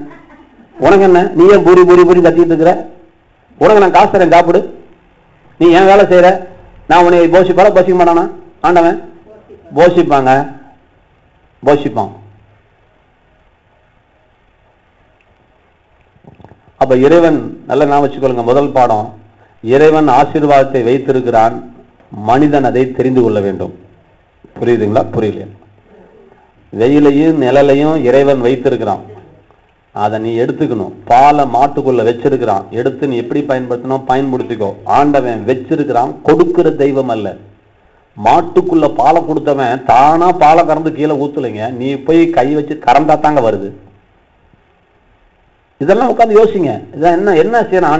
உனக்கு என்ன? நீ ஏன் பூரி பூரி பூரி கத்திட்டு இருக்கிற? உனக்கு நான் காசு தரேன் சாப்பிடு. நீ ஏன் வேலை செய்யற? நான் உன்னை போஷிப்பால போஷிக்க மாட்டானா ஆண்டவன்? போஷிப்பாங்க, போஷிப்பான். அப்ப இறைவன் நல்ல நான் வச்சுக்கொள்ளுங்க. முதல் பாடம், இறைவன் ஆசீர்வாதத்தை வைத்திருக்கிறான், மனிதன் அதை தெரிந்து கொள்ள வேண்டும். புரியுதுங்களா? புரியல. வெயிலையும் நிழலையும் இறைவன் வைத்திருக்கிறான், அதை நீ எடுத்துக்கணும். பாலை மாட்டுக்குள்ள வச்சிருக்கிறான், எடுத்து நீ எப்படி பயன்படுத்தணும் பயன்படுத்திக்கோ. ஆண்டவன் வச்சிருக்கிறான், கொடுக்கிற தெய்வம் அல்ல. மாட்டுக்குள்ள பாலை கொடுத்தவன் தானா பாலை கறந்து கீழே ஊத்துலைங்க. நீ போய் கை வச்சு கறந்தா தாங்க வருது. இதெல்லாம் உட்காந்து யோசிங்க. இதான் என்ன செய்யணும்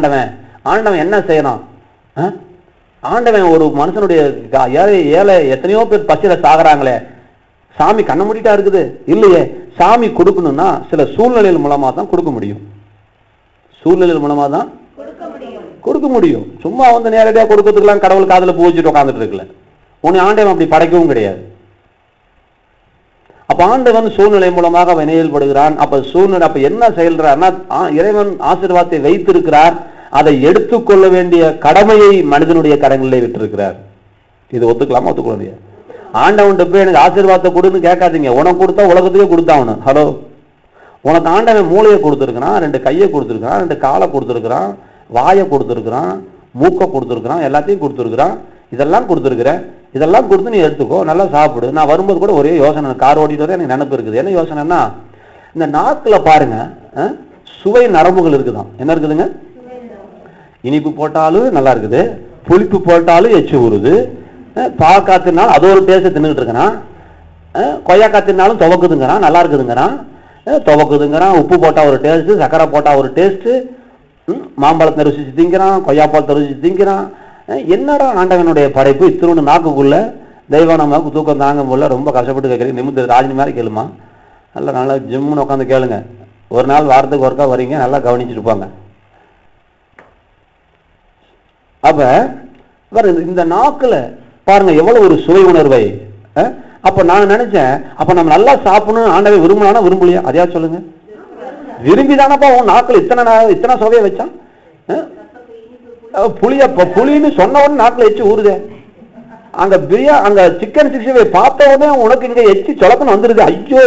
ஆண்டவன் என்ன செய்யணும்? ஆண்டவன் ஒரு மனுஷனுடைய ஏழை எத்தனையோ பேர் பசியில சாகுறாங்களே, சாமி கண்ண மூடிட்டா இருக்குது? இல்லையே. சாமி கொடுக்கணும்னா சில சூழ்நிலைகள் மூலமா தான் கொடுக்க முடியும். சூழ்நிலைகள் மூலமா தான் கொடுக்க முடியும். சும்மா வந்து நேரடியாக கொடுக்கறதுக்கெல்லாம் கடவுள் காதுல பூ வச்சுட்டு உட்காந்துட்டு இருக்கல. உன்னை ஆண்டவன் அப்படி படைக்கவும் கிடையாது. அப்ப ஆண்டவன் சூழ்நிலை மூலமாக வினையல்படுகிறான். அப்ப என்ன செயல்றார்னா, இறைவன் ஆசீர்வாதத்தை வைத்திருக்கிறார், அதை எடுத்துக்கொள்ள வேண்டிய கடமையை மனிதனுடைய கரங்களிலே விட்டிருக்கிறார். இது ஒத்துக்கலாமா? ஒத்துக்கொள்ள முடியாது. ஆண்டவன்கிட்ட போய் எனக்கு ஆசீர்வாதத்தை கொடுன்னு கேட்காதீங்க. உனக்கு கொடுத்தா உலகத்துக்கே கொடுத்தாவணும். ஹலோ, உனக்கு ஆண்டவன் மூளையை கொடுத்துருக்கிறான், 2 கையை கொடுத்துருக்கிறான், 2 காலை கொடுத்துருக்கிறான், வாயை கொடுத்துருக்கிறான், மூக்கை கொடுத்துருக்கிறான், எல்லாத்தையும் கொடுத்துருக்கிறான். இதெல்லாம் கொடுத்துருக்கிறேன், இதெல்லாம் கொடுத்து நீ எடுத்துக்கோ, நல்லா சாப்பிடு. நான் வரும்போது கூட ஒரே யோசனை, கார் ஓட்டிட்டு வர எனக்கு நினைப்பு இருக்குது. என்ன யோசனைன்னா, இந்த நாக்கில் பாருங்க சுவை நரம்புகள் இருக்குதான். என்ன இருக்குதுங்க? இனிப்பு போட்டாலும் நல்லா இருக்குது, புளிப்பு போட்டாலும் எச்சு ஊறுது, பாக்கா தின்னாலும் அது ஒரு டேஸ்ட் தின்னுட்டு இருக்கிறான், கொய்யாக்கா தின்னாலும் துவக்குதுங்கிறான், நல்லா இருக்குதுங்கிறான், துவக்குதுங்கிறான். உப்பு போட்டா ஒரு டேஸ்ட், சக்கரை போட்டா ஒரு டேஸ்ட், மாம்பழத்தை ருசிச்சு திங்கிறான், கொய்யாப்பழத்தை ருசிச்சு திங்கிறான். என்னடா ஆண்டவனுடைய படைப்பு! இத்தினோண்டு நாக்குக்குள்ள தெய்வம் நமக்கு தூக்கம் தாங்க முடியல, ரொம்ப கஷ்டப்பட்டு கேட்குறீங்க. நிமித்த ராஜினி மாதிரி கேளுமா, நல்லா ஜிம்முன்னு உட்காந்து கேளுங்க. ஒரு நாள் வாரத்துக்கு ஒருக்கா வரீங்க, நல்லா கவனிச்சுருப்பாங்க. அப்ப இந்த நாக்குல பாருங்க எவ்வளவு ஒரு சுவை உணர்வை. அப்ப நான் நினைச்சேன், அப்ப நம்ம நல்லா சாப்பிடணும் ஆண்டவை விரும்பலானா விரும்பலையா? அதையா சொல்லுங்க. விரும்பிதானப்பா உன் நாக்குல இத்தனை சுவையை வச்சான். புளின்னு சொன்ன உடனே நாக்குல எச்சு ஊறுதே. அங்க சிக்கன் 65 பார்த்த உடனே உனக்கு இங்க எச்சு சொலப்பன்னு வந்துருது. ஐயோ,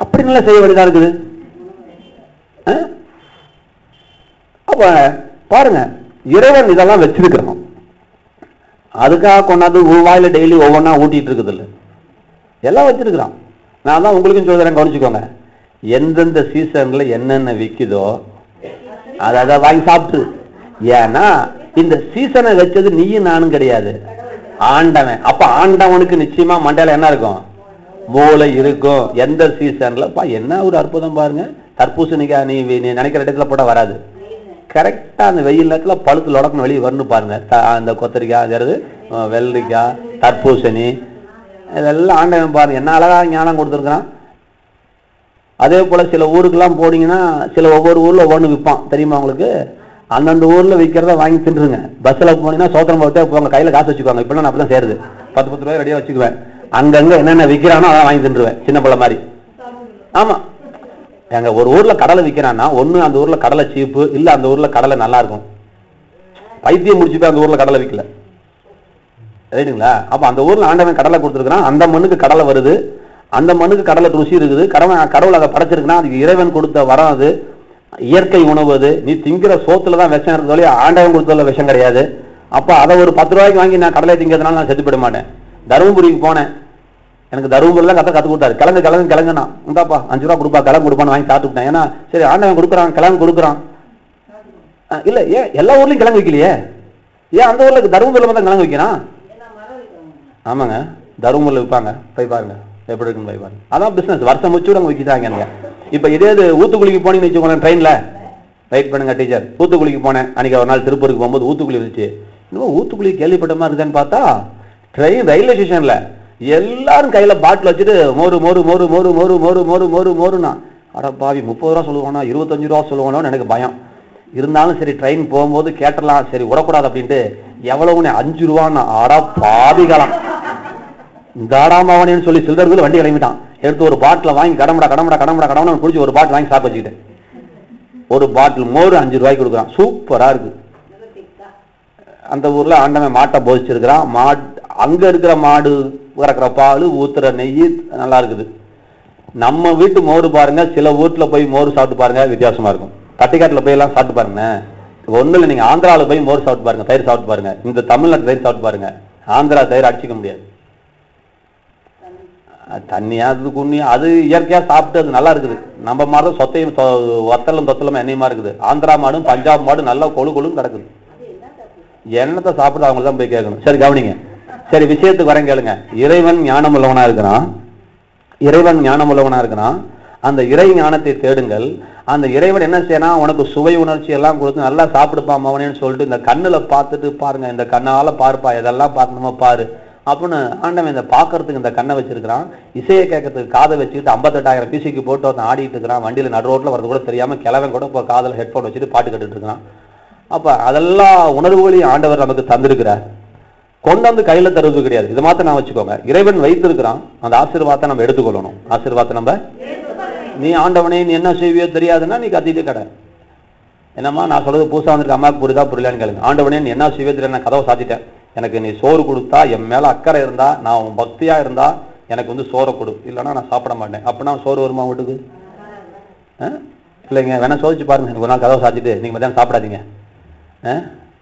அப்படி நல்லா செய்ய வேண்டியதா இருக்குது. அப்ப பாருங்க, இறைவன் இதெல்லாம் வச்சிருக்கிறோம். அதுக்காக கொண்டாந்து வாயில டெய்லி ஒவ்வொன்னா ஊட்டிட்டு இருக்குது இல்லை, எல்லாம் வச்சிருக்கிறான். நான் தான் உங்களுக்கும் சொல்றேன், கவனிச்சுக்கோங்க. எந்தெந்த சீசன்ல என்னென்ன விற்குதோ அதை வாங்கி சாப்பிட்டு. ஏன்னா இந்த சீசனை வச்சது நீயும் நானும் கிடையாது, ஆண்டவன். அப்ப ஆண்டவனுக்கு நிச்சயமா மண்டையில என்ன இருக்கும்? மூளை இருக்கும். எந்த சீசன்ல என்ன ஒரு அற்புதம் பாருங்க. தர்பூசணிக்கா நீ நினைக்கிற இடத்துல போட்டா வராது. கரெக்டா அந்த வெயில் நேரத்துல பழுத்து லொடக்குன்னு வெளியே வரணும் பாருங்க. அந்த கொத்தரிக்காய், வெள்ளரிக்காய், தர்பூசணி, இதெல்லாம் ஆண்டவன் பாருங்க என்ன அழகா ஞானம் கொடுத்துருக்கான். அதே போல சில ஊருக்கெல்லாம் போனீங்கன்னா ஒவ்வொரு ஊர்ல ஒவ்வொன்று விற்பான், தெரியுமா உங்களுக்கு? அந்தந்த ஊர்ல விற்கிறத வாங்கி தின்றுங்க. பஸ்ல போனீங்கன்னா சோத்திரம் போட்டு போங்க, கையில காசு வச்சுக்குவாங்க. இப்ப நான் அப்படிதான் சேருது, 10 ரூபாய் ரெடியா வச்சுக்குவேன். அங்கங்க என்னென்ன விற்கிறானோ அதான் வாங்கி தின்றுவேன், சின்ன பிள்ளை மாதிரி. ஆமா, எங்க ஒரு ஊர்ல கடலை விற்கிறான்னா ஒண்ணு அந்த ஊர்ல கடலை சீப்பு, இல்ல அந்த ஊர்ல கடலை நல்லா இருக்கும். பைத்தியம் முடிச்சு போய் அந்த ஊர்ல கடலை விற்கல, ரைட்டுங்களா? அப்ப அந்த ஊர்ல ஆண்டவன் கடலை கொடுத்துருக்கான், அந்த மண்ணுக்கு கடலை வருது, அந்த மண்ணுக்கு கடலை ருசி இருக்குது. கடவுள் அதை படைச்சிருக்குன்னா அதுக்கு இறைவன் கொடுத்த வரம், அது இயற்கை உணவு. அது நீ திங்கிற சோத்துலதான் விஷம் இருக்கிறதோ, ஆண்டவன் கொடுத்ததுல விஷம் கிடையாது. அப்ப அதை ஒரு 10 ரூபாய்க்கு வாங்கி நான் கடலை திங்கிறதுனால நான் செத்து போயிட மாட்டேன். தருமபுரிக்கு போனேன், எனக்கு தருமபுரிலாம் கத்து கொடுத்தாரு. கிழங்குனா உண்டாப்பா 5 ரூபா கொடுப்பா, கிழங்கு கொடுப்பான்னு வாங்கி சாப்பிட்டுட்டேன். ஏன்னா சரி ஆண்டவன் கொடுக்குறான், கிழங்கு கொடுக்குறான். இல்ல ஏன் எல்லா ஊர்லயும் கிழங்கு வைக்கலையே? ஏன் அந்த ஊர்ல தருமபுரியில தான் கிழங்கு வைக்கிறான்? ஆமாங்க, தருமபுரியில் விற்பாங்க, போய் பாருங்க எப்படி இருக்குன்னு போய் பாருங்க. அதான் பிசினஸ், வருஷம் முடிச்சு அவங்க விற்கிறாங்க. இப்ப இதே ஊத்துக்குளிக்கு போனீங்கன்னு வச்சுக்கோங்க, ட்ரெயின்ல வெயிட் பண்ணுங்க டீச்சர். ஊத்துக்குளிக்கு போனேன் அன்னைக்கு ஒரு நாள், திருப்பூருக்கு போகும்போது ஊத்துக்குளி இருந்துச்சு. இன்னும் ஊத்துக்குளி கேள்விப்பட்ட மாதிரி இருக்குன்னு பார்த்தா ட்ரெயின் ரயில்வே ஸ்டேஷன்ல எல்லாரும் கையில பாட்டில் வச்சுட்டு மோரு மோரு மோரு மோரு மோரு மோரு மோரு மோரு மோருனா, அட பாவி 30 ரூபா சொல்லுவானா 25 ரூபா சொல்லுவானோன்னு எனக்கு பயம். இருந்தாலும் சரி ட்ரெயின் போகும்போது கேட்டலாம், சரி விடக்கூடாது அப்படின்ட்டு எவ்வளவுன்னு 5 ரூபான்னா, ஆடா பாவிகளாம் தாடாமாவனேன்னு சொல்லி சில்லர்கள் வண்டி கிளம்பிட்டான். எடுத்து ஒரு பாட்டில் வாங்கி கடமடா குடிச்சு ஒரு பாட்டில் வாங்கி சாப்பிட்டு வச்சுக்கிட்டேன். ஒரு பாட்டில் மோர் 5 ரூபாய்க்கு கொடுக்குறான், சூப்பரா இருக்கு. அந்த ஊர்ல ஆண்டவன் மாட்டை போதிச்சிருக்கிறான். அங்க இருக்கிற மாடு கறக்கிற பால், ஊத்துற நெய் நல்லா இருக்குது. நம்ம வீட்டு மோர் பாருங்க, சில வீட்டுல போய் மோர் சாப்பிட்டு பாருங்க, வித்தியாசமா இருக்கும். தட்டிக்காட்டுல போய் எல்லாம் சாப்பிட்டு பாருங்க. ஒண்ணு இல்லை, நீங்க ஆந்திராவில் போய் மோர் சாப்பிட்டு பாருங்க, தயிர் சாப்பிட்டு பாருங்க. இந்த தமிழ்நாட்டு தயிர் சாப்பிட்டு பாருங்க, ஆந்திரா தயிர் அடிச்சிக்க முடியாது. தண்ணியா அது குண்ணி, அது இயற்கையா சாப்பிட்டு அது நல்லா இருக்குது. நம்ம மாடும் சொத்தையும் ஒத்தலும் தொத்தலும் எண்ணெயமா இருக்குது. ஆந்திரா மாடும் பஞ்சாப் மாடும் நல்லா கொழுன்னு கிடக்குது. எண்ணத்தை சாப்பிட்டு அவங்க தான் போய் கேட்கணும். சரி கவனிங்க, சரி விஷயத்துக்கு வரேன் கேளுங்க. இறைவன் ஞானம் உள்ளவனா இருக்கிறான், அந்த இறை ஞானத்தை தேடுங்கள். அந்த இறைவன் என்ன செய்யணும், உனக்கு சுவை உணர்ச்சி எல்லாம் கொடுத்து நல்லா சாப்பிடுப்பா மவனேன்னு சொல்லிட்டு இந்த கண்ணுல பார்த்துட்டு பாருங்க, இந்த கண்ணால பாருப்பா, இதெல்லாம் பார்க்கணுமா பாரு அப்படின்னு ஆண்டவன் இந்த பாக்குறதுக்கு இந்த கண்ணை வச்சிருக்கிறான். இசையை கேட்கறதுக்கு காதை வச்சுக்கிட்டு 58,000 பிசிக்கு போட்டு ஒருத்தன் ஆடிட்டு இருக்கிறான். வண்டியில நடு ரோட்ல வரது கூட தெரியாம கிழவன் கூட இப்போ காதல ஹெட்போன் வச்சுட்டு பாட்டு கட்டுட்டு இருக்கிறான். அப்ப அதெல்லாம் உணர்வுகளையும் ஆண்டவர் நமக்கு தந்திருக்கிறார். கொண்டு வந்து கையில தருவது கிடையாது. இதை மாத்த நான் வச்சுக்கோங்க, இறைவன் வைத்திருக்கிறான். அந்த ஆசீர்வாதத்தை நம்ம எடுத்துக்கொள்ளணும். ஆசீர்வாதத்தை நம்ம, நீ ஆண்டவனே நீ என்ன செய்வியோ தெரியாதுன்னா நீ கத்திட்டு கடை. என்னம்மா நான் சொல்றது புதுசா வந்திருக்க அம்மாவுக்கு புரியுதா புரியலான்னு கேளுங்க. ஆண்டவனே நீ என்ன செய்வியோ தெரியல, நான் கதவை சாத்திட்டேன், எனக்கு நீ சோறு கொடுத்தா, என் மேல அக்கறை இருந்தா, நான் உன் பக்தியா இருந்தா எனக்கு வந்து சோறை கொடு, இல்லைன்னா நான் சாப்பிட மாட்டேன். அப்படின்னா சோறு வருமா வீட்டுக்கு? இல்லைங்க, வேணா சோதிச்சு பாருங்க. எனக்கு ஒரு நாள் கதவை சாத்திட்டு நீங்க மத்தியானம் சாப்பிடாதீங்க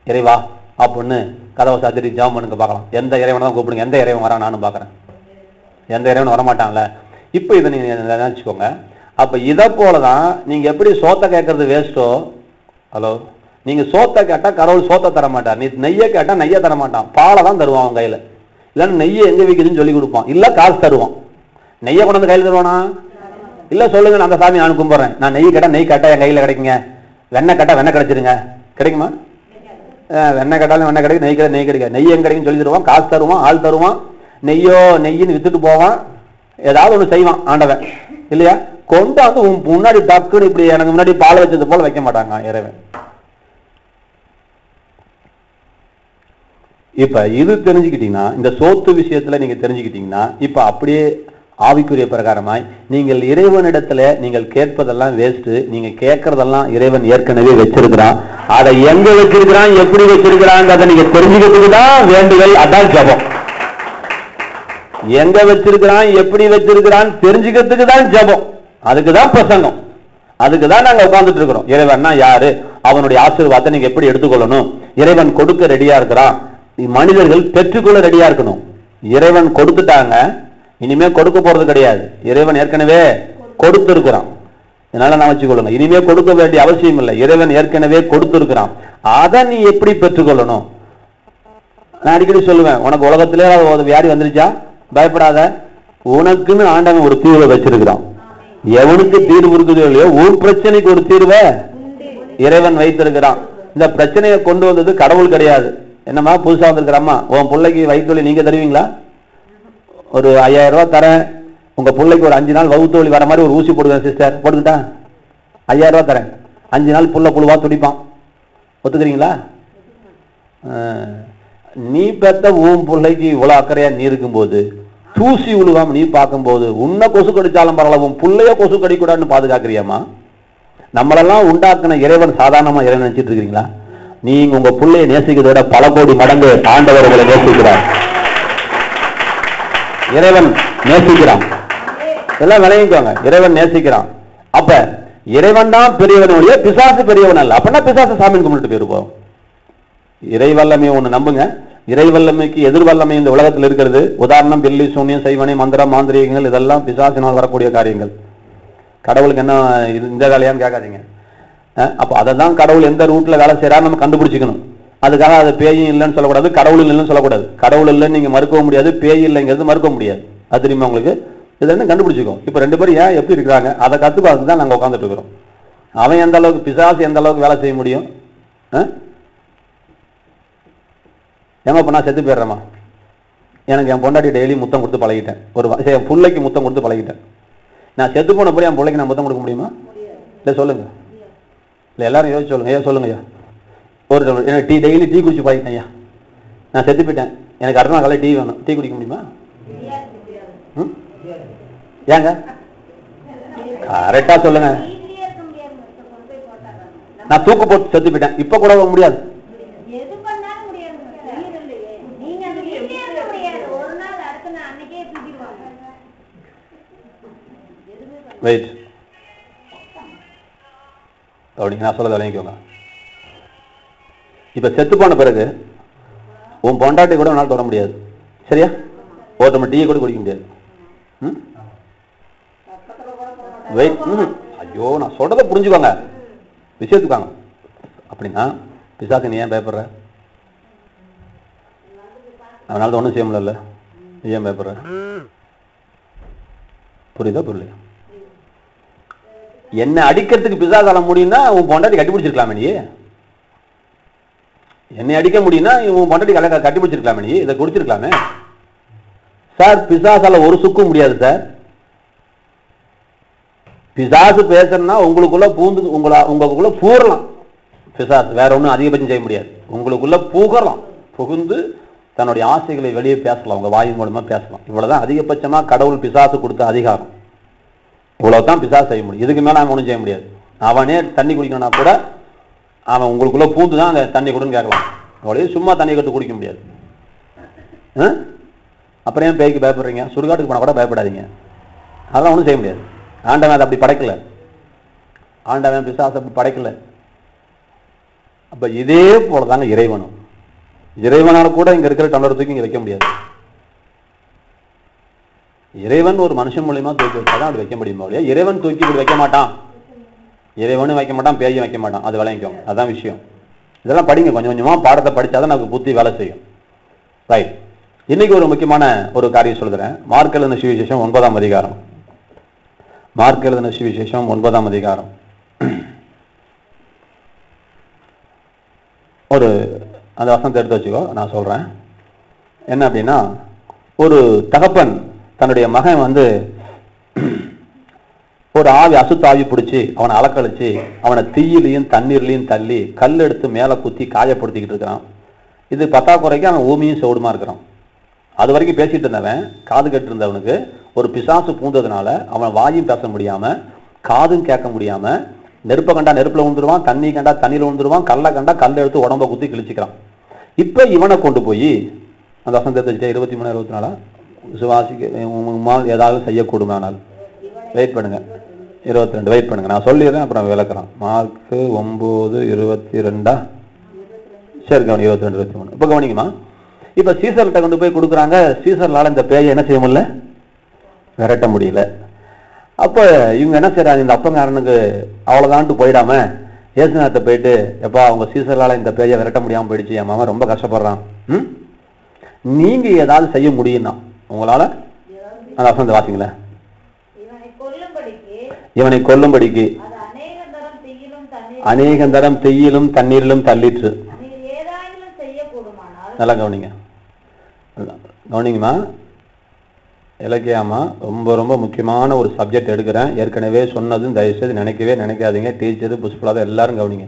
இறைவா அப்படின்னு கதவை சாத்திட்டு ஜாம் பண்ணுங்க பார்க்கலாம். எந்த இறைவனை தான் கூப்பிடுங்க, எந்த இறைவன் வரா நானும் பார்க்குறேன். எந்த இறைவன் வரமாட்டான்ல. இப்போ இதை நீங்க நினைச்சுக்கோங்க. அப்ப இதை போலதான் நீங்க எப்படி சோத்தை கேட்கறது வேஸ்ட்டோ, ஹலோ, நீங்க சோத்தை கேட்டா கடவுள் சோத்தை தர மாட்டார். நீ நெய்யை கேட்டா நெய்யை தர மாட்டான், பாலை தான் தருவான் அவன் கையில. இல்லைன்னா நெய்யை எங்க விற்குதுன்னு சொல்லி கொடுப்பான், இல்ல காசு தருவான். நெய்யை கொண்டு வந்து கையில் தருவானா? இல்ல சொல்லுங்க, நான் அந்த சாமி நான் கும்பிட்றேன், நான் நெய் கேட்டா நெய் கேட்டா என் கையில கிடைக்குங்க, வெண்ணெய் கேட்டா வெண்ணெய் கிடைச்சிருங்க, கிடைக்குமா? வெண்ணெய் கேட்டாலும் வெண்ணெய் கிடைக்கும், நெய் கேட்டா நெய் கிடைக்கும். நெய் எங்க கிடைக்கும் சொல்லி தருவான், காசு தருவான், ஆள் தருவான், நெய்யோ நெய்யின்னு வித்துட்டு போவான், ஏதாவது ஒண்ணு செய்வான் ஆண்டவன் இல்லையா? கொண்டு வந்து முன்னாடி டக்குன்னு இப்படி எனக்கு முன்னாடி பால் வச்சது போல வைக்க மாட்டாங்க இறைவன். இப்ப இது தெரிஞ்சுக்கிட்டீங்கன்னா, இந்த சோத்து விஷயத்துல நீங்க தெரிஞ்சுக்கிட்டீங்கன்னா, இப்ப அப்படியே ஆவிக்குரிய பிரகாரமாய் நீங்கள் இறைவனிடத்துல நீங்கள் கேட்பதெல்லாம் வேஸ்ட். நீங்க கேட்கறதெல்லாம் இறைவன் ஏற்கனவே வச்சிருக்கிறான். அதை எங்க வச்சிருக்கிறான், எப்படி வச்சிருக்கிறான் நீங்க தெரிஞ்சுக்கிறதுக்கு தான் வேண்டுதல். அதான் ஜபம். எங்க வச்சிருக்கிறான், எப்படி வச்சிருக்கிறான் தெரிஞ்சுக்கிறதுக்கு தான் ஜபம். அதுக்குதான் பிரசங்கம். அதுக்குதான் நாங்க உட்கார்ந்துட்டு இருக்கிறோம். இறைவன்னா யாரு, அவனுடைய ஆசீர்வாதத்தை நீங்க எப்படி எடுத்துக்கொள்ளணும், இறைவன் கொடுக்க ரெடியா இருக்கிறான், மனிதர்கள் பெற்றுக்கொள்ள ரெடியா இருக்கணும். இறைவன் கொடுத்துட்டாங்க, இனிமே கொடுக்க போறது கிடையாது. இறைவன் ஏற்கனவே கொடுத்து இருக்கிறான். இதனால நான் வச்சுக்கொள்ளுங்க, இனிமே கொடுக்க வேண்டிய அவசியம் இல்லை. இறைவன் ஏற்கனவே கொடுத்து இருக்கிறான். அதை நீ எப்படி பெற்றுக்கொள்ளணும்? நான் அடிக்கடி சொல்லுவேன், உனக்கு உலகத்திலே ஒரு வியாதி வந்துருச்சா பயப்படாத, உனக்குன்னு ஆண்டவன் ஒரு தீர்வை வச்சிருக்கிறான். எவனுக்கு தீர்வு இருக்குதோ இல்லையோ, உன் பிரச்சனைக்கு ஒரு தீர்வை இறைவன் வைத்திருக்கிறான். இந்த பிரச்சனையை கொண்டு வந்தது கடவுள் கிடையாது. என்னம்மா புதுசா வந்திருக்கிற அம்மா, உன் பிள்ளைக்கு வயிற்று வலி நீங்க தருவீங்களா? ஒரு 5000 ரூபாய் தரேன், உங்க பிள்ளைக்கு ஒரு 5 நாள் வகுத்து வலி வர மாதிரி ஒரு ஊசி போடுவேன் சிஸ்டர், போட்டுக்கிட்டா 5000 ரூபாய் தரேன், 5 நாள் புழுவா துடிப்பான், ஒத்துக்கிறீங்களா? நீ பெத்த உன் பிள்ளைக்கு இவ்வளவு அக்கறையா நீ இருக்கும்போது, தூசி உழுவாம நீ பார்க்கும்போது, உன்னை கொசு கடிச்சாலும் பரவாயில்ல, உன் பிள்ளைய கொசு கடிக்கூடாதுன்னு பாதுகாக்கிறியாமா? நம்மளெல்லாம் உண்டாக்குன இறைவன் சாதாரணமா இறைவன் நினைச்சிட்டு இருக்கிறீங்களா? நீங்க உங்க பிள்ளைய நேசிக்கிறத விட பல கோடி மடங்கு ஆண்டவர் உங்களை நேசிக்கிறார். இறைவன் நேசிக்கிறான். எல்லாம் விளைவிக்கோங்க, இறைவன் நேசிக்கிறான். அப்ப இறைவன் தான் பெரியவனுடைய, பிசாசு பெரியவன் அல்ல. அப்படின்னா பிசாசு சாமின்னு கும்பிட்டு போயிருப்போம். இறைவல்லமை ஒண்ணு நம்புங்க. இறைவல்லமைக்கு எதிர்வல்லமை இந்த உலகத்தில் இருக்கிறது. உதாரணம் பில்லி சூன்யம் செய்வனை மந்திரம் மாந்திரிகங்கள், இதெல்லாம் பிசாசினால் வரக்கூடிய காரியங்கள். கடவுளுக்கு என்ன இந்த வேலையான்னு கேட்காதீங்க. அப்ப அதை தான் கடவுள் எந்த ரூட்ல வேலை செய்யறாரு நம்ம கண்டுபிடிச்சிக்கணும். அதுக்காக அது பேயும் இல்லைன்னு சொல்லக்கூடாது, கடவுள் இல்லைன்னு சொல்லக்கூடாது. கடவுள் இல்லைன்னு நீங்க மறுக்கவும் முடியாது, பேய் இல்லைங்கிறது மறுக்க முடியாது. அது தெரியுமா உங்களுக்கு? இதெல்லாம் கண்டுபிடிச்சிக்கோ. இப்ப 2 பேரும் ஏன் எப்படி இருக்கிறாங்க அதை கத்துப்பாக்கு தான் நாங்க உட்காந்துட்டு இருக்கிறோம். அவன் எந்த அளவுக்கு, பிசாசு எந்த அளவுக்கு வேலை செய்ய முடியும்? ஏமா இப்ப நான் செத்து போயிடுறேம்மா, எனக்கு என் பொண்டாட்டி டெய்லி முத்தம் கொடுத்து பழகிட்டேன், ஒரு என் பிள்ளைக்கு முத்தம் கொடுத்து பழகிட்டேன். நான் செத்து போனபடி என் பிள்ளைக்கு நான் முத்தம் கொடுக்க முடியுமா? இல்லை சொல்லுங்க. இல்லை எல்லாரும் யோசிச்சு சொல்லுங்க. ஐயா சொல்லுங்க ஐயா. ஒரு எனக்கு டெய்லி டீ குடிச்சு பழகிட்டேன் ஐயா, நான் செத்து போயிட்டேன், எனக்கு அடுத்த நாள் காலையில் டீ வேணும், டீ குடிக்க முடியுமா? ஏங்க கரெக்டா சொல்லுங்க. நான் தூக்கு போட்டு செத்து போயிட்டேன், இப்ப கூட முடியாது. வெயிட் அப்படி நான் சொல்ல விளங்கிக்கோங்க. இப்ப செத்து போன பிறகு உன் பொண்டாட்டி கூட உன்னால் தொட முடியாது, சரியா? ஒருத்தர் டீ கூட குடிக்க முடியாது. ஐயோ நான் சொல்றதை புரிஞ்சுக்கோங்க, விஷயத்துக்காங்க. அப்படின்னா பிசாசு நீ ஏன் பயப்படுற? அதனால ஒன்றும் செய்ய முடியல, நீ ஏன் பயப்படுற? புரியுதா புரியலையா? என்ன அடிக்கிறதுக்கு பிசாசால முடியும்னா உன் பொண்டாட்டி கட்டி பிடிச்சிருக்கலாமே நீ. என்னை அடிக்க முடியும்னா உன் பொண்டாட்டி கட்டி பிடிச்சிருக்கலாமே நீ, இதை குடிச்சிருக்கலாமே. சார் பிசாசால ஒரு சுக்கும் முடியாது சார். பிசாசு பேசுறதுனா உங்களுக்குள்ள பூந்து உங்களுக்குள்ள பூரலாம். பிசாசு வேற ஒன்றும் அதிகபட்சம் செய்ய முடியாது. உங்களுக்குள்ள புகலாம், புகுந்து தன்னுடைய ஆசைகளை வெளியே பேசலாம், உங்க வாயின் மூலமா பேசலாம். இவ்வளவுதான் அதிகபட்சமா கடவுள் பிசாசு கொடுத்த அதிகாரம். இவ்வளவுதான் பிசாசு செய்ய முடியும். இதுக்கு மேல அவன் ஒன்றும் செய்ய முடியாது. அவனே தண்ணி குடிக்கணும்னா கூட அவன் உங்களுக்குள்ள பூந்து தான் அந்த தண்ணி கொடுன்னு கேட்கலாம். அவ்வளோ சும்மா தண்ணி கட்டு குடிக்க முடியாது. அப்புறம் ஏன் பேய்க்கு பயப்படுறீங்க? சுடுகாட்டுக்கு போனா கூட பயப்படாதீங்க. அதெல்லாம் ஒன்றும் செய்ய முடியாது. ஆண்டவன் அதை அப்படி படைக்கல. ஆண்டவன் பிசாசு அப்படி படைக்கல. அப்ப இதே போலதாங்க இறைவனும். இறைவனால கூட இங்க இருக்கிற டம்ளர் தூக்கி இங்க வைக்க முடியாது. இறைவன் ஒரு மனுஷன் மூலியமா தூக்கி வச்சாதான் அப்படி வைக்க முடியுமா? இறைவன் தூக்கி இப்படி வைக்க மாட்டான். இறைவனும் வைக்க மாட்டான், பேயும் வைக்க மாட்டான். அது விளைவிக்கும். அதான் விஷயம். இதெல்லாம் படிங்க, கொஞ்சம் கொஞ்சமா பாடத்தை படிச்சாதான் நமக்கு புத்தி வேலை செய்யும். ரைட். இன்னைக்கு ஒரு முக்கியமான ஒரு காரியம் சொல்றேன். மார்க் எழுதின சுவிசேஷம் 9ஆம் அதிகாரம். மார்க் எழுதின சுவிசேஷம் 9ஆம் அதிகாரம். ஒரு அந்த வசனத்தை எடுத்து வச்சுக்கோ, நான் சொல்றேன். என்ன அப்படின்னா, ஒரு தகப்பன் தன்னுடைய மகன் ஒரு ஆவி அசுத்த ஆவி பிடிச்சி அவனை அலக்கழிச்சு அவனை தீயிலையும் தண்ணீர்லையும் தள்ளி கல் எடுத்து மேல குத்தி காயப்படுத்திக்கிட்டு இருக்கிறான். இது பத்தாக்குறைக்கு அவன் ஊமியும் சவுடுமா இருக்கிறான். அது வரைக்கும் பேசிட்டு இருந்தவன், காது கேட்டு இருந்தவனுக்கு ஒரு பிசாசு பூந்ததுனால அவன் வாயும் பேச முடியாம, காதும் கேட்க முடியாம, நெருப்பை கண்டா நெருப்புல விழுந்துருவான், தண்ணி கண்டா தண்ணியில விழுந்துருவான், கல்லை கண்டா கல் எடுத்து உடம்ப குத்தி கிழிச்சுக்கிறான். இப்ப இவனை கொண்டு போய் அந்த வசனம் தெரிஞ்சுட்டே 23 24 விசுவாசிக்க ஏதாவது செய்யக்கூடுமானால் வெயிட் பண்ணுங்க. 22 வெயிட் பண்ணுங்க, நான் சொல்லிடுறேன், அப்புறம் விளக்குறேன். மார்க் 9:22. சரி கவனி. 22 23 இப்ப கவனிக்குமா. இப்ப சீசர்கிட்ட கொண்டு போய் கொடுக்குறாங்க. சீசர்லால இந்த பேயை என்ன செய்ய முடியல, விரட்ட முடியல. அப்ப இவங்க என்ன செய்யறாங்க, இந்த அப்பங்காரனுக்கு அவ்வளவுதான்ட்டு போயிடாம ஏசுநாத்தை போயிட்டு, எப்பா அவங்க சீசர்லால இந்த பேயை விரட்ட முடியாம போயிடுச்சு, என் மாமா ரொம்ப கஷ்டப்படுறான், நீங்க ஏதாவது செய்ய முடியும்னா உங்களால அந்த வசனத்தை வாசிங்கள. இவனை கொல்லும்படிக்கு அநேகந்தரம் தீயிலும் தண்ணீரிலும் தள்ளிற்று. நல்லா கவனிங்க, கவனிங்கம்மா. இலக்கியமா ரொம்ப ரொம்ப முக்கியமான ஒரு சப்ஜெக்ட் எடுக்கிறேன். ஏற்கனவே சொன்னதும் தயவுசெய்து நினைக்காதீங்க. டீச்சரு புஷ்பலாத எல்லாரும் கவனிங்க.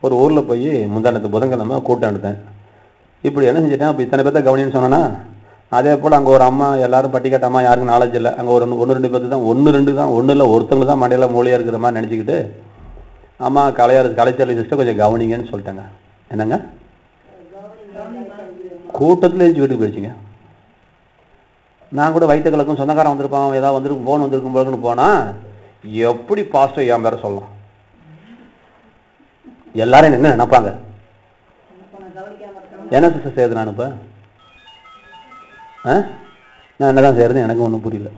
ஒரு ஊர்ல போய் முந்தானத்து புதன்கிழமை கூட்டம் எடுத்தேன். இப்படி என்ன செஞ்சுட்டேன், அப்போ இத்தனை பேர்த்த கவனின்னு சொன்னா, அதே போல் அங்கே ஒரு அம்மா, எல்லாரும் பட்டிக்காட்ட அம்மா, யாருக்கும் நாலேஜ் இல்லை. அங்கே ஒரு 1-2 பேர்த்து தான், 1-2 தான், ஒன்றும் இல்லை, ஒருத்தவங்க தான் மண்டையில் மூலியாக இருக்கிற மாதிரி நினச்சிக்கிட்டு, அம்மா கலைச்சல் சிஸ்டர் கொஞ்சம் கவனிங்கன்னு சொல்லிட்டாங்க. என்னங்க, கூட்டத்தில் எழுச்சி வீட்டுக்கு போயிடுச்சுங்க. நான் கூட வயிற்றுக்களுக்கும் சொந்தக்காரன் வந்திருப்பான், ஏதாவது வந்திருக்கும், போன் வந்திருக்கும் போதுன்னு போனால், எப்படி பாஸ்டர் என் பேரை சொல்லலாம், எல்லாரும் என்ன நினைப்பாங்க, என்ன சிஸ்டர் செய்யுது நான் இப்போ, நான் என்னதான் செய்யறது எனக்கு ஒன்றும் புரியல.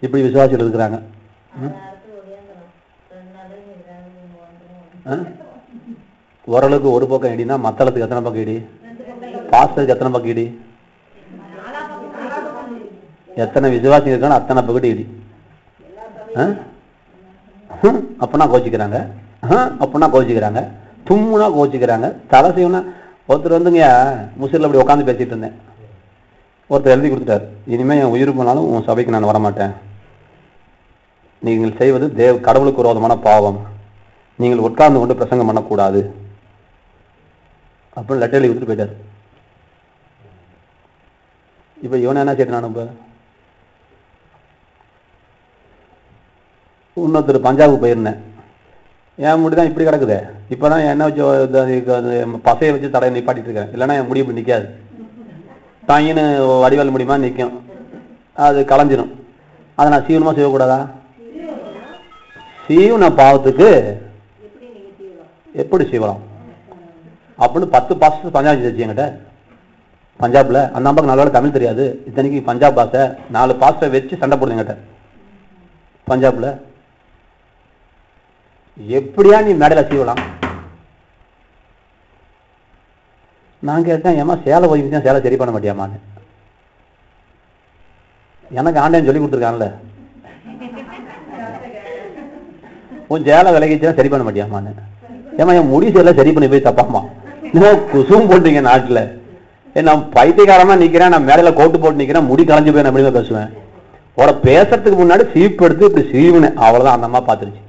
இப்படி விசுவாசிகள் இருக்கிறாங்க. ஓரளவுக்கு ஒரு பக்கம் இடினா மத்தளத்துக்கு எத்தனை பக்கம் இடி, பாஸ்டருக்கு எத்தனை பக்கம் இடி, எத்தனை விசுவாசி இருக்கான்னு அத்தனை பக்கத்து இடி. அப்பனா கோச்சிக்கிறாங்க, அப்பனா கோச்சிக்கிறாங்க, தும்முனா கோச்சிக்கிறாங்க, தலை செய்யணும்னா. ஒருத்தர் வந்துங்க முசிறில் அப்படி உட்காந்து பேசிட்டு இருந்தேன். ஒருத்தர் எழுதி கொடுத்துட்டார், இனிமேல் என் உயிர் போனாலும் உன் சபைக்கு நான் வரமாட்டேன், நீங்கள் செய்வது கடவுளுக்கு விரோதமான பாவம், நீங்கள் உட்கார்ந்து கொண்டு பிரசங்கம் பண்ணக்கூடாது அப்படின்னு லெட்டர் எழுதி கொடுத்துட்டு போயிட்டார். இப்ப இவனை என்ன செய்யணும், நான் இப்ப இன்னொருத்தர் பஞ்சாபுக்கு போயிருந்தேன். என் முடிதான் இப்படி கிடக்குது. இப்பதான் என்ன வச்சு பசையை வச்சு தடையை நிப்பாட்டிட்டு இருக்கேன், இல்லைன்னா என் முடி இப்படி நிற்காது. தாயின்னு வடிவேல் முடியுமா நிற்கும், அது களைஞ்சிடும். அதை நான் சீவனமா செய்யக்கூடாதா? சீவன பாவத்துக்கு எப்படி செய்வலாம் அப்படின்னு 10 பாஸ்டர் பஞ்சாப் வச்சு என்கிட்ட பஞ்சாப்ல. அந்த அம்பாக்கு நல்ல தமிழ் தெரியாது, இத்தனைக்கு பஞ்சாப் பாஷை. 4 பாஸ்டர் வச்சு சண்டை போடுது என்கிட்ட பஞ்சாப்ல. எப்படியா நீ மேடையில செய்வலாம்? நான் கேட்டேன், ஏமா சேலை போய் சேலை சரி பண்ண மாட்டியாமான்னு. எனக்கு ஆண்டவன் சொல்லி கொடுத்துருக்கான்ல, உன் சேலை விலகிச்சுன்னா சரி பண்ண மாட்டியாமான்னு. ஏமா என் முடி சேலை சரி பண்ணி போய் தப்பாமா குசும் போட்டீங்க நாட்டுல. நான் பைத்தியகாரமா நிக்கிறேன், நான் மேடையில கோட்டு போட்டு நிக்கிறேன், முடி கலைஞ்சு போய் நான் எப்படி பேசுவேன்? உட பேசுறதுக்கு முன்னாடி சீப்பு எடுத்து இப்படி சீவுனேன், அவ்வளவுதான். அந்த அம்மா பாத்துருச்சு.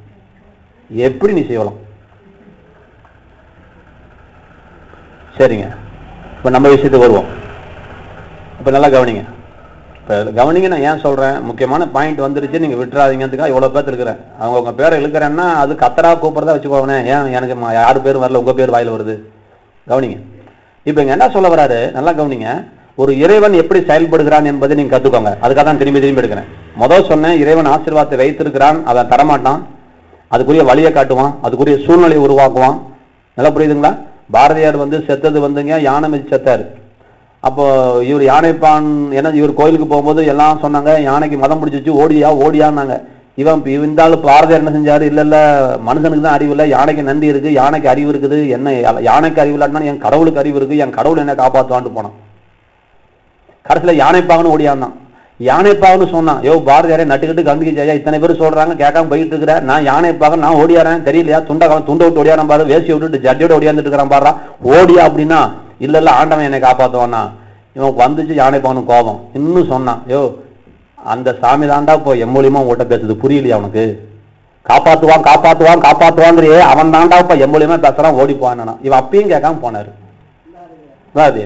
எப்படி நீ செய்யலாம்? சரிங்க, இப்ப நம்ம விஷயத்துக்கு வருவோம். இப்ப நல்லா கவனிங்க. இப்ப கவனிங்க, நான் ஏன் சொல்றேன், முக்கியமான பாயிண்ட் வந்துருச்சு, நீங்க விட்டுறாதீங்கிறதுக்காக இவ்வளவு பேர் இருக்கிறேன். அவங்க உங்க பேரை இழுக்கிறேன்னா அது கத்தரா கூப்பிடுறதா வச்சுக்கோங்க. ஏன் எனக்கு யாரு பேரும் வரல, உங்க பேர் வாயில வருது? கவனிங்க. இப்ப இங்க என்ன சொல்ல வராரு, நல்லா கவனிங்க. ஒரு இறைவன் எப்படி செயல்படுகிறான் என்பதை நீங்க கத்துக்கோங்க. அதுக்காக தான் திரும்பி திரும்பி எடுக்கிறேன். முதல் சொன்னேன், இறைவன் ஆசீர்வாதத்தை வைத்திருக்கிறான், அதை தரமாட்டான், அதுக்குரிய வழியை காட்டுவான், அதுக்குரிய சூழ்நிலையை உருவாக்குவான். நல்லா புரியுதுங்களா? பாரதியார் செத்தது வந்துங்க யானை மிதி செத்தாரு. அப்போ இவர் யானைப்பான் என்ன, இவர் கோயிலுக்கு போகும்போது எல்லாம் சொன்னாங்க யானைக்கு மதம் பிடிச்சிச்சு, ஓடியா ஓடியான்னாங்க. இந்த ஆளு பாரதியார் என்ன செஞ்சாரு, இல்ல இல்ல மனுஷனுக்கு தான் அறிவு இல்லை, யானைக்கு நன்றி இருக்கு, யானைக்கு அறிவு இருக்குது, என்ன யானைக்கு அறிவு இல்லாட்டினா என் கடவுளுக்கு அறிவு இருக்கு, என் கடவுள் என்ன காப்பாற்றுவான்னு போனான். கடைசியில யானைப்பாகன்னு ஓடியாந்தான். யானைப்பாகன்னு சொன்னான், யோ பாரதியாரே நட்டுக்கிட்டு கம்பிக்கிச்சாயா, இத்தனை பேர் சொல்றாங்க கேட்காம போயிட்டு இருக்கிற, நான் யானைப்பாக நான் ஓடியாரேன் தெரியலையா, துண்டை விட்டு ஓடியாரன் பாரு, வேசி விட்டுட்டு ஜட்டியோட ஓடியாந்துட்டு இருக்கிறான் பாரு, ஓடியா அப்படின்னா இல்ல இல்ல ஆண்டவன் என்னை காப்பாற்றுவானா. இவனுக்கு வந்துச்சு யானைப்பாகனு கோபம். இன்னும் சொன்னான், யோ அந்த சாமி தாண்டா இப்போ என் மூலியமா உங்கள்கிட்ட பேசுது, புரியலையா அவனுக்கு? காப்பாத்துவான் காப்பாத்துவான் காப்பாத்துவாங்கிறியே, அவன் தாண்டா இப்ப என் மூலியமா பேசுறான், ஓடி போவான். இவன் அப்பயும் கேட்காம போனாரு. அது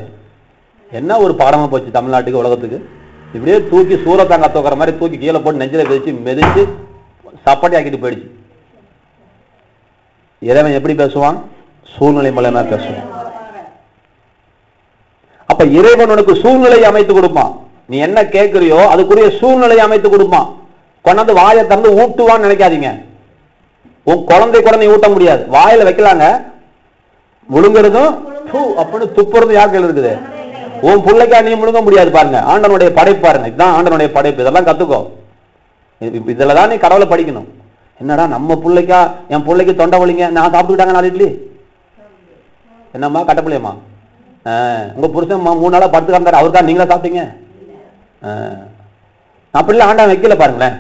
என்ன ஒரு பாடமா போச்சு தமிழ்நாட்டுக்கு, உலகத்துக்கு. இப்படியே தூக்கி சூரத்தாங்க தூக்குற மாதிரி தூக்கி கீழே போட்டு நெஞ்சில மிதிச்சு சப்பாட்டி ஆக்கிட்டு போயிடுச்சு. இறைவன் எப்படி பேசுவான்? சூழ்நிலை மூலமா பேசுவான். அப்ப இறைவன் உனக்கு சூழ்நிலையை அமைத்து கொடுப்பான். நீ என்ன கேட்கிறியோ அதுக்குரிய சூழ்நிலையை அமைத்து கொடுப்பான். கொண்டாந்து வாயை திறந்து ஊட்டுவான்னு நினைக்காதீங்க. உன் குழந்தை கூட நீ ஊட்ட முடியாது, வாயில வைக்கலாங்க, முழுங்குறதும் அப்படின்னு துப்புறதும் யார் கையில் இருக்குது? உன் பிள்ளைக்கா நீ முழுங்க முடியாது. பாருங்க, ஆண்டனுடைய படைப்பு பாருங்க, இதுதான் ஆண்டனுடைய படைப்பு. இதெல்லாம் கத்துக்கோ. இதுலதான் நீ கடவுளை படிக்கணும். என்னடா நம்ம பிள்ளைக்கா, என் பிள்ளைக்கு தொண்டை வலிங்க, நான் சாப்பிட்டுக்கிட்டாங்க 4 இட்லி, என்னம்மா கட்டப்பிள்ளையம்மா, உங்க புருஷன் 3 நாளா படுத்து காந்தாரு, அவருக்கா நீங்களா சாப்பிட்டீங்க? அப்படிலாம் ஆண்டவன் வைக்கல பாருங்களேன்.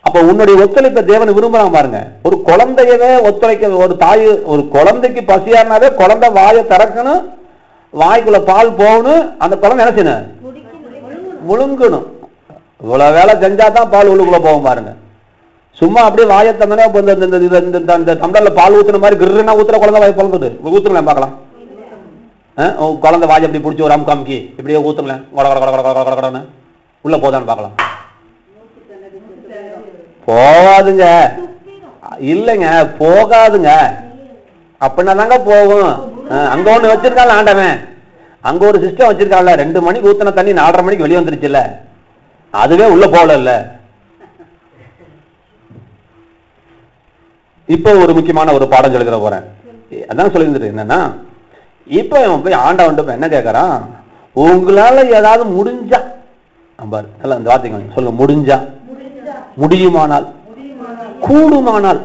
அப்ப உன்னுடைய ஒத்துழைப்பை தேவன் விரும்புறான் பாருங்க. ஒரு குழந்தையவே ஒத்துழைக்க, ஒரு தாய் ஒரு குழந்தைக்கு பசியானாவே குழந்தை வாயை திறக்கணும், வாய்க்குள்ள பால் போகணும், அந்த குழந்தை என்ன செய்யணும்? முழுங்கணும். இவ்வளவு வேலை செஞ்சாதான் பால் உள்ளுக்குள்ள போகும் பாருங்க. சும்மா அப்படியே வாயை தந்தனே இந்த தண்டல்ல பால் ஊத்துன மாதிரி கிருன்னா ஊத்துற குழந்தை வாய் குழந்தை ஊத்துங்களேன் பார்க்கலாம். குழந்தை வாய் அப்படி பிடிச்சி ஒரு அமுக்கி இப்படியே ஊத்துங்களேன், கடன்னு உள்ள போதான்னு பார்க்கலாம். போகாதுங்க, இல்லைங்க போகாதுங்க. அப்படின்னா தாங்க போகும். அங்க ஒண்ணு வச்சிருக்காங்க ஆண்டவன், அங்க ஒரு சிஸ்டம் வச்சிருக்காங்கல்ல, 2 மணிக்கு ஊத்தின தண்ணி 4:30 மணிக்கு வெளியே வந்துருச்சுல்ல, அதுவே உள்ள போகல. இப்போ ஒரு முக்கியமான ஒரு பாடம் சொல்லிக்கிற போறேன். அதான் சொல்லியிருந்துட்டு என்னன்னா, இப்ப இவன் போய் ஆண்டவன் என்ன கேட்கறான், உங்களால ஏதாவது முடிஞ்சா, இந்த வார்த்தைங்க சொல்லுங்க, முடிஞ்சா, முடியுமானால், கூடுமானால்.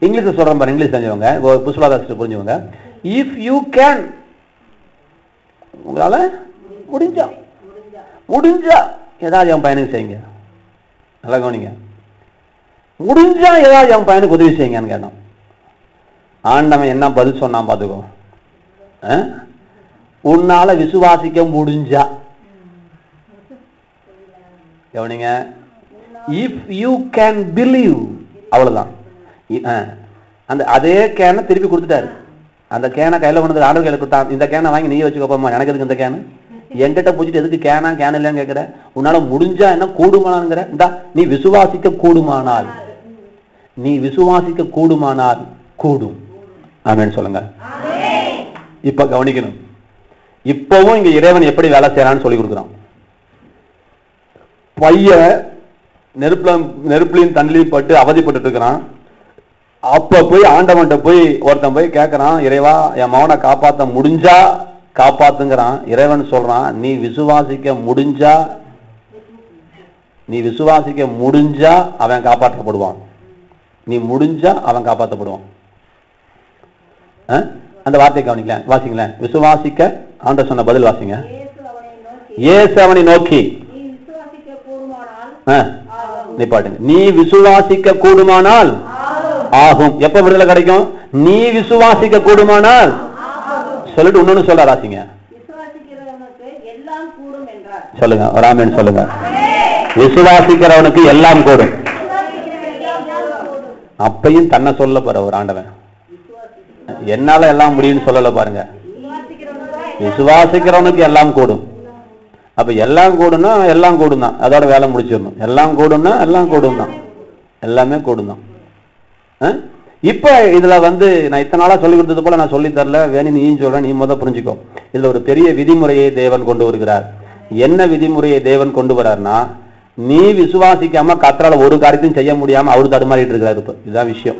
இங்கிலீஷ் சொல்றேன் பாரு, இங்கிலீஷ் தெரிஞ்சவங்க, புஷ்பாதாஸ்ட் புரிஞ்சவங்க. இஃப் யூ கேன், உங்களால முடிஞ்சா ஏதாவது என் பையனுக்கு செய்யுங்க. நல்லா கவனிங்க, முடிஞ்சா ஏதாவது என் பையனுக்கு உதவி செய்யுங்கன்னு கேட்டான். ஆண்டவன் என்ன பதில் சொன்னான் பாத்துக்கோ. உன்னால விசுவாசிக்க முடிஞ்சா, கவனிங்க, இஃப் யூ கேன் பிலீவ், அவ்வளவுதான். அந்த அதே கேனை திருப்பி கொடுத்துட்டாரு. அந்த கேனை கையில கொண்டு ஆர்டர் கையில கொடுத்தான், இந்த கேனை வாங்கி நீ வச்சுக்கோப்பா, எனக்கு எதுக்கு இந்த கேனு, என்கிட்ட பூச்சிட்டு எதுக்கு கேன் இல்லைன்னு கேட்கிற, உன்னால முடிஞ்சா என்ன கூடுமானாங்கிற, இந்தா நீ விசுவாசிக்க கூடுமானால், நீ விசுவாசிக்க கூடுமானால் கூடும். ஆமென் சொல்லுங்க. இப்ப கவனிக்கணும், இப்பவும் இங்க இறைவன் எப்படி வேலை செய்யறான்னு சொல்லி கொடுக்குறான். பையன் நெருப்புலையும் தண்ணிலையும் பட்டு அவதிப்பட்டு இருக்கிறான். அப்ப போய் ஆண்டவன்ட்ட போய் ஒருத்தன் போய் கேட்கறான், இறைவா என் மகனை காப்பாற்ற முடிஞ்சா காப்பாத்துங்கிறான். இறைவன் சொல்றான், நீ விசுவாசிக்க முடிஞ்சா அவன் காப்பாற்றப்படுவான். நீ முடிஞ்சா அவன் காப்பாற்றப்படுவான். அந்த வார்த்தையை கவனிக்கலாம், வாசிங்களேன். விசுவாசிக்க ஆண்டவர் சொன்ன பதில் வாசிங்க. இயேசு அவனை நோக்கி நிப்பாட்டுங்க. நீ விசுவாசிக்க கூடுமானால் ஆகும். எப்ப விடுதலை கிடைக்கும்? நீ விசுவாசிக்க கூடுமானால். சொல்லிட்டு இன்னொன்னு சொல்ல ராசிங்க, சொல்லுங்க ஒரு ஆமென் சொல்லுங்க. விசுவாசிக்கிறவனுக்கு எல்லாம் கூடும். அப்பையும் தன்னை சொல்ல பாரு ஒரு ஆண்டவன், என்னால எல்லாம் முடியும்னு சொல்லல பாருங்க. விசுவாசிக்கிறவனுக்கு எல்லாம் கூடும். அப்ப எல்லாம் கூடும்னா எல்லாம் கூடும் தான், அதோட வேலை முடிச்சிடணும். எல்லாம் கூடும்னா எல்லாம் கூடும் தான், எல்லாமே கூடும் தான். இப்ப இதுல நான் இத்தனை நாளா சொல்லி கொடுத்தது போல நான் சொல்லி தரல, வேணும் நீ சொல்றேன், நீ புரிஞ்சுக்கோ. இதுல ஒரு பெரிய விதிமுறையை தேவன் கொண்டு வருகிறார். என்ன விதிமுறையை தேவன் கொண்டு வர்றாருன்னா, நீ விசுவாசிக்காம கர்த்தரால ஒரு காரியத்தையும் செய்ய முடியாம அவரு தடுமாறிட்டு இருக்கிறாரு. இப்ப இதுதான் விஷயம்.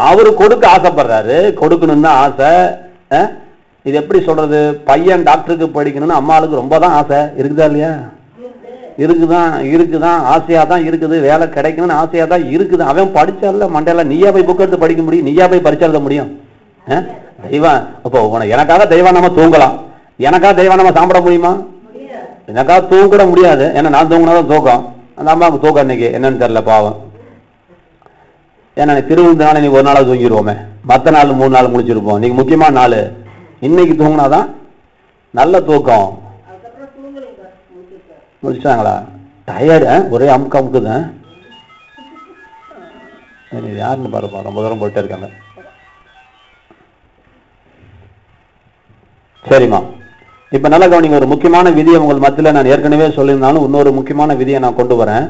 அவரு கொடுக்க ஆசைப்படுறாரு, கொடுக்கணும்னு தான் ஆசை. இது எப்படி சொல்றது, பையன் டாக்டருக்கு படிக்கணும்னு அம்மாளுக்கு ரொம்ப தான் ஆசை இருக்குதா இல்லையா? இருக்குதான் ஆசையா தான் இருக்குது. வேலை கிடைக்கணும்னு ஆசையா தான் இருக்குது. அவன் படிச்சால மண்டையில நீயா போய் புக் எடுத்து படிக்க முடியும்? நீயா போய் படிச்சா எழுத முடியும்? தெய்வம் அப்போ எனக்காக தெய்வம் நம்ம தூங்கலாம், எனக்காக தெய்வம் நம்ம சாப்பிட முடியுமா? எனக்காக தூங்கிட முடியாது. ஏன்னா நான் தூங்கினாதான் தூக்கம். அந்த அம்மாவுக்கு தூக்கம் இன்னைக்கு என்னன்னு தெரியல பாவம். ஏன்னா திருவிழா நீ ஒரு நாளாவது தூங்கிடுவோமே, மற்ற நாள் 3 நாள் முடிச்சிருப்போம். இன்னைக்கு முக்கியமான நாள், இன்னைக்கு தூங்கினாதான் நல்ல தூக்கம். முடிச்சாங்களா? டயர்டு, ஒரே அமுக்கு அமுக்குதான். யாருன்னு பாருப்பா, ரொம்ப தூரம் போயிட்டே இருக்காங்க. சரிம்மா, இப்ப நல்ல கவனிங்க. ஒரு முக்கியமான விதியை உங்கள் மத்தியில நான் ஏற்கனவே சொல்லியிருந்தாலும் இன்னொரு முக்கியமான விதியை நான் கொண்டு வரேன்.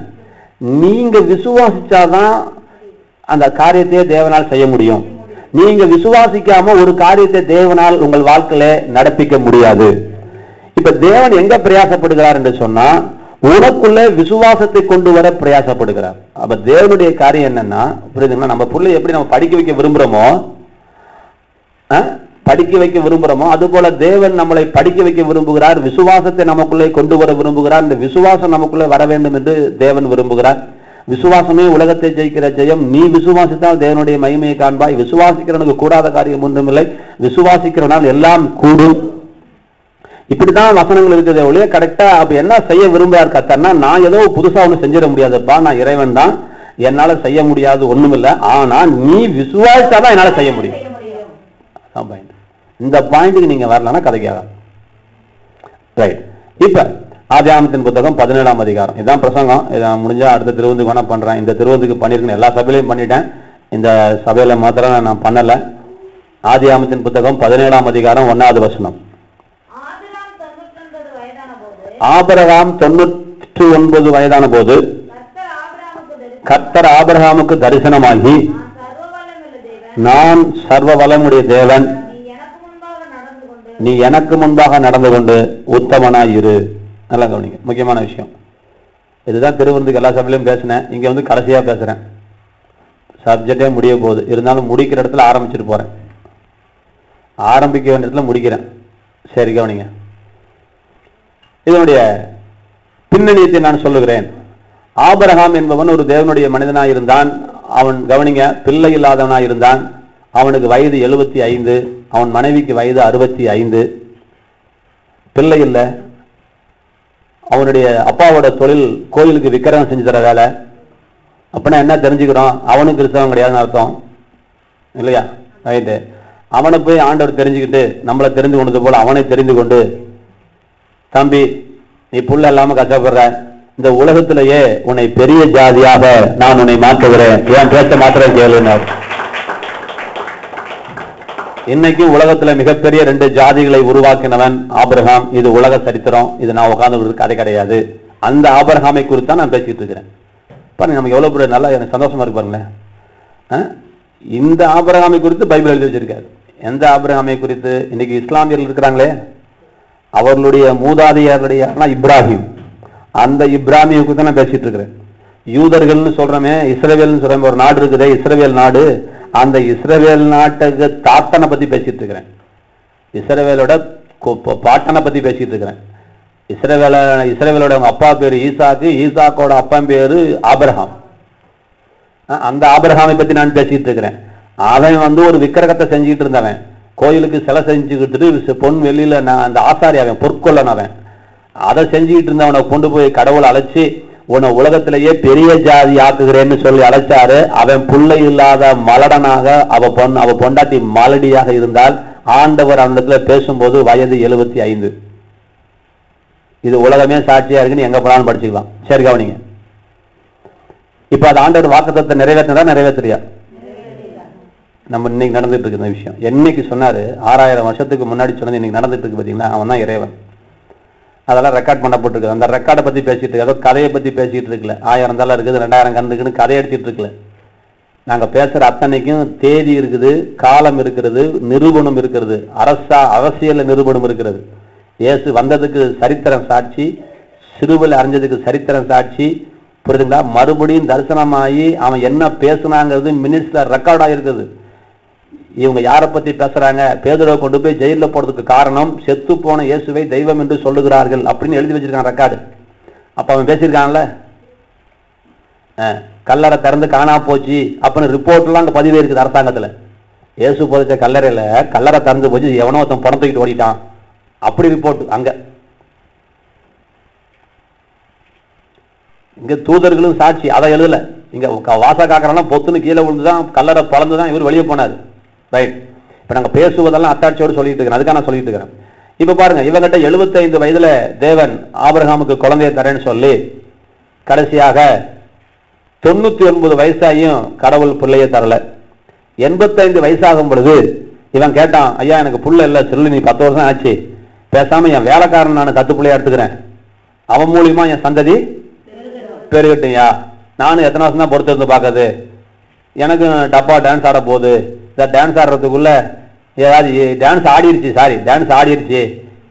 நீங்க விசுவாசிச்சாதான் அந்த காரியத்தையே தேவனால் செய்ய முடியும். நீங்க விசுவாசிக்காம ஒரு காரியத்தை தேவனால் உங்கள் வாழ்க்கையில நடப்பிக்க முடியாது. இப்ப தேவன் எங்க பிரயாசப்படுகிறார் என்று சொன்னா, உனக்குள்ள விசுவாசத்தை கொண்டு வர பிரயாசப்படுகிறார். அப்ப தேவனுடைய காரியம் என்னன்னா, புரியுதுங்களா? நம்ம பிள்ளை எப்படி நம்ம படிக்க வைக்க விரும்புறோமோ அது போல தேவன் நம்மளை படிக்க வைக்க விரும்புகிறார். விசுவாசத்தை நமக்குள்ளே கொண்டு வர விரும்புகிறார். இந்த விசுவாசம் நமக்குள்ளே வர வேண்டும் என்று தேவன் விரும்புகிறார். விசுவாசமே உலகத்தை ஜெயிக்கிற ஜெயம். நீ விசுவாசித்தால் தேவனுடைய மகிமையை காண்பாய். விசுவாசிக்கிறவனுக்கு கூடாத காரியம் ஒன்றுமில்லை, விசுவாசிக்கிறவனால் எல்லாம் கூடும். இப்படிதான் வசனங்கள் இருக்கிறதே ஒழிய கரெக்டா அப்ப என்ன செய்ய விரும்புறார் கர்த்தர்னா, நான் ஏதோ புதுசா ஒண்ணு செஞ்சிட முடியாதுப்பா, நான் இறைவன் தான், என்னால செய்ய முடியாது ஒண்ணுமில்லை, ஆனா நீ விசுவாசித்தாதான் என்னால செய்ய முடியும். இந்த பாயிண்ட்டுக்கு நீங்க வரலன்னா கதைக்காக. ரைட். இப்ப ஆதியாகமத்தின் புத்தகம் 17ஆம் அதிகாரம், இதான் பிரசங்கம். இதை முடிஞ்சா அடுத்த திருவந்துக்கு வேணா பண்றேன். இந்த திருவந்துக்கு பண்ணிருக்கேன், எல்லா சபையிலையும் பண்ணிட்டேன், இந்த சபையில மாத்திரம் நான் பண்ணல. ஆதியாகமத்தின் புத்தகம் 17ஆம் அதிகாரம் 1வது வசனம். ஆபிரகாம் 99 வயதான போது கர்த்தர் ஆபிரகாமுக்கு தரிசனமாகி, நான் சர்வ வல்லமுடைய தேவன், நீ எனக்கு முன்பாக நடந்து கொண்டு உத்தமனாய் இரு. நல்லா கவனிங்க, முக்கியமான விஷயம். இதுதான் திருவிருந்துக்கு எல்லா சபையிலும் பேசினேன், இங்க கடைசியா பேசுறேன். சப்ஜெக்டே முடிய போகுது, இருந்தாலும் முடிக்கிற இடத்துல ஆரம்பிச்சுட்டு போறேன், ஆரம்பிக்க வேண்டிய இடத்துல முடிக்கிறேன். சரி கவனிங்க, இதனுடைய பின்னணியத்தை நான் சொல்லுகிறேன். ஆபிரகாம் என்பவன் ஒரு தேவனுடைய மனிதனாய் இருந்தான். அவன் கவனிங்க, பிள்ளை இல்லாதவனாய் இருந்தான். அவனுக்கு வயது 75, அவன் மனைவிக்கு வயது 65. பிள்ளை இல்லை. அவனுடைய அப்பாவோட தொழில் கோயிலுக்கு விக்கிரகம் செஞ்சு தர வேலை. அப்படின்னா என்ன தெரிஞ்சுக்கிறோம், அவனும் கிறிஸ்தவன் கிடையாதுன்னு அர்த்தம் இல்லையா? ரைட்டு. அவனை போய் ஆண்டவர் தெரிஞ்சுக்கிட்டு நம்மளை தெரிந்து கொண்டது போல அவனை தெரிந்து கொண்டு, தம்பி நீ புள்ள இல்லாம கஷ்டப்படுற, இந்த உலகத்திலேயே உன்னை பெரிய ஜாதியாக நான் உன்னை மாற்றுகிறேன், ஏன் பேச மாத்திரம் கேளுனார். இன்னைக்கும் உலகத்துல மிகப்பெரிய 2 ஜாதிகளை உருவாக்கினவன் ஆபிரகாம். இது உலக சரித்திரம், இது நான் உட்கார்ந்து கதை கிடையாது. அந்த ஆபிரகாமை குறித்து தான் நான் பேசிட்டு இருக்கிறேன். பாருங்க, நமக்கு எவ்வளவு பெரிய நல்லா எனக்கு சந்தோஷமா இருக்கு பாருங்களேன். இந்த ஆபிரகாமை குறித்து பைபிள் எழுதி வச்சிருக்காரு. எந்த ஆபிரகாமை குறித்து? இன்னைக்கு இஸ்லாமியர்கள் இருக்கிறாங்களே, அவர்களுடைய மூதாதையருடைய இப்ராஹிம், அந்த இப்ராஹிமை குறித்து நான் பேசிட்டு இருக்கிறேன். யூதர்கள்னு சொல்றமே, இஸ்ரவேல்னு சொல்றமே, ஒரு நாடு இருக்குதே இஸ்ரவேல் நாடு, அந்த இஸ்ரவேல் நாட்டுக்கு தாத்தனை பத்தி பேசிட்டு இருக்கிறேன். இஸ்ரவேலோட பாட்டனை பத்தி பேசிட்டு இருக்கிறேன். இஸ்ரவேலோட அப்பா பேரு ஈசாக்கு, ஈசாக்கோட அப்பா பேரு ஆபிரகாம். அந்த ஆபிரகாமை பத்தி நான் பேசிட்டு இருக்கிறேன். அவன் ஒரு விக்கிரகத்தை செஞ்சுட்டு இருந்தவன், கோயிலுக்கு சிலை செஞ்சுக்கிட்டு பொன் வெளியில அந்த ஆசாரி, அவன் பொற்கொள்ளன், அவன் அதை செஞ்சுக்கிட்டு இருந்தவனை கொண்டு போய் கடவுளை அழைச்சி உன்னை உலகத்திலேயே பெரிய ஜாதி ஆக்குகிறேன்னு சொல்லி அழைச்சாரு. அவன் புள்ளை இல்லாத மலடனாக அவ பொண்டாட்டி மாலடியாக இருந்தால் ஆண்டவர் அந்த இடத்துல பேசும்போது வயது 75. இது உலகமே சாட்சியா இருக்குன்னு எங்க போனாலும் படிச்சுக்கலாம். சரி கவனிங்க. இப்ப அது ஆண்டவர் வாக்குத்தத்தத்தை நிறைவேற்றினா நிறைவேற்றியா? நம்ம இன்னைக்கு நடந்துட்டு இருக்கு இந்த விஷயம். என்னைக்கு சொன்னாரு? 6000 வருஷத்துக்கு முன்னாடி சொன்னது இன்னைக்கு நடந்துட்டு இருக்கு. பாத்தீங்கன்னா அவன் தான் இறைவன். அதெல்லாம் ரெக்கார்ட் பண்ணப்பட்டிருக்கு. அந்த ரெக்கார்டை பத்தி பேசிட்டு இருக்கு, அதோ கதையை பத்தி பேசிட்டு இருக்குல்ல. 1000 தலை இருக்குது, 2000 கண் இருக்குன்னு கதை எடுத்துட்டு இருக்குல்ல. நாங்க பேசுற அத்தனைக்கும் தேதி இருக்குது, காலம் இருக்கிறது, நிரூபணம் இருக்கிறது, அரசியல் நிரூபணம் இருக்கிறது. இயேசு வந்ததுக்கு சரித்திரம் சாட்சி, சிறுவில் அறிஞ்சதுக்கு சரித்திரம் சாட்சி, புரியுதுங்களா? மறுபடியும் தரிசனமாகி அவன் என்ன பேசுனாங்கிறது மினிட்ஸ்ல ரெக்கார்ட் ஆகிருக்குது. இவங்க யாரை பத்தி பேசுறாங்க? பேதுருவை கொண்டு போய் ஜெயில போறதுக்கு காரணம் செத்து போன இயேசுவை தெய்வம் என்று சொல்லுகிறார்கள் அப்படின்னு எழுதி வச்சிருக்கான் ரெக்கார்டு. அப்ப அவன் பேசியிருக்கான்ல, கல்லறை திறந்து காணா போச்சு அப்படின்னு ரிப்போர்ட் எல்லாம் அங்க பதிவே இருக்குது அரசாங்கத்துல. இயேசு போதிச்ச கல்லறையில கல்லறை திறந்து போச்சு, எவனோ ஒருத்தன் பணம் தூக்கிட்டு ஓடிட்டான் அப்படி ரிப்போர்ட் அங்க. இங்க தூதர்களும் சாட்சி, அதை எழுதல. இங்க வாச காக்கரெல்லாம் பொத்துன்னு கீழே விழுந்துதான், கல்லறை பழந்துதான் இவர் வெளியே போனாரு. ரைட். இப்ப நாங்க பேசுவதெல்லாம் அத்தாட்சியோடு சொல்லிட்டு இருக்கிறேன். அதுக்காக நான் சொல்லிட்டு இருக்கிறேன். இப்ப பாருங்க, இவங்கிட்ட 75 வயதுல தேவன் ஆபிரகாமுக்கு குழந்தைய தரேன்னு சொல்லி கடைசியாக 99 வயசாயும் கடவுள் பிள்ளைய தரல. 85 வயசாகும் பொழுது இவன் கேட்டான், ஐயா எனக்கு புள்ள இல்ல, சொல்லி நீ 10 வருஷம் ஆச்சு, பேசாம என் வேலைக்காரன் நான் தத்து பிள்ளையா எடுத்துக்கிறேன், அவன் மூலியமா என் சந்ததி பெருகட்டும்யா. நானும் எத்தனை வருஷம் தான் பொறுத்து இருந்து பார்க்கறது, எனக்கு டப்பா டான்ஸ் ஆட போகுது, இந்த டான்ஸ் ஆடுறதுக்குள்ள ஏதாவது டான்ஸ் ஆடிருச்சு,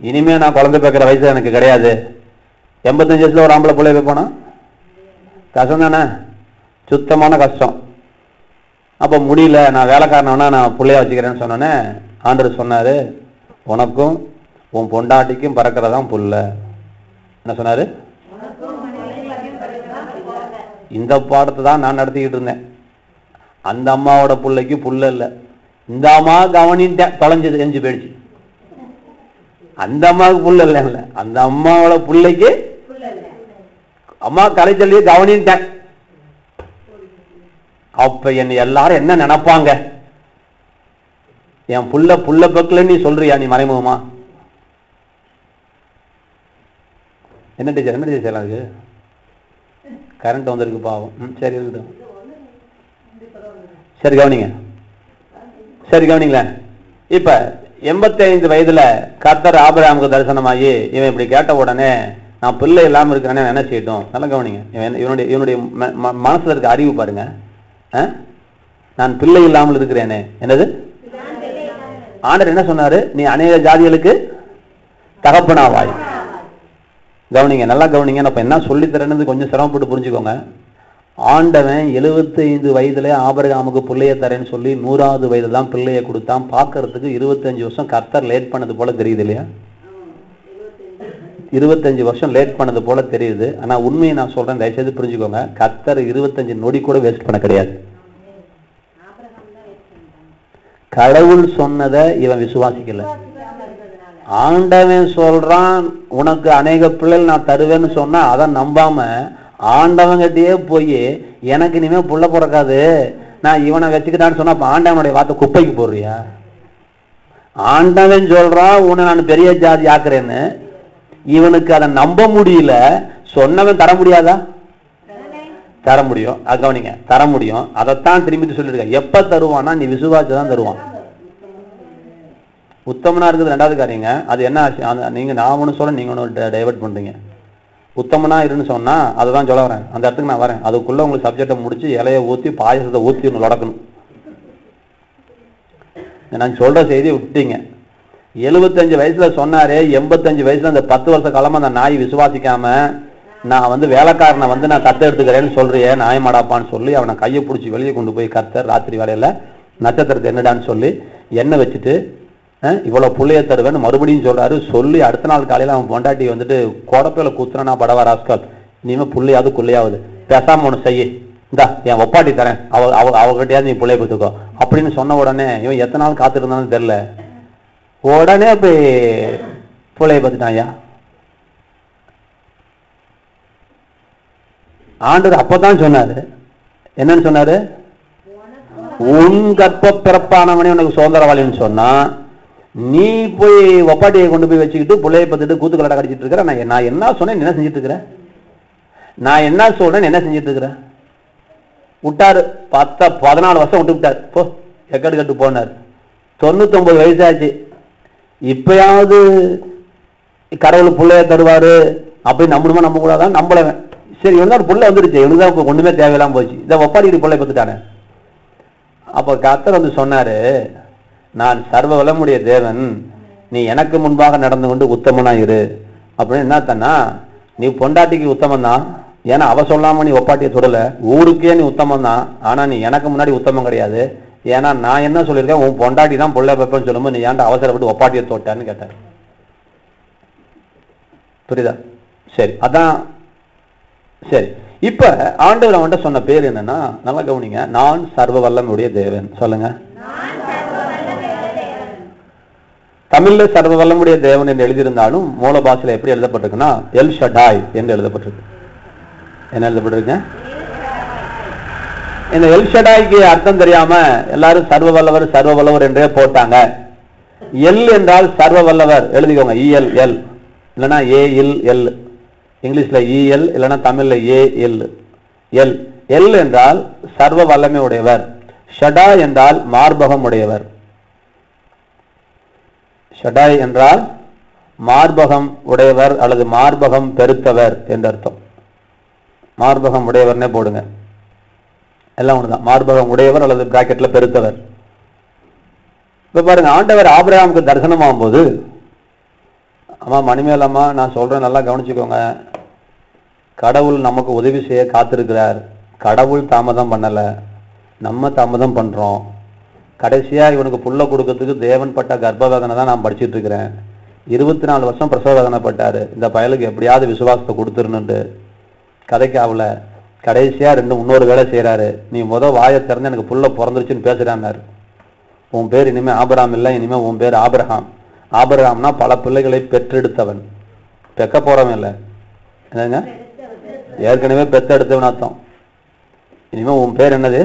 இனிமே நான் குழந்தை பேக்கிற வயசு எனக்கு கிடையாது. 85 வயசுல ஒரு ஆம்பளை பிள்ளை வைப்பானா? கஷ்டம் தானே, சுத்தமான கஷ்டம். அப்ப முடியல, நான் வேலைக்காரனா நான் பிள்ளையா வச்சுக்கிறேன்னு சொன்னோன்னே ஆண்டவர் சொன்னாரு, உனக்கும் உன் பொண்டாட்டிக்கும் பறக்கிறதான் புள்ள. என்ன சொன்னாரு? இந்த பாடத்தை தான் நான் நடத்திக்கிட்டு இருந்தேன். அந்த அம்மாவோட பிள்ளைக்கு புள்ள இல்ல, இந்த அம்மா கவனிட்டேன், தொலைஞ்சது, எஞ்சி போயிடுச்சு. அந்த அம்மாவுக்கு புள்ள இல்ல, அந்த அம்மாவோட பிள்ளைக்கு அம்மா கலைச்சொல்லியே கவனிட்டேன். அப்ப என்ன எல்லாரும் என்ன நினைப்பாங்க? என் புள்ள பக்கல நீ சொல்றியா நீ மறைமுகமா? என்ன டீச்சர் செய்யலாம்? அதுக்கு கரண்ட் வந்திருக்கு பாவம். சரி இருக்கட்டும். சரி கவனிங்களேன். இப்ப 85 வயதுல கர்த்தர் ஆபிரகாமுக்கு தரிசனமாகி இவன் இப்படி கேட்ட உடனே நான் பிள்ளை இல்லாம இருக்கிறேன்னு என்ன செய்யட்டும்? நல்லா கவனிங்க. இவனுடைய மனசுல இருக்க அறிவு பாருங்க. நான் பிள்ளை இல்லாமல் இருக்கிறேனே, என்னது? ஆண்டவர் என்ன சொன்னாரு? நீ அநேக ஜாதிகளுக்கு தகப்பனாவாய். கவனிங்க, நல்லா கவனிங்க. நான் என்ன சொல்லித்தரேன்னு கொஞ்சம் சிரமப்பட்டு புரிஞ்சுக்கோங்க. ஆண்டவன் 75 வயதுல ஆபிரகாமுக்கு பிள்ளைய தரேன்னு சொல்லி 100வது வயதுல தான் பிள்ளைய கொடுத்தான். பார்க்கறதுக்கு 25 வருஷம் கர்த்தர் லேட் பண்ணது போல தெரியுது இல்லையா? 25 வருஷம் லேட் பண்ணது போல தெரியுது. ஆனா உண்மையை நான் சொல்றேன், தயவுசெய்து புரிஞ்சுக்கோங்க. கர்த்தர் 25 நொடி கூட வேஸ்ட் பண்ண கிடையாது. கடவுள் சொன்னதை இவன் விசுவாசிக்கல. ஆண்டவன் சொல்றான் உனக்கு அநேக பிள்ளைகள் நான் தருவேன்னு சொன்னா அதை நம்பாம ஆண்டவங்கிட்டயே போய் எனக்கு இனிமே புள்ள பிறக்காது, நான் இவனை வச்சுக்கிட்டான்னு சொன்னா ஆண்டவனுடைய வார்த்தை குப்பைக்கு போடுறியா? ஆண்டவன் சொல்றான் உன்னை நான் பெரிய ஜாதி ஆக்குறேன்னு, இவனுக்கு அதை நம்ப முடியல. சொன்னவன் தர முடியாதா? தர முடியும். அது கவனிங்க, தர முடியும். அதைத்தான் திரும்பி சொல்லிருக்க. எப்ப தருவான்னா நீ விசுவாசதான் தருவான். உத்தமனா இருக்குது ரெண்டாவது காரியங்க. அது என்ன ஆச்சு? நீங்க நான் ஒண்ணு சொல்ல, நீங்க ஒண்ணு டைவர்ட் பண்றீங்க. உத்தமனா இருன்னு சொன்னா அதுதான் சொல்ல வரேன். அந்த இடத்துக்கு நான் வரேன். அதுக்குள்ள உங்களுக்கு சப்ஜெக்டை முடிச்சு இலைய ஊத்தி பாயசத்தை ஊத்தி ஒன்று நடக்கணும். நான் சொல்ற செய்தியை விட்டீங்க. 75 வயசுல சொன்னாரே, 85 வயசுல அந்த 10 வருஷ காலமா அந்த நாய் விசுவாசிக்காம நான் வேலைக்காரனை நான் கத்த எடுத்துக்கிறேன்னு சொல்றியே நாயமாடாப்பான்னு சொல்லி அவனை கையை பிடிச்சி வெளியே கொண்டு போய் கர்த்தர் ராத்திரி வேலையில நட்சத்திரத்தை என்னடான்னு சொல்லி எண்ணெய் வச்சுட்டு இவ்வளவு புள்ளைய தருவேன்னு மறுபடியும் சொல்றாரு. சொல்லி அடுத்த நாள் காலையில அவன் பொண்டாட்டி கோடப்பையில குத்துறனா படவா ராஸ்கால், இனிமே புள்ளையாவது குள்ளையாவது பேசாம ஒண்ணு செய்ய, இந்தா என் ஒப்பாட்டி தரேன், அவகிட்டையாவது நீ புள்ளைய பத்துக்கோ அப்படின்னு சொன்ன உடனே இவன் எத்தனை நாள் காத்துட்டு இருந்தாலும் தெரியல, உடனே போய் புள்ளைய பத்துட்டான். ஐயா ஆண்டவர் அப்பதான் சொன்னாரு, என்னன்னு சொன்னாரு? உன் கற்ப பிறப்பானவனே உனக்கு சுதந்திரவாளின்னு சொன்னா, நீ போய் ஒப்பாட்டியை கொண்டு போய் வச்சுக்கிட்டு பிள்ளைய பத்துட்டு கூத்துக்கலடா கடிச்சிட்டு இருக்கிற. நான் என்ன சொன்னேன், என்ன செஞ்சிட்டு இருக்கிற? நான் என்ன சொல்றேன், என்ன செஞ்சிட்டு இருக்கிற? விட்டாரு. 14 வருஷம் விட்டு விட்டாரு. போ எக்கடு கட்டு போனார். 99 வயசாச்சு. இப்பயாவது கடவுள் பிள்ளைய தருவாரு அப்படி நம்பணுமா நம்ப கூடாதான்? நம்பளவன். சரி, இவன் தான் புள்ள வந்துருச்சு, இவனுக்கு தான் ஒண்ணுமே தேவையில்லாம போச்சு, இதை ஒப்பாடிட்டு பிள்ளை பத்துட்டானே. அப்ப கர்த்தர் வந்து சொன்னாரு, நான் சர்வ வல்லமுடைய தேவன், நீ எனக்கு முன்பாக நடந்து கொண்டு உத்தமனா இரு. அப்படின்னு என்ன தன்னா, நீ பொண்டாட்டிக்கு உத்தமம் தான், ஏன்னா அவ சொல்லாம நீ ஒப்பாட்டியை தொடல. ஊருக்கே நீ உத்தமம் தான், ஆனா நீ எனக்கு முன்னாடி உத்தமம் கிடையாது. ஏன்னா நான் என்ன சொல்லியிருக்கேன், உன் பொண்டாட்டி தான் பொள்ள வைப்பேன்னு சொல்லும்போது நீ ஏன்டா அவசரப்பட்டு ஒப்பாட்டியை தோட்டான்னு கேட்டார். புரியுதா? சரி, அதான் சரி. இப்ப ஆண்டவர் அவன்கிட்ட சொன்ன பேர் என்னன்னா, நல்லா கவனிங்க, நான் சர்வ வல்லமுடைய தேவன். சொல்லுங்க. தமிழ்ல சர்வ வல்லமுடைய தேவன் என்று எழுதியிருந்தாலும் மூல பாஷையில எப்படி எழுதப்பட்டிருக்குன்னா எல் ஷடாய் என்று எழுதப்பட்டிருக்கு. என்ன எழுதப்பட்டிருக்கு? இந்த எல் ஷடாய்க்கு அர்த்தம் தெரியாம எல்லாரும் சர்வ வல்லவர் சர்வ வல்லவர் என்றே போட்டாங்க. எல் என்றால் சர்வ வல்லவர் எழுதிக்கோங்க, இஎல் எல், இல்லைன்னா ஏ இல் எல். இங்கிலீஷ்ல இஎல், இல்லைன்னா தமிழ்ல ஏ எல். எல் எல் என்றால் சர்வ வல்லமை உடையவர். ஷடா என்றால் மார்பகம் உடையவர். ஷடாய் என்றால் மார்பகம் உடையவர் அல்லது மார்பகம் பெருத்தவர் என்று அர்த்தம். மார்பகம் உடையவர்னே போடுங்க, எல்லாம் ஒண்ணுதான். மார்பகம் உடையவர் அல்லது பிராக்கெட்ல பெருத்தவர். இப்ப பாருங்க, ஆண்டவர் ஆபிரகாமுக்கு தரிசனம் ஆகும்போது, அம்மா மணிமேலம்மா நான் சொல்றேன் நல்லா கவனிச்சுக்கோங்க, கடவுள் நமக்கு உதவி செய்ய காத்திருக்கிறார். கடவுள் தாமதம் பண்ணல, நம்ம தாமதம் பண்றோம். கடைசியா இவனுக்கு புள்ள கொடுக்கறதுக்கு தேவன் பட்ட கர்ப்ப வேதனை தான் நான் படிச்சுட்டு இருக்கிறேன். 24 வருஷம் பிரசவ வேதனை பட்டாரு. இந்த பயலுக்கு எப்படியாவது விசுவாசத்தை கொடுத்துருன்னு கதைக்கு ஆகல. கடைசியா இன்னொரு வேலை செய்யறாரு. நீ வாயை திறந்து எனக்கு புள்ள பிறந்துருச்சுன்னு பேசுறான்னாரு. உன் பேர் இனிமே ஆபிரகாம் இல்லை, இனிமே உன் பேர் ஆபிரகாம். ஆபிரகாம்னா பல பிள்ளைகளை பெற்றெடுத்தவன், பெக்க போறவன் இல்லை, என்னங்க ஏற்கனவே பெத்தெடுத்தவன் அர்த்தம். இனிமே உன் பேர் என்னது?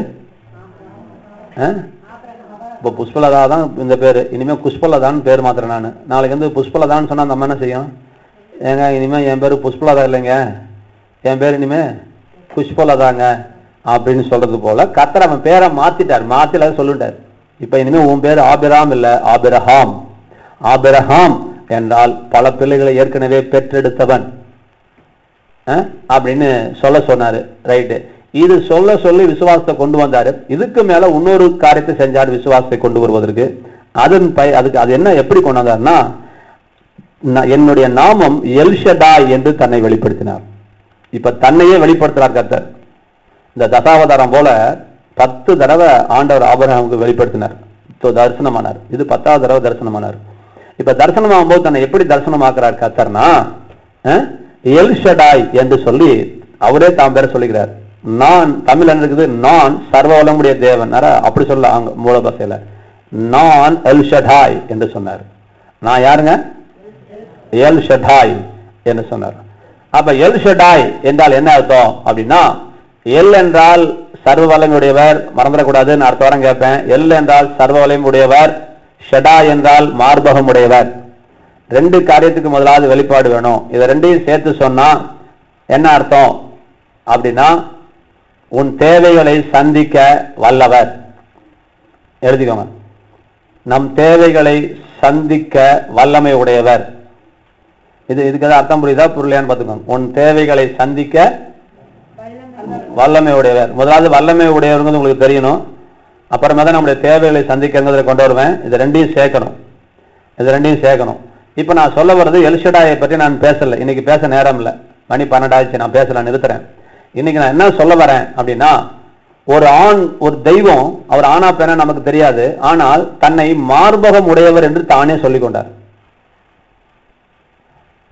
இப்போ புஷ்பலதா தான் இந்த பேரு, இனிமே புஷ்பலதான்னு பேர் மாத்திரம். நான் நாளைக்கு வந்து புஷ்பலதான்னு சொன்னா நம்ம என்ன செய்யும்? ஏங்க இனிமே என் பேரு புஷ்பலதா இல்லைங்க, என் பேர் இனிமே புஷ்பலதாங்க அப்படின்னு சொல்றது போல கர்த்தர் அவன் பேரை மாத்திட்டார். மாத்தில சொல்லிட்டார். இப்ப இனிமே உன் பேர் ஆபிரகாம் இல்ல, ஆபிரகாம். ஆபிரகாம் என்றால் பல பிள்ளைகளை ஏற்கனவே பெற்றெடுத்தவன் அப்படின்னு சொல்ல சொன்னாரு. ரைட்டு. இது சொல்ல சொல்லி விசுவாசத்தை கொண்டு வந்தாரு. இதுக்கு மேல இன்னொரு காரியத்தை செஞ்சாரு விசுவாசத்தை கொண்டு வருவதற்கு. அதுக்கு அது என்ன எப்படி கொண்டு வந்தாருன்னா, என்னுடைய நாமம் எல் ஷடாய் என்று தன்னை வெளிப்படுத்தினார். இப்ப தன்னையே வெளிப்படுத்துறார் கர்த்தர். இந்த தசாவதாரம் போல 10 தடவை ஆண்டவர் ஆபிரகாமுக்கு வெளிப்படுத்தினார், தரிசனமானார். இது 10வது தடவை தரிசனமானார். இப்ப தரிசனமாகும் போது தன்னை எப்படி தரிசனமாக்குறார் கர்த்தர்னா, எல் ஷடாய் என்று சொல்லி அவரே தாம் பேர சொல்லுகிறார். நான் தமிழ் என்ன இருக்குது? நான் சர்வ வல்லமுடைய தேவன். அப்படி சொல்ல அங்க மூல பாஷையில நான் எல் ஷடாய் என்று சொன்னார். நான் யாருங்க? எல் ஷடாய் என்று சொன்னார். அப்ப எல் ஷடாய் என்றால் என்ன அர்த்தம் அப்படின்னா, எல் என்றால் சர்வ வல்லமையுடையவர், மறந்துடக்கூடாதுன்னு அடுத்த வாரம் கேட்பேன். எல் என்றால் சர்வ வல்லமையுடையவர், ஷடா என்றால் மார்பகம் உடையவர். 2 காரியத்துக்கு முதலாவது வெளிப்பாடு வேணும். இதை 2ஐயும் சேர்த்து சொன்னா என்ன அர்த்தம் அப்படின்னா, உன் தேவைகளை சந்திக்க வல்லவர். எழுதிக்கோங்க, நம் தேவைகளை சந்திக்க வல்லமை உடையவர். இதுக்கு அர்த்தம் புரியுதா புரியலையான்னு பார்த்துக்கோங்க. உன் தேவைகளை சந்திக்க வல்லமை உடையவர். முதலாவது வல்லமை உடையவருங்கிறது உங்களுக்கு தெரியணும். அப்புறமே தான் நம்முடைய தேவைகளை சந்திக்கிறதை கொண்டு வருவேன். இது 2ஐயும் சேர்க்கணும். இப்ப நான் சொல்ல வர்றது எல் ஷடாயை பற்றி நான் பேசல. இன்னைக்கு பேச நேரம் இல்லை, மணி 12 ஆயிடுச்சு. நான் பேசல, நிறுத்துறேன். இன்னைக்கு நான் என்ன சொல்ல வரேன் அப்படின்னா, ஒரு தெய்வம், அவர் ஆனா பெண்ணா நமக்கு தெரியாது, ஆனால் தன்னை மார்பகம் உடையவர் என்று தானே சொல்லிக் கொண்டார்.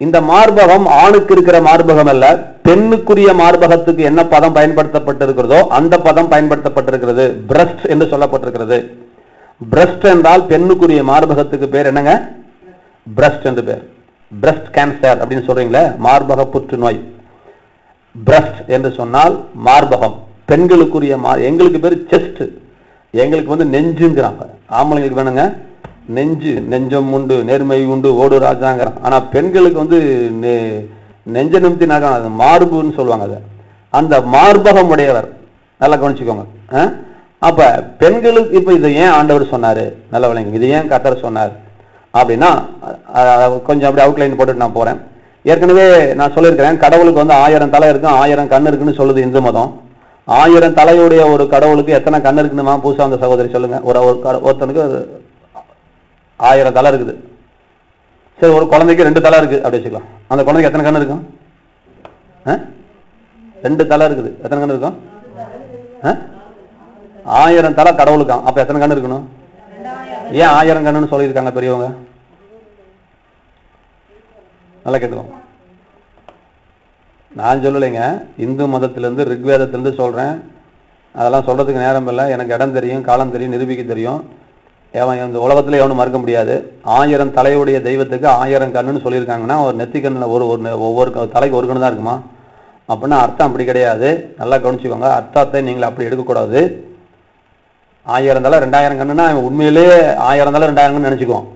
இந்த மார்பகம் ஆணுக்கு இருக்கிற மார்பகம் அல்ல, பெண்ணுக்குரிய மார்பகத்துக்கு என்ன பதம் பயன்படுத்தப்பட்டிருக்கிறதோ அந்த பதம் பயன்படுத்தப்பட்டிருக்கிறது. பிரஸ்ட் என்று சொல்லப்பட்டிருக்கிறது. பிரஸ்ட் என்றால் பெண்ணுக்குரிய மார்பகத்துக்கு பேர் என்னங்க? பிரஸ்ட் என்று பேர். பிரஸ்ட் கேன்சர் அப்படின்னு சொல்றீங்களே, மார்பக புற்றுநோய். பிரஸ்ட் என்று சொன்னால் மார்பகம், பெண்களுக்குரிய எங்களுக்கு பேர் செஸ்ட், எங்களுக்கு வந்து நெஞ்சுங்கிறாங்க. ஆம்பளைங்களுக்கு வேணுங்க நெஞ்சு, நெஞ்சம் உண்டு நேர்மை உண்டு ஓடு ராஜாங்கிறான். ஆனா பெண்களுக்கு வந்து நெஞ்ச நிமித்தி மார்புன்னு சொல்லுவாங்க. அதை அந்த மார்பகம் உடையவர், நல்லா கவனிச்சுக்கோங்க. அப்ப பெண்களுக்கு இப்ப இதை ஏன் ஆண்டவர் சொன்னாரு, நல்ல விளங்க, இதை ஏன் கர்த்தர் சொன்னார் அப்படின்னா கொஞ்சம் அப்படி அவுட்லைன் போட்டுட்டு நான் போறேன். ஏற்கனவே நான் சொல்லியிருக்கிறேன், கடவுளுக்கு வந்து 1000 தலை இருக்கும், 1000 கண் இருக்குன்னு சொல்லுது இந்து மதம். 1000 தலையுடைய ஒரு கடவுளுக்கு எத்தனை கண் இருக்குன்னுமா பூசா அந்த சகோதரி சொல்லுங்க. ஒருத்தனுக்கு 1000 தலை இருக்குது. சரி, ஒரு குழந்தைக்கு 2 தலை இருக்கு அப்படி வச்சுக்கலாம். அந்த குழந்தைக்கு எத்தனை கண் இருக்கும்? 2 தலை இருக்குது. எத்தனை கண் இருக்கும்? 1000 தலை கடவுளுக்கான். அப்ப எத்தனை கண் இருக்கணும்? ஏன் 1000 கண்ணுன்னு சொல்லியிருக்காங்க பெரியவங்க? நல்லா கேட்டுக்கோங்க. நான் சொல்லலைங்க, இந்து மதத்திலிருந்து ரிக்வேதத்திலிருந்து சொல்றேன். அதெல்லாம் சொல்றதுக்கு நேரம் இல்லை, எனக்கு இடம் தெரியும், காலம் தெரியும், நிரூபிக்க தெரியும். இந்த உலகத்துல எவனும் மறுக்க முடியாது. 1000 தலையுடைய தெய்வத்துக்கு 1000 கண்ணுன்னு சொல்லியிருக்காங்கன்னா ஒரு நெத்தி கண்ணில் ஒவ்வொரு தலைக்கு ஒரு கண்ணு தான் இருக்குமா? அப்படின்னா அர்த்தம் அப்படி கிடையாது. நல்லா கவனிச்சுக்கோங்க, அர்த்தத்தை நீங்கள் அப்படி எடுக்கக்கூடாது. 1000 தலை 2000 கண்ணுன்னா உண்மையிலே 1000 தலை 2000 கண்ணு நினைச்சுக்குவோம்.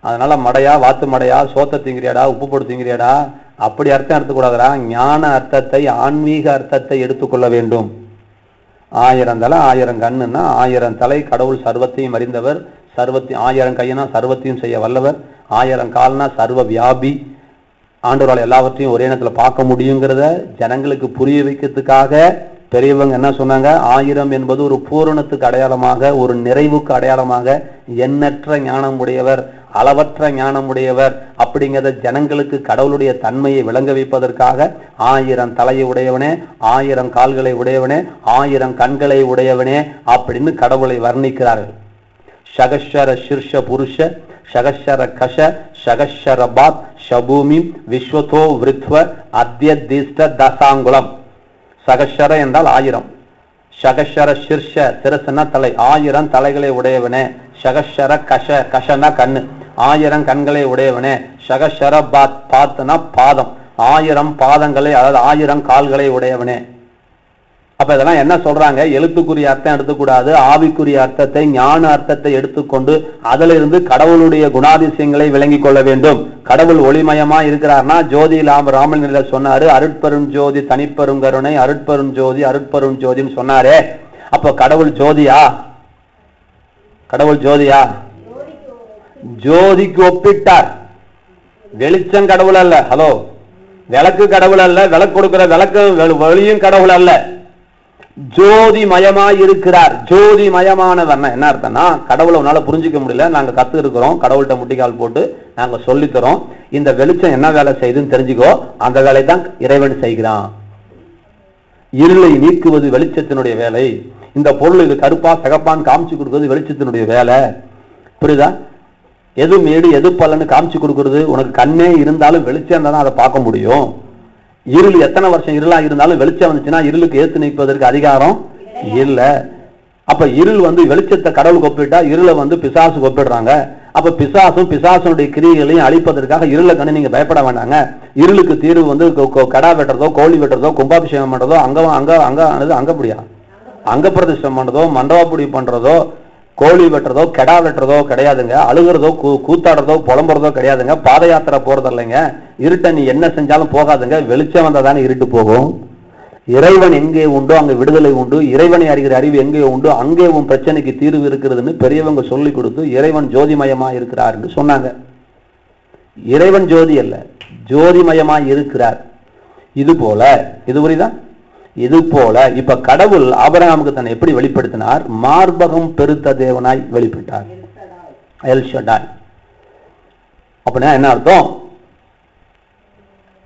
அதனால மடையா, வாத்து மடையா, சோத்த திங்கிறியாடா, உப்பு போட்டு திங்கிறியாடா, அப்படி அர்த்தம் எடுத்துக்கூடாதுடா. ஞான அர்த்தத்தை, ஆன்மீக அர்த்தத்தை எடுத்துக்கொள்ள வேண்டும். 1000 தலை 1000 கண்ணுன்னா 1000 தலை கடவுள் சர்வத்தையும் அறிந்தவர், 1000 கையினா சர்வத்தையும் செய்ய வல்லவர், 1000 கால்னா சர்வ வியாபி, ஆண்டவரால் எல்லாவற்றையும் ஒரே நேரத்துல பார்க்க முடியுங்கிறத ஜனங்களுக்கு புரிய வைக்கிறதுக்காக பெரியவங்க என்ன சொன்னாங்க? 1000 என்பது ஒரு பூரணத்துக்கு அடையாளமாக, ஒரு நிறைவுக்கு அடையாளமாக, எண்ணற்ற ஞானம் உடையவர், அளவற்ற ஞானம் உடையவர் அப்படிங்கிறத ஜனங்களுக்கு கடவுளுடைய தன்மையை விளங்க வைப்பதற்காக 1000 தலையை உடையவனே, 1000 கால்களை உடையவனே, 1000 கண்களை உடையவனே அப்படின்னு கடவுளை வர்ணிக்கிறார்கள். சகஸ்வர சிர்ஷ புருஷ, சகஸ்வர கஷ, சகஸ்வர பாத், ஷபூமி, விஸ்வதோ விருத்வ, அத்யதிஷ்ட தசாங்குலம். சகஸ்வர என்றால் 1000, சகஸ்வர சிர்ஷ சிரசன தலை, 1000 தலைகளை உடையவனே, சகஸ்வர கஷ, கஷனா கண்ணு, 1000 கண்களை உடையவனே, சகஸ்வர பாத், பாத்னா பாதம், 1000 பாதங்களை, அதாவது 1000 கால்களை உடையவனே. அப்ப இதெல்லாம் என்ன சொல்றாங்க? எழுத்துக்குரிய அர்த்தம் எடுத்துக்கூடாது, ஆவிக்குரிய அர்த்தத்தை, ஞான அர்த்தத்தை எடுத்துக்கொண்டு அதிலிருந்து கடவுளுடைய குணாதிசயங்களை விளங்கி கொள்ள வேண்டும். கடவுள் ஒளிமயமா இருக்கிறார்னா ஜோதி ராமன் சொன்னாரு, அருட்பெரும் ஜோதி தனிப்பெரும் கருணை, அருட்பெரும் ஜோதி அருட்பெரும் ஜோதின்னு சொன்னாரே. அப்ப கடவுள் ஜோதியா? கடவுள் ஜோதியா? ஜோதிக்கு ஒப்பிட்டார். வெளிச்சம் கடவுள் அல்ல. ஹலோ, விளக்கு கடவுள் அல்ல, விளக்கு கொடுக்கிற விளக்கு வெளியும் கடவுள் அல்ல. ஜோதி மயமாய் இருக்கிறார். ஜோதி மயமானவர் என்ன அர்த்தம்னா, கடவுளை உன்னால புரிஞ்சிக்க முடியல, நாங்க கத்து இருக்கிறோம், கடவுள்கிட்ட முட்டிக்கால் போட்டு நாங்க சொல்லித்தரோம், இந்த வெளிச்சம் என்ன வேலை செய்யுதுன்னு தெரிஞ்சுக்கோ, அந்த வேலை தான் இறைவன் செய்கிறான். இருளை நீக்குவது வெளிச்சத்தினுடைய வேலை. இந்த பொருள் இது கருப்பா சகப்பான்னு காமிச்சு கொடுக்கிறது வெளிச்சத்தினுடைய வேலை. புரியுதா? எது மேடு எது பல்லன்னு காமிச்சு கொடுக்கறது. உனக்கு கண்ணே இருந்தாலும் வெளிச்சம் இருந்தாலும் அதை பார்க்க முடியும். இருள் எத்தனை வருஷம் இருளா இருந்தாலும் வெளிச்சம் வந்துச்சுன்னா இருளுக்கு ஏத்து நிற்பதற்கு அதிகாரம் இல்ல. அப்ப இருள் வந்து வெளிச்சத்தை கடவுளுக்கு ஒப்பிட்டா இருளை வந்து பிசாசுக்கு ஒப்பிடுறாங்க. அப்ப பிசாசும் பிசாசனுடைய கிரியைகளையும் அழிப்பதற்காக இருளை கண்டு நீங்க பயப்பட வேண்டாங்க. இருளுக்கு தீர்வு வந்து கடா வெட்டுறதோ, கோழி வெட்டுறதோ, கும்பாபிஷேகம் பண்றதோ, அங்கப்படியா அங்க பிரதிஷ்டம் பண்றதோ, மண்டபப்படி பண்றதோ, கோழி வெட்டுறதோ, கெடா வெட்டுறதோ கிடையாதுங்க. அழுகிறதோ, கூத்தாடுறதோ, புலம்புறதோ கிடையாதுங்க. பாத யாத்திரை போறது இல்லைங்க. இருட்ட நீ என்ன செஞ்சாலும் போகாதுங்க. வெளிச்சம் வந்தாதானே இருட்டு போகும். இறைவன் எங்கே உண்டோ அங்க விடுதலை உண்டு. இறைவனை அறிகிற அறிவு எங்கே உண்டோ அங்கே உன் பிரச்சனைக்கு தீர்வு இருக்கிறதுன்னு பெரியவங்க சொல்லி கொடுத்து இறைவன் ஜோதிமயமா இருக்கிறார் என்று சொன்னாங்க. இறைவன் ஜோதி அல்ல, ஜோதிமயமா இருக்கிறார். இது போல, இது புரியுதா? இது போல இப்ப கடவுள் ஆபிரகாமுக்கு தன்னை எப்படி வெளிப்படுத்தினார்? மார்பகம் பெருத்த தேவனாய் வெளிப்பட்டார். எல் ஷடாய். அப்படின்னா என்ன அர்த்தம்?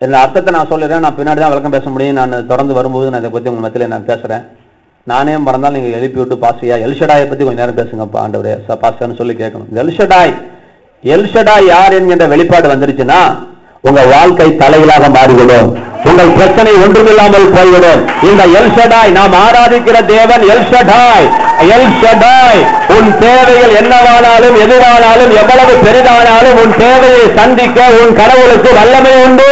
இந்த அர்த்தத்தை நான் சொல்லிடுறேன். நான் பின்னாடி தான் விளக்கம் பேச முடியும். நான் தொடர்ந்து வரும்போது நான் இதை பத்தி உங்க மத்தியில நான் பேசுறேன். நானே மறந்தாலும் நீங்க எழுப்பி விட்டு பாசியா எல்ஷடாயை பத்தி கொஞ்ச நேரம் பேசுங்க ஆண்டவரே பாசியான்னு சொல்லி கேட்கணும். எல்ஷடாய், எல்ஷடாய் யார் என்கின்ற வெளிப்பாடு வந்துருச்சுன்னா உங்க வாழ்க்கை தலைகளாக மாறிவிடும். உங்கள் பிரச்சனை ஒன்றுமில்லாமல் போய்விடும். இந்த எல்ஷடாய், நாம் ஆராதிக்கிற தேவன் எல்ஷடாய். எல்ஷடாய், உன் தேவைகள் என்னவானாலும் எதுவானாலும் எவ்வளவு பெரிதானாலும் உன் தேவையை சந்திக்க உன் கடவுளுக்கு வல்லமை உண்டு.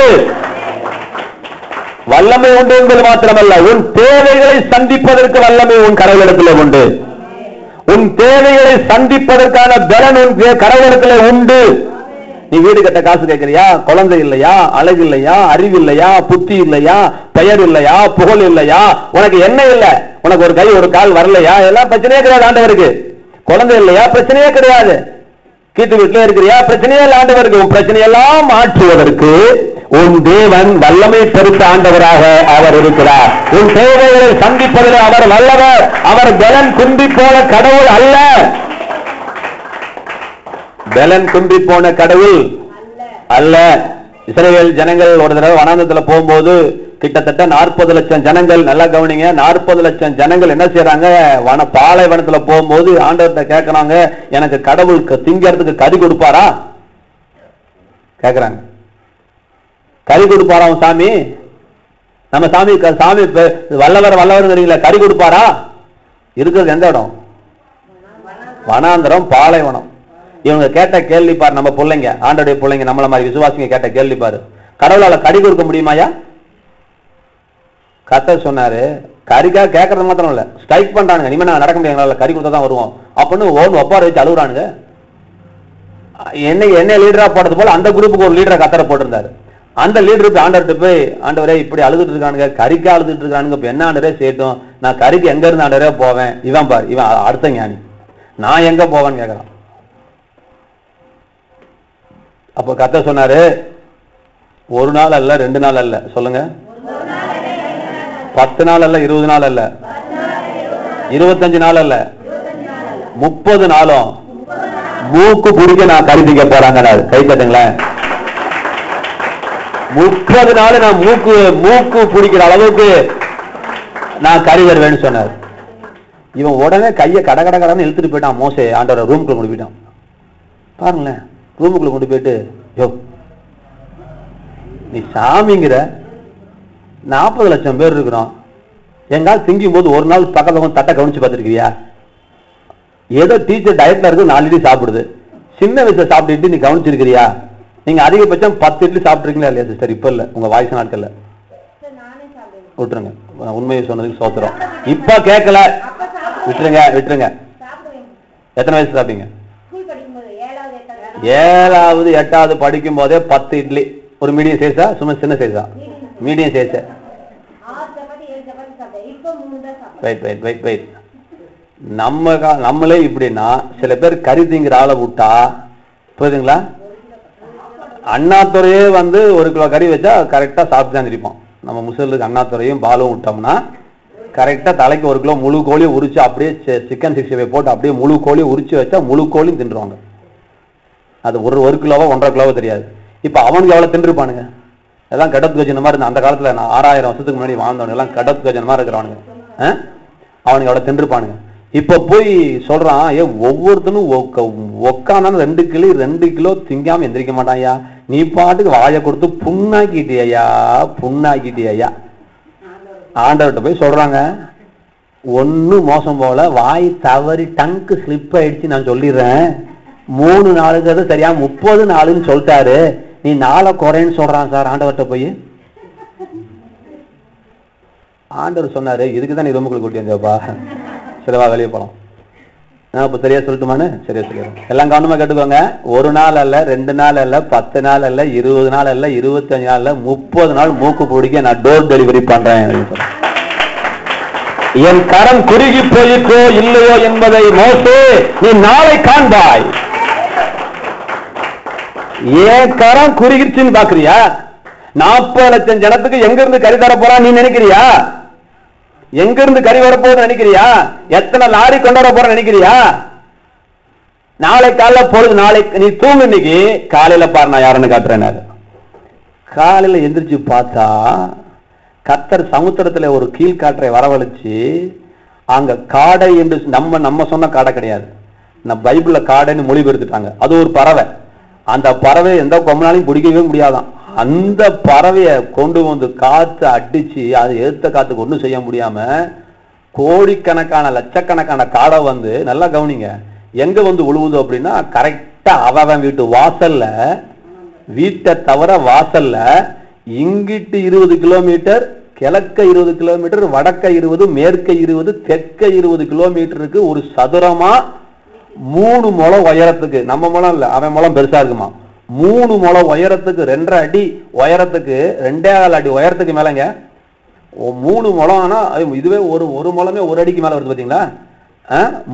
வல்லமை உண்டு என்பது மாத்திரமல்ல, உன் தேவைகளை சந்திப்பதற்கு வல்லமை உன் கடவுளிடத்தில் உண்டு. உன் தேவைகளை சந்திப்பதற்கான பலன் உன் கடவுளிடத்தில் உண்டு. நீ வீடு கட்ட காசு கேட்கிறியா? குழந்தை இல்லையா? அழகு இல்லையா? அறிவு இல்லையா? புத்தி இல்லையா? பெயர் இல்லையா? புகழ் இல்லையா? உனக்கு என்ன இல்லை? உனக்கு ஒரு கை ஒரு கால் வரலையா? எல்லாம் பிரச்சனையே கிடையாது ஆண்டவருக்கு. குழந்தை இல்லையா? பிரச்சனையே கிடையாது. கீட்டு வீட்டிலே இருக்கிறியா? பிரச்சனையே இல்லை ஆண்டவருக்கு. உன் பிரச்சனையெல்லாம் மாற்றுவதற்கு உன் தேவன் வல்லமை பெருத்த ஆண்டவராக அவர் இருக்கிறார். உன் தேவைகளை சந்திப்பதில் அவர் வல்லவர். அவர் பலன் குன்றி போன கடவுள் அல்ல. பலன் குன்றி போன கடவுள் அல்ல. இஸ்ரவேல் ஜனங்கள் ஒரு தடவை வனாந்தரத்துல போகும்போது கிட்டத்தட்ட 40 லட்சம் ஜனங்கள், நல்லா கவனிங்க, 40 லட்சம் ஜனங்கள் என்ன செய்யறாங்க? பாலைவனத்துல போகும்போது ஆண்டவர்கிட்ட கேட்கறாங்க, எனக்கு கடவுள் திங்கிறதுக்கு கறி கொடுப்பாரா கேட்கறாங்க. கறி கொடுப்பாரா சாமி? நம்ம சாமி சாமி வல்லவர் வல்லவர் கறி கொடுப்பாரா? இருக்கிறது எந்த இடம்? வனாந்தரம், பாலைவனம். இவங்க கேட்ட கேள்வி பாரு, நம்ம பிள்ளைங்க, ஆண்டோடைய பிள்ளைங்க, நம்மள மாதிரி விசுவாசிங்க கேட்ட கேள்வி பாரு, கடவுளால கறி கொடுக்க முடியுமாயா? கர்த்தர் சொன்னாரு, கறிக்கா கேட்கறது மாத்திரம் இல்ல, ஸ்ட்ரைக் பண்றானுங்க, இனிமே நான் நடக்க முடியாது, கறி கொடுத்தா தான் வருவோம் அப்படின்னு ஓன் ஒப்பார வச்சு அழுகுறானுங்க. என்ன லீடரா போடுறது போல அந்த குரூப்புக்கு ஒரு லீடரை கர்த்தரை போட்டிருந்தாரு. அந்த லீடருக்கு ஆண்டவர்கிட்ட போய், ஆண்டவரே இப்படி அழுதுட்டு இருக்கானுங்க, கறிக்கா அழுதுட்டு இருக்கானுங்க, இப்ப என்ன ஆண்டவரே செய்யட்டும், நான் கறிக்கு எங்க இருந்து ஆண்டவரே போவேன்? இவன் பாரு, இவன் அடுத்த ஞானி, நான் எங்க போவேன்னு கேட்கறான். அப்ப கர்த்தர் சொன்னாரு, ஒரு நாள் அல்ல, 2 நாள் அல்ல, சொல்லுங்க, 10 நாள் அல்ல, 20 நாள் அல்ல, 25 நாள் அல்ல, 30 நாளும் மூக்கு பிடிக்க நான் கருதிக்க போறாங்க. கை தட்டுங்களேன். 30 நாள் நான் மூக்கு பிடிக்கிற அளவுக்கு நான் கறி வருவேன்னு சொன்னார். இவன் உடனே கையை கடன்னு இழுத்துட்டு போயிட்டான். மோசே ஆண்டவரை ரூமுக்குள்ள கொண்டு போயிட்டான். பாருங்களேன், ரூமுக்குள்ள கொண்டு போயிட்டு, யோ நீ சாமிங்கிற 40 லட்சம் பேர் இருக்கிறோம், எங்காவது திங்கும் போது ஒரு நாள் பக்கத்துல தட்டை கவனிச்சு பார்த்துருக்கியா? ஏதோ டீச்சர் டயட்ல இருக்கு, 4 இட்லி சாப்பிடுது, சின்ன வயசுல சாப்பிட்டு நீ கவனிச்சிருக்கிறியா? நீங்க அதிகபட்சம் 10 இட்லி சாப்பிட்டுருக்கீங்களா இல்லையா சிஸ்டர்? இப்ப இல்ல, உங்க வயசு நாட்கள்ல விட்டுருங்க, உண்மையை சொன்னதுக்கு சோத்திரம். இப்ப கேட்கல, விட்டுருங்க. எத்தனை வயசு சாப்பிட்டீங்க? 7வது 8வது படிக்கும் போதே 10 இட்லி. ஒரு மீடியம் சைஸா, சும்மா சின்ன சைஸா? Medium size. வெயிட். நம்மளே இப்படின்னா சில பேர் கறி திங்கிற ஆளை விட்டா, புரியுதுங்களா? அண்ணாத்துறையே 1 கிலோ கறி வச்சா கரெக்டா சாப்பிட்டு தான் இருப்போம். நம்ம முசலுக்கு அண்ணாத்துறையும் பாலும் விட்டோம்னா கரெக்டா தலைக்கு 1 கிலோ முழு கோழியை உரிச்சு, அப்படியே சிக்கன் 65 போட்டு அப்படியே முழு கோழியை உரிச்சு வச்சா முழு கோழியும் தின்றுவாங்க. அது 1 கிலோவோ 1.5 கிலோவோ தெரியாது. இப்ப அவனுக்கு எவ்வளவு தின்றுப்பானுங்க? எல்லாம் கடத்து கஜனமா இருந்த அந்த காலத்துல, 6000 வருஷத்துக்கு முன்னாடி வாழ்ந்தவங்க எல்லாம் கடத்து கஜனமா இருக்கிறவனுங்க. அவனுக்கு எவ்வளவு தின்றுப்பானுங்க. இப்ப போய் சொல்றான், ஒவ்வொருத்தனும் உக்கான 2 கிலோ திங்காம எந்திரிக்க மாட்டாயா, நீ பாட்டுக்கு வாயை கொடுத்து புண்ணாக்கிட்டியா. ஆண்டவர்கிட்ட போய் சொல்றாங்க, ஒண்ணு மோசம் போல, வாய் தவறி டங்கு ஸ்லிப் ஆயிடுச்சு, நான் சொல்லிடுறேன், 3 நாளுங்கிறது சரியா 30 நாளுன்னு சொல்லிட்டாரு, நீ 4 குறைன்னு சொல்றான் சார் ஆண்டவர்கிட்ட போய். ஆண்டவர் சொன்னாரு, இதுக்குதான் நீ ரூமுக்குள்ள கூட்டி வந்தப்பா, சரிவா வெளியே போலாம். நான் இப்ப சரியா சொல்லட்டுமான்னு? சரியா சொல்லிடுறேன். எல்லாம் கவனமா கேட்டுக்கோங்க. 1 நாள் அல்ல, 2 நாள் அல்ல, 10 நாள் அல்ல, 20 நாள் அல்ல, 25 நாள் அல்ல, 30 நாள் மூக்கு பிடிக்க நான் டோர் டெலிவரி பண்றேன். என் கரம் குறுகி போயிக்கோ இல்லையோ என்பதை மோசே நீ நாளை காண்பாய். ஏன் கரம் குறுகிடுச்சுன்னு பாக்குறியா? 40 லட்சம் ஜனத்துக்கு எங்க இருந்து கறி தர போறான் நீ நினைக்கிறியா? எங்க இருந்து கறி வரப்போகுது நினைக்கிறியா? எத்தனை லாரி கொண்டாட போற நினைக்கிறியா? நாளை காலைல பொழுது, நாளை நீ தூங்கு, இன்னைக்கு காலையில பாரு நான் யாருன்னு காட்டுறேன். காலையில எந்திரிச்சு பார்த்தா கர்த்தர் சமுத்திரத்துல ஒரு கீழ்காற்றை வரவழைச்சு, அங்க காடை என்று நம்ம சொன்ன காடை கிடையாது, நம்ம பைபிள்ல காடைன்னு மொழிபெயர்த்துட்டாங்க. அது ஒரு பறவை. அந்த பறவை எந்த கொம்பனாலையும் பிடிக்கவே முடியாதான். அந்த பறவையை கொண்டு வந்து காத்து அடிச்சு, அது எடுத்த காத்துக்கு ஒன்றும் செய்ய முடியாம கோடிக்கணக்கான லட்சக்கணக்கான காடை நல்லா கவனிங்க, எங்க உழுவுது அப்படின்னா, கரெக்டா அவன் வீட்டு வாசல்ல, வீட்டை தவிர வாசல்ல இங்கிட்டு 20 கிலோமீட்டர் கிழக்க 20 கிலோமீட்டர், வடக்க 20, மேற்க 20, தெற்க 20 கிலோமீட்டருக்கு ஒரு சதுரமா 3 முழம் உயரத்துக்கு, நம்ம முழம் இல்ல, அவன் முழம் பெருசா இருக்குமா, 3 முழம் உயரத்துக்கு, 2.5 அடி உயரத்துக்கு, 2.25 அடி உயரத்துக்கு மேலங்க 3 முழம்னா இதுவே ஒரு முழமே 1 அடிக்கு மேல வருது பாத்தீங்களா?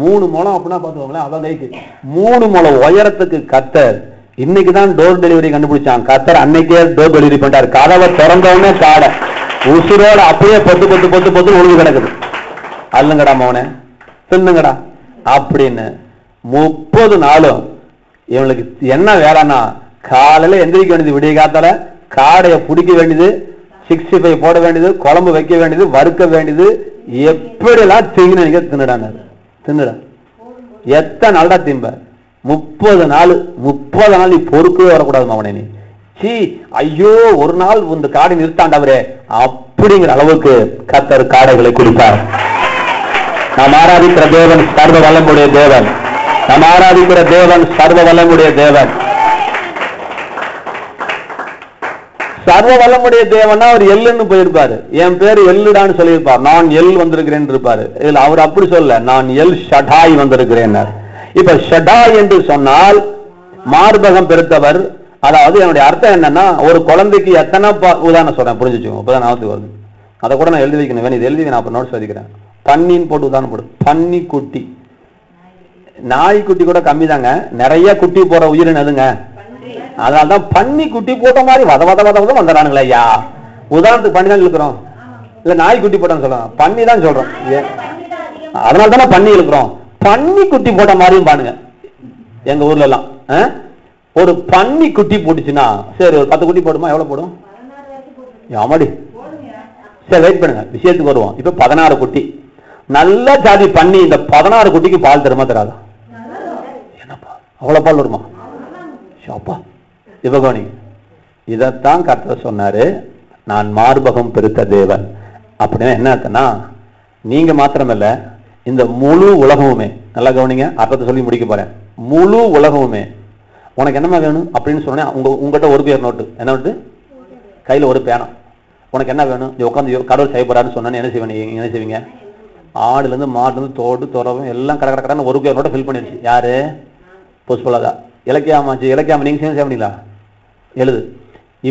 3 முழம் அப்படின்னா பாத்துக்கோங்களேன், அதான் கைக்கு 3 முழம் உயரத்துக்கு கர்த்தர் இன்னைக்குதான் டோர் டெலிவரி கண்டுபிடிச்சான். கர்த்தர் அன்னைக்கே டோர் டெலிவரி பண்ணிட்டாரு. கதவை திறந்தவொடனே காடை உசுரோட அப்படியே பொத்து பொத்து பொத்து பொத்து ஒழுங்கு கிடக்குது. அல்லுங்கடா மவனே, தின்னுங்கடா அப்படின்னு 30 நாளும் இவங்களுக்கு என்ன வேலைன்னா, காலையில எந்திரிக்க வேண்டியது, விடிய காத்தால காடையை பிடிக்க வேண்டியது, 65 போட வேண்டியது, குழம்பு வைக்க வேண்டியது, வறுக்க வேண்டியது, எப்படிலாம் திங்க தின்னுடான்னு தின்னுடா. எத்தனை நாள்டா திம்ப? 30 நாள் நீ பொறுக்கவே வரக்கூடாது மவனே. நீ சீ ஐயோ ஒரு நாள் இந்த காடை நிறுத்தாண்டவரே அப்படிங்கிற அளவுக்கு கர்த்தர் காடைகளை குடிப்பார். நாம் ஆராதிக்கிற தேவன் சர்வ வல்லமுடைய தேவன். நாம் ஆராதிக்கிற தேவன் சர்வ வல்லமுடைய தேவன். சர்வ வல்லமுடைய தேவனா அவர் எல்லுன்னு போயிருப்பாரு. என் பேரு எல்லுடான்னு சொல்லியிருப்பார். நான் எல் வந்திருக்கிறேன் இருப்பாரு. இதுல அவர் அப்படி சொல்ல, நான் எல் ஷடாய் வந்திருக்கிறேன். இப்ப ஷடாய் என்று சொன்னால் மார்பகம் பெருத்தவர். அதாவது என்னுடைய அர்த்தம் என்னன்னா, ஒரு குழந்தைக்கு எத்தனை உதாரணம் சொல்றேன், புரிஞ்சுச்சுக்கோங்க. இப்பதான் ஞாபகத்துக்கு வருது. அதை கூட நான் எழுதி வைக்கணும், இது எழுதி நான் அப்ப நோட்ஸ் எழுதிக்கிறேன். பன்னின்னு போட்டு உதாரணம் போடு. பன்னி குட்டி, நாய்க்குட்டி கூட கம்மி தாங்க, நிறைய குட்டி போற உயிரின் எதுங்க? அதனால்தான் பன்னி குட்டி போட்ட மாதிரி வத வத வத வத வந்துடுறானுங்களே ஐயா. உதாரணத்துக்கு பண்ணி தான் இழுக்கிறோம், இல்ல நாய் குட்டி போட்டான்னு சொல்றோம், பண்ணி தான் சொல்றோம். அதனால தானே பண்ணி இழுக்கிறோம். பன்னி குட்டி போட்ட மாதிரியும் பாருங்க. எங்க ஊர்ல எல்லாம் ஒரு பன்னி குட்டி போட்டுச்சுன்னா, சரி ஒரு 10 குட்டி போடுமா, எவ்வளவு போடும்? ஆமாடி, சரி வெயிட் பண்ணுங்க, விஷயத்துக்கு வருவோம். இப்ப 16 குட்டி, நல்ல ஜாதி பண்ணி இந்த 16 குட்டிக்கு பால் தருமா தராதா? என்னப்பா அவ்வளவு பால் வருமா? அப்பா சிவகோணி, இதத்தான் கர்த்தர் சொன்னாரு, நான் மார்பகம் பெருத்த தேவன். அப்படின்னா என்ன அர்த்தம்னா, நீங்க மாத்திரமல்ல, இந்த முழு உலகமுமே, நல்லா கவனிங்க, அர்த்தத்தை சொல்லி முடிக்க போறேன். முழு உலகமுமே உனக்கு என்னமா வேணும் அப்படின்னு சொன்னேன். உங்ககிட்ட ஒரு பேர் நோட்டு, என்ன நோட்டு? கையில ஒரு பேனா. உனக்கு என்ன வேணும்? உட்காந்து கடவுள் செய்யப்படாதுன்னு சொன்னா என்ன செய்வீங்க? ஆடுல இருந்து மாடுல இருந்து தோடு துறவும் எல்லாம் கடை கடை ஒரு பேர் நோட்டை ஃபில் பண்ணிடுச்சு. யாரு? புஷ்பலதா. இலக்கியமாச்சு, இலக்கியம் நீங்க செய்ய முடியல, எழுது.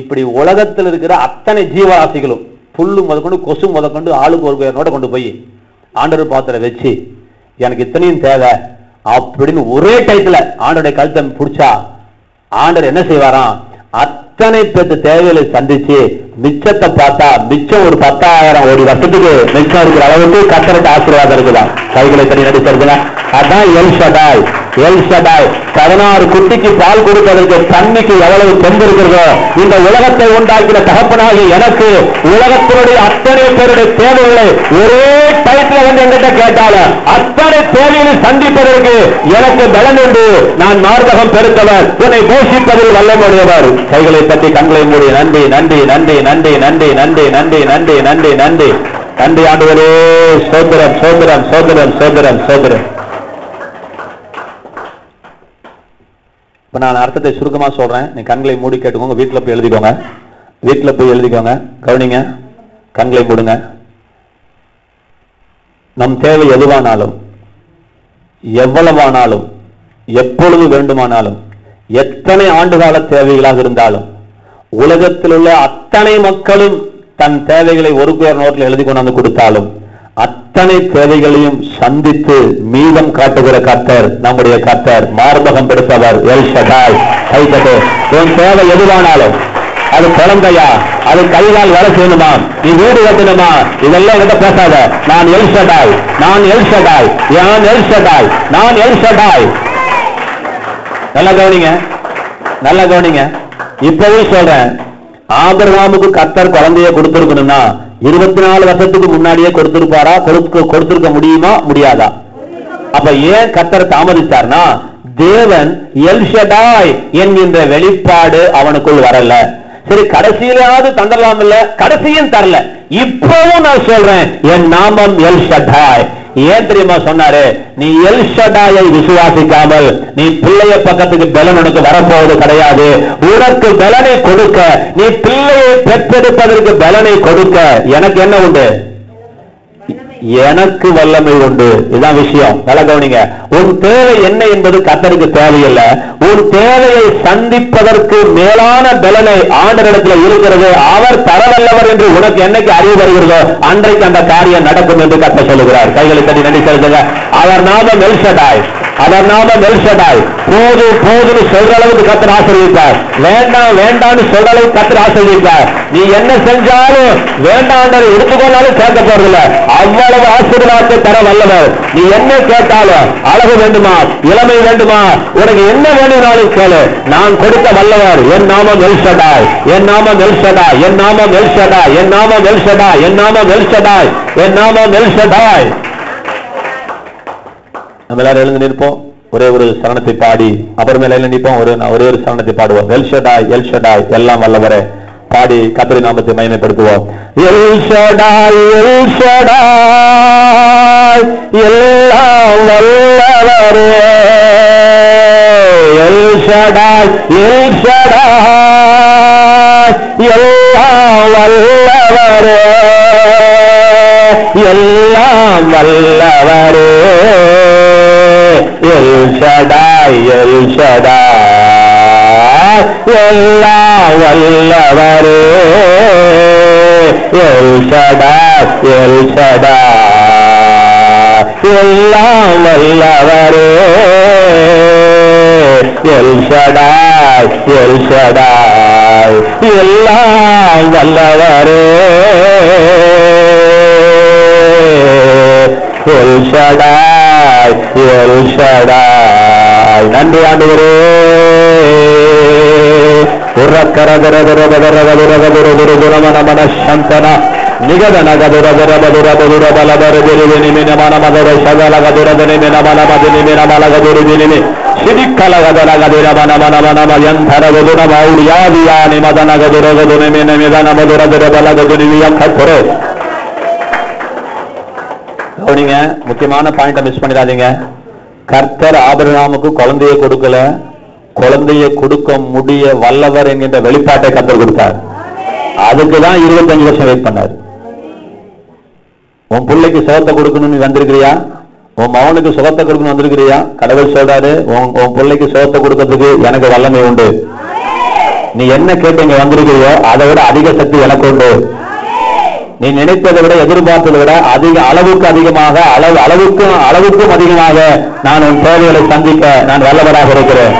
இப்படி உலகத்தில் இருக்கிற அத்தனை ஜீவராசிகளும், புல்லு முதற்கொண்டு கொசு முதற்கொண்டு ஆளுக்கு ஒரு பேர் நோட்டை கொண்டு போய் ஆண்டவர் பாத்திர வச்சு, எனக்கு இத்தனையும் தேவை அப்படின்னு ஒரே டைத்துல ஆண்டோடைய கழுத்தை பிடிச்சா, ஆண்டவர் என்ன செய்வாராம்? அத்தனை பேருக்கு தேவைகளை சந்திச்சு மிச்சத்தை பார்த்தா, மிச்சம் ஒரு 10,000 கோடி வருஷத்துக்கு மிச்சம் இருக்கிற அளவுக்கு கர்த்தருக்கு ஆசீர்வாதம் இருக்குதான். கைகளை தனி நடிச்சிருக்கல. அதான் எல் ஷடாய். எல் ஷடாய் 16 குட்டிக்கு பால் கொடுப்பதற்கு தண்ணிக்கு எவ்வளவு தெம்பு இருக்கிறதோ, இந்த உலகத்தை உண்டாக்கின தகப்பனாகி எனக்கு உலகத்தினுடைய அத்தனை பேருடைய தேவைகளை ஒரே டைத்துல வந்து என்கிட்ட கேட்டாலும் அத்தனை தேவையை சந்திப்பதற்கு எனக்கு பலன் உண்டு. நான் மார்பகம் பெருத்தவர், உன்னை போஷிப்பதில் வல்லமுடையவர். கைகளை தட்டி கண்களை மூடி நன்றி நன்றி நன்றி நன்றி நன்றி நன்றி நன்றி நன்றி நன்றி நன்றி நன்றி ஆண்டவரே. சோதரம் சோதரம் சோதரம் சோதரம் சோதரம். இப்ப நான் அர்த்தத்தை சுருக்கமா சொல்றேன், நீ கண்களை மூடி கேட்டுக்கோங்க. வீட்டுல போய் எழுதிக்கோங்க, வீட்டுல போய் எழுதிக்கோங்க. கவனிங்க, கண்களை மூடுங்க. நம் தேவை எதுவானாலும், எவ்வளவானாலும், எப்பொழுது வேண்டுமானாலும், எத்தனை ஆண்டுகால தேவைகளாக இருந்தாலும், உலகத்தில் உள்ள அத்தனை மக்களும் தன் தேவைகளை ஒரு பேர் நோட்டில் எழுதி கொண்டு வந்து கொடுத்தாலும், அத்தனை தேவைகளையும் சந்தித்து மீதம் காட்டுகிற கர்த்தர் நம்முடைய கர்த்தர். மார்பகம் பெருத்தவர் எல் ஷடாய். கைத்தட்டு. உன் தேவை எதுவானாலும், அது குழந்தையா, அது கையால் வேலை செய்யணுமா, நீ வீடு கட்டணுமா, இதெல்லாம் என்கிட்ட பேசாத. நான் எல் ஷடாய், நான் எல் ஷடாய், நான் எல் ஷடாய், நான் எல் ஷடாய். நல்லா கவனிங்க, நல்லா கவனிங்க. இப்பவே சொல்றேன், ஆபிரகாமுக்கு கர்த்தர் குழந்தைய கொடுத்திருக்கணும்னா 24 வருஷத்துக்கு முன்னாடியே கொடுத்திருப்பாரா? கொடுத்திருக்க முடியுமா, முடியாதா? அப்ப ஏன் கர்த்தர் தாமதித்தார்னா, தேவன் எல் ஷடாய் என்கின்ற வெளிப்பாடு அவனுக்குள் வரல. சரி கடைசியிலாவது தந்தரலாம் இல்ல, கடைசியும் தரல. இப்பவும் நான் சொல்றேன், என் நாமம் எல் ஷடாய். ஏன் தெரியுமா சொன்னாரு? நீ எல் ஷடாயை விசுவாசிக்காமல் நீ பிள்ளைய பக்கத்துக்கு பலன் உனக்கு வரப்போவது கிடையாது. உனக்கு பலனை கொடுக்க, நீ பிள்ளையை பெற்றெடுப்பதற்கு பலனை கொடுக்க எனக்கு என்ன உண்டு? எனக்கு வல்லமை உண்டு. இதுதான் விஷயம். நல்ல கவனிங்க. உன் தேவை என்ன என்பது கர்த்தருக்கு தேவையில்லை. உன் தேவையை சந்திப்பதற்கு மேலான பலனை ஆண்டவரிடத்தில் இருக்கிறது. அவர் தரவல்லவர் என்று உனக்கு என்னைக்கு அறிவு வருகிறதோ அன்றைக்கு அந்த காரியம் நடக்கும் என்று கர்த்தர் சொல்லுகிறார். கைகளை தட்டி நன்றி செலுத்துங்க. அவர் நாமம் எல் ஷடாய். அவர் நாமம் எல் ஷடாய். போது போதுன்னு சொல்ற அளவுக்கு கர்த்தர் ஆசீர்வதிப்பார். வேண்டாம் வேண்டாம்னு சொல்ற அளவுக்கு கர்த்தர் ஆசீர்வதிப்பார். நீ என்ன செஞ்சாலும் வேண்டாண்டதை எடுத்துக்கொண்டாலும் கேட்க போறதில்ல. அவ்வளவு ஆசீர்வாதத்தை தர வல்லவர். நீ என்ன கேட்டாலும், அழகு வேண்டுமா, இளமை வேண்டுமா, உனக்கு என்ன வேண்டுமானாலும் கேளு, நான் கொடுக்க வல்லவர். என் நாமம் எல் ஷடாய். என் நாமம் எல் ஷடாய். என் நாமம் எல் ஷடாய். என் நாமம் எல் ஷடாய். என் நாமம் எல் ஷடாய். என் நாமம் எல் ஷடாய். நம்ம எல்லாரும் எழுந்து நிற்போம். ஒரே ஒரு சரணத்தை பாடி அப்புறமேல நிற்போம். ஒரே ஒரு சரணத்தை பாடுவோம். எல் ஷடாய், எல் ஷடாய், எல்லாம் வல்லவரே பாடி கர்த்தருடைய நாமத்தை மகிமைப்படுத்துவோம். எல் ஷடாய், எல் ஷடாய், எல்லாம் வல்லவரே. எல் ஷடாய், எல் ஷடாய், எல்லாம் வல்லவரே. எல்லாம் வல்லவரே. எல் ஷடாய், எல் ஷடாய், எல்லாம் வல்லவரே. எல் ஷடாய், எல் ஷடாய், எல்லாம் வல்லவரே. எல் ஷடாய், எல் ஷடாய், எல்லாம் வல்லவரே. L Shaddai, L Shaddai. நன்றி ஆண்டவரே. கவனிங்க, முக்கியமான பாயிண்ட மிஸ் பண்ணிடாதீங்க. கர்த்தர் ஆபிரகாமுக்கு குழந்தையை கொடுக்கல, குழந்தையை கொடுக்க முடிய வல்லவர் என்கின்ற வெளிப்பாட்டை கர்த்தர் கொடுத்தார். அதுக்குதான் 25 வருஷம் வெயிட் பண்ணார். உன் பிள்ளைக்கு சுகத்தை கொடுக்கணும்னு வந்திருக்கிறியா? உன் மகனுக்கு சுகத்தை கொடுக்கணும் வந்திருக்கிறியா? கடவுள் சொல்றாரு, உன் பிள்ளைக்கு சுகத்தை கொடுக்கறதுக்கு எனக்கு வல்லமை உண்டு. நீ என்ன கேட்டு இங்க வந்திருக்கிறியோ அதை விட அதிக சக்தி எனக்கு உண்டு. நீ நினைப்பதை விட, எதிர்பார்ப்பதை விட அதிக, அளவுக்கு அதிகமாக, அளவுக்கும் அதிகமாக நான் உன் தேவைகளை சந்திக்க நான் வல்லவராக இருக்கிறேன்.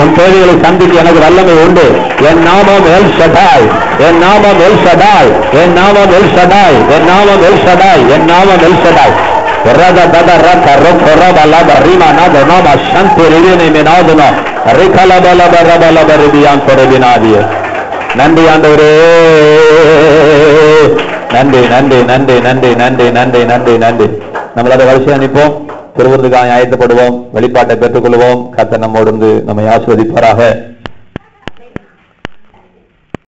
உன் தேவைகளை சந்திக்க எனக்கு வல்லமை உண்டு. என் நாமம் எல் ஷடாய். என் நாமம் எல் ஷடாய். என் நாமம் எல் ஷடாய். என் நாமம் எல் ஷடாய். என் நாமம் எல் ஷடாய். நன்றி ஆண்டவரே. நன்றி நன்றி நன்றி நன்றி நன்றி நன்றி நன்றி நன்றி. நம்மளோட வரிசையா நிற்போம். திருவருத்துக்காக ஆயத்தப்படுவோம். வெளிப்பாட்டை பெற்றுக் கொள்வோம். கர்த்தர் நம்மோடு நம்மை ஆசீர்வதிப்பாராக.